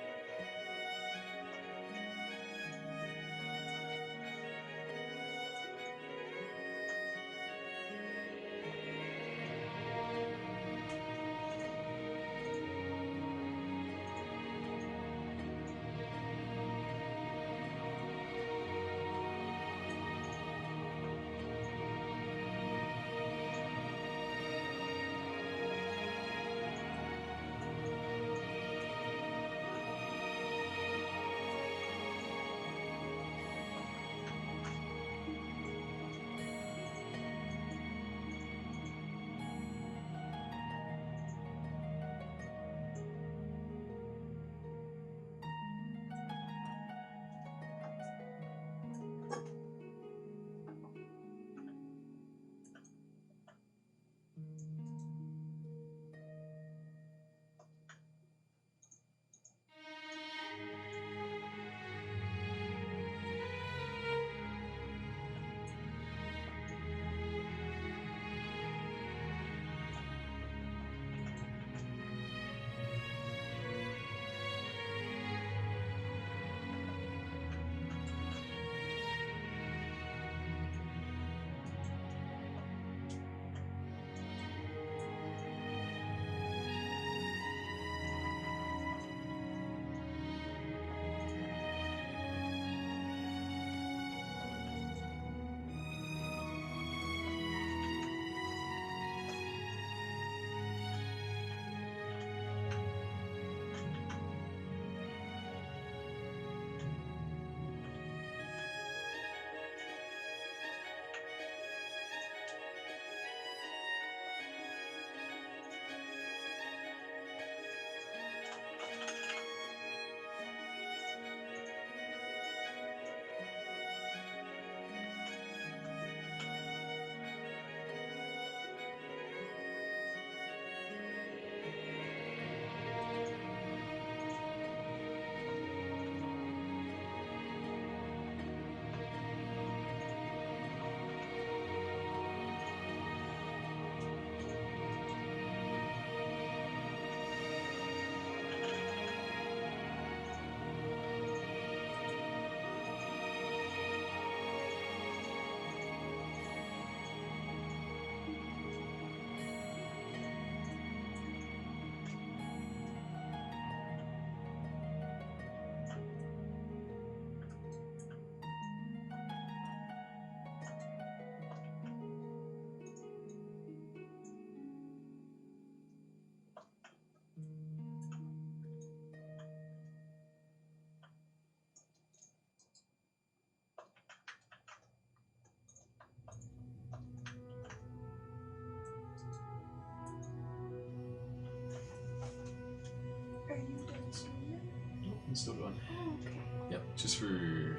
It's still going. Oh, okay. Yep, just for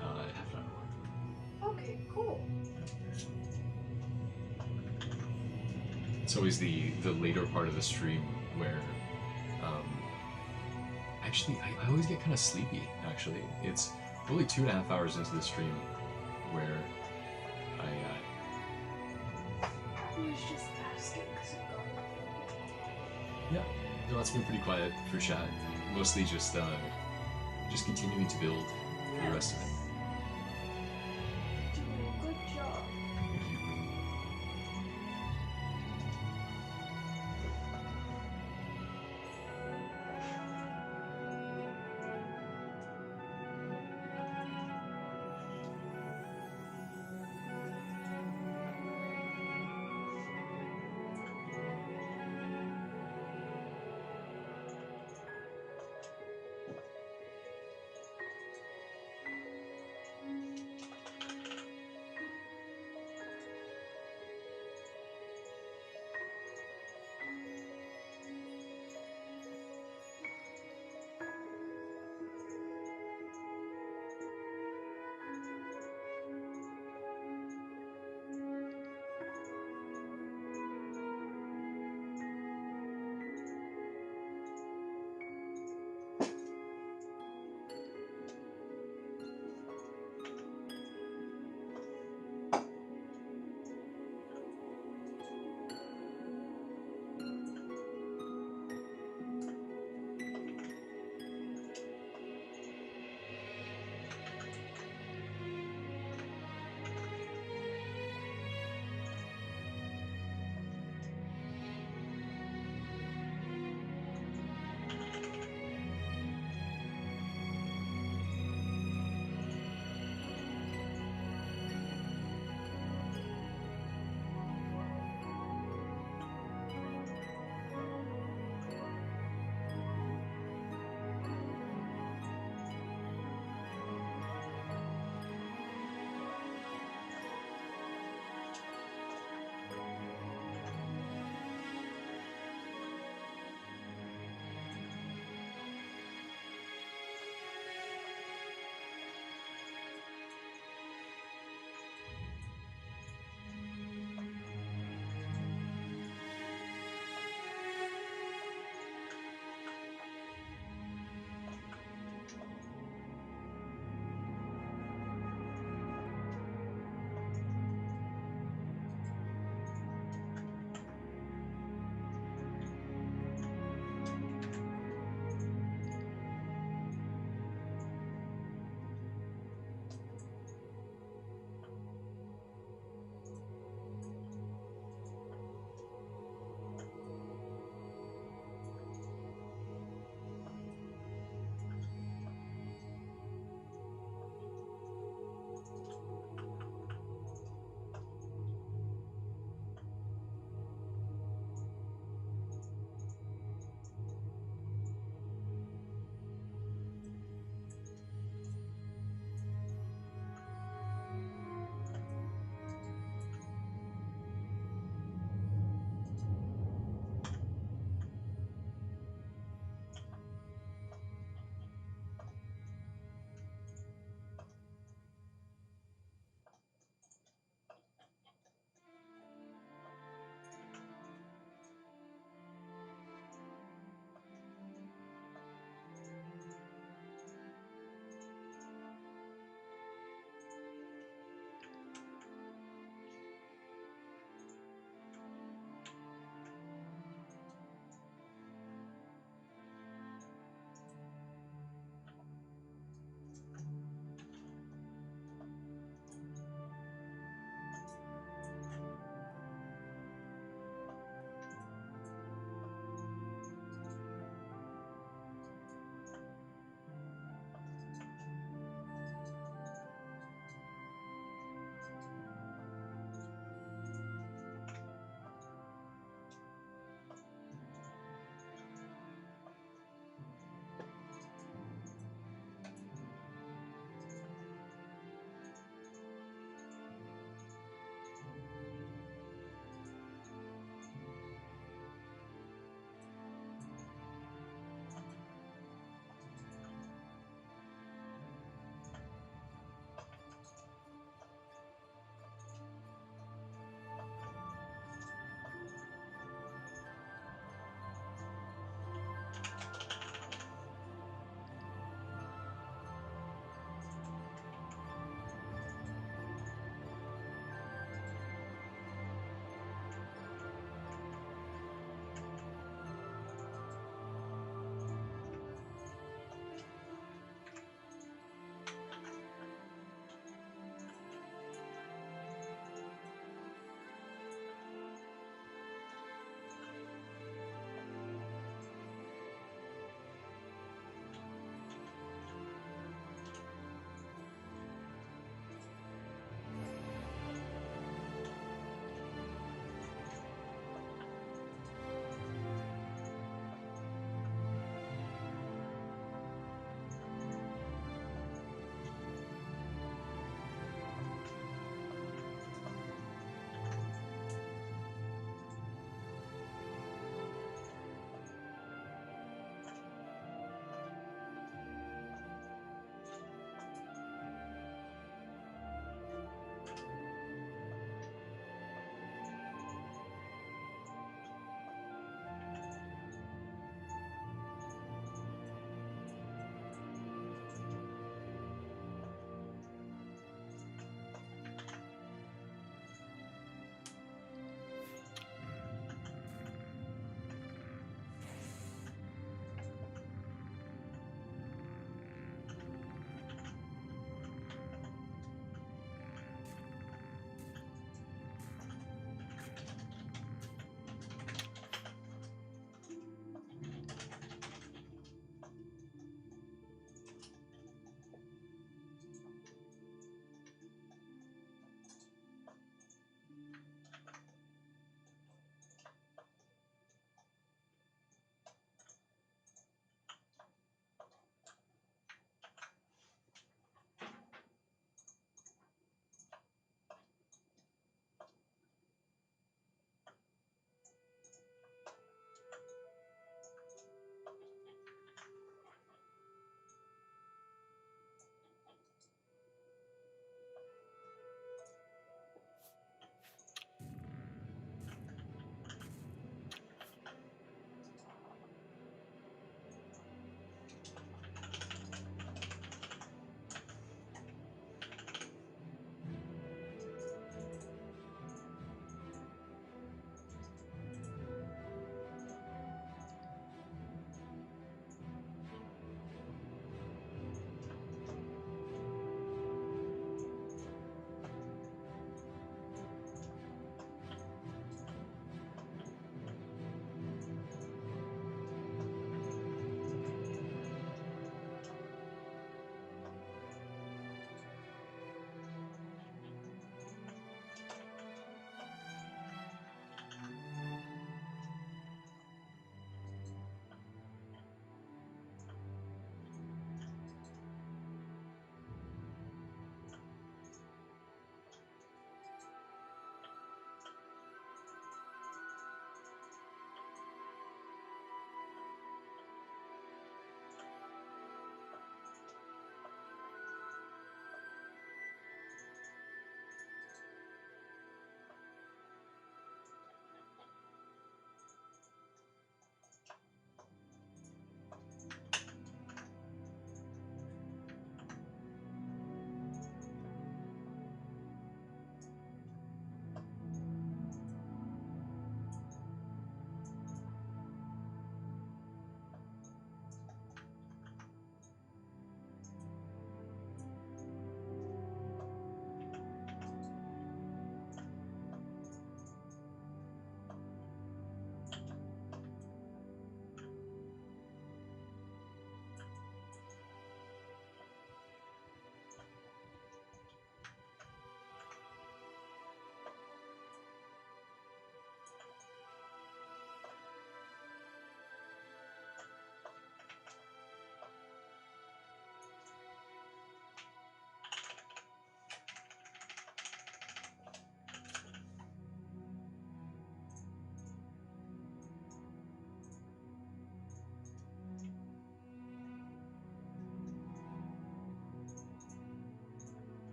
half an hour. Okay, cool. It's always the later part of the stream where, actually, I always get kind of sleepy. Actually, it's probably 2.5 hours into the stream where I was just asking because it got yeah, no, it's been pretty quiet for chat. Mostly just continuing to build for the rest of it. doing a good job.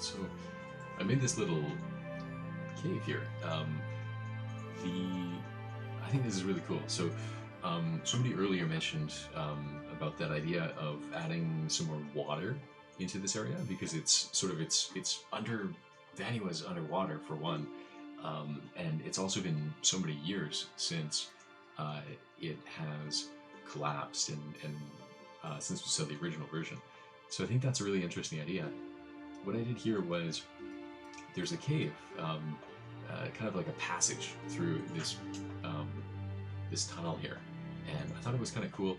So I made this little cave here. I think this is really cool. So somebody earlier mentioned about that idea of adding some more water into this area, because it's sort of it's under Vanua's underwater for one, and it's also been so many years since it has collapsed and since we saw the original version. So I think that's a really interesting idea. What I did here was there's a cave, kind of like a passage through this this tunnel here, and I thought it was kind of cool.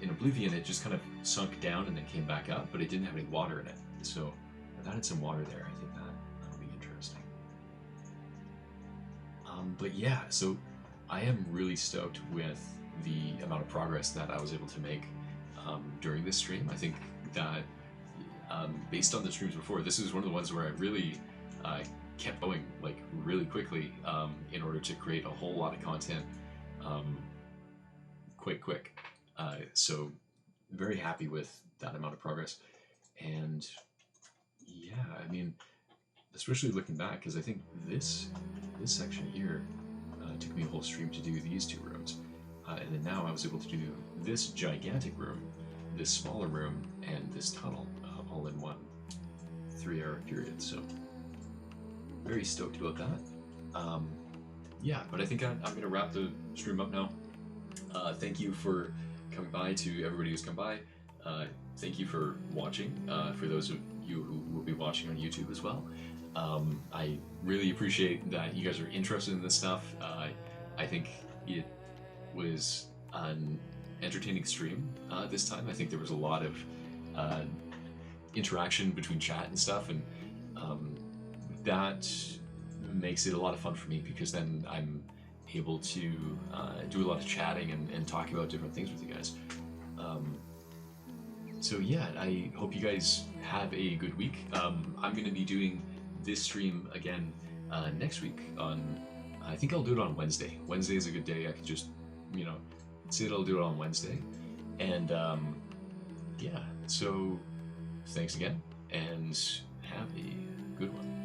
In Oblivion, it just kind of sunk down and then came back up, but it didn't have any water in it. So I've added some water there. I think that'll be interesting. But yeah, so I am really stoked with the amount of progress that I was able to make during this stream. I think that based on the streams before, this is one of the ones where I really kept going like really quickly in order to create a whole lot of content quick. So very happy with that amount of progress. And yeah, I mean, especially looking back, because I think this section here took me a whole stream to do these two rooms. And then now I was able to do this gigantic room, this smaller room, and this tunnel all in one 3-hour period. So very stoked about that. Yeah, but I think I'm going to wrap the stream up now. Thank you for coming by, to everybody who's come by. Thank you for watching, for those of you who will be watching on YouTube as well. I really appreciate that you guys are interested in this stuff. I think it was an entertaining stream this time. I think there was a lot of interaction between chat and stuff, and that makes it a lot of fun for me, because then I'm able to do a lot of chatting and talking about different things with you guys. So yeah, I hope you guys have a good week. I'm going to be doing this stream again next week on, I think I'll do it on Wednesday. Wednesday is a good day. I could just, say that I'll do it on Wednesday. And yeah, so thanks again, and have a good one.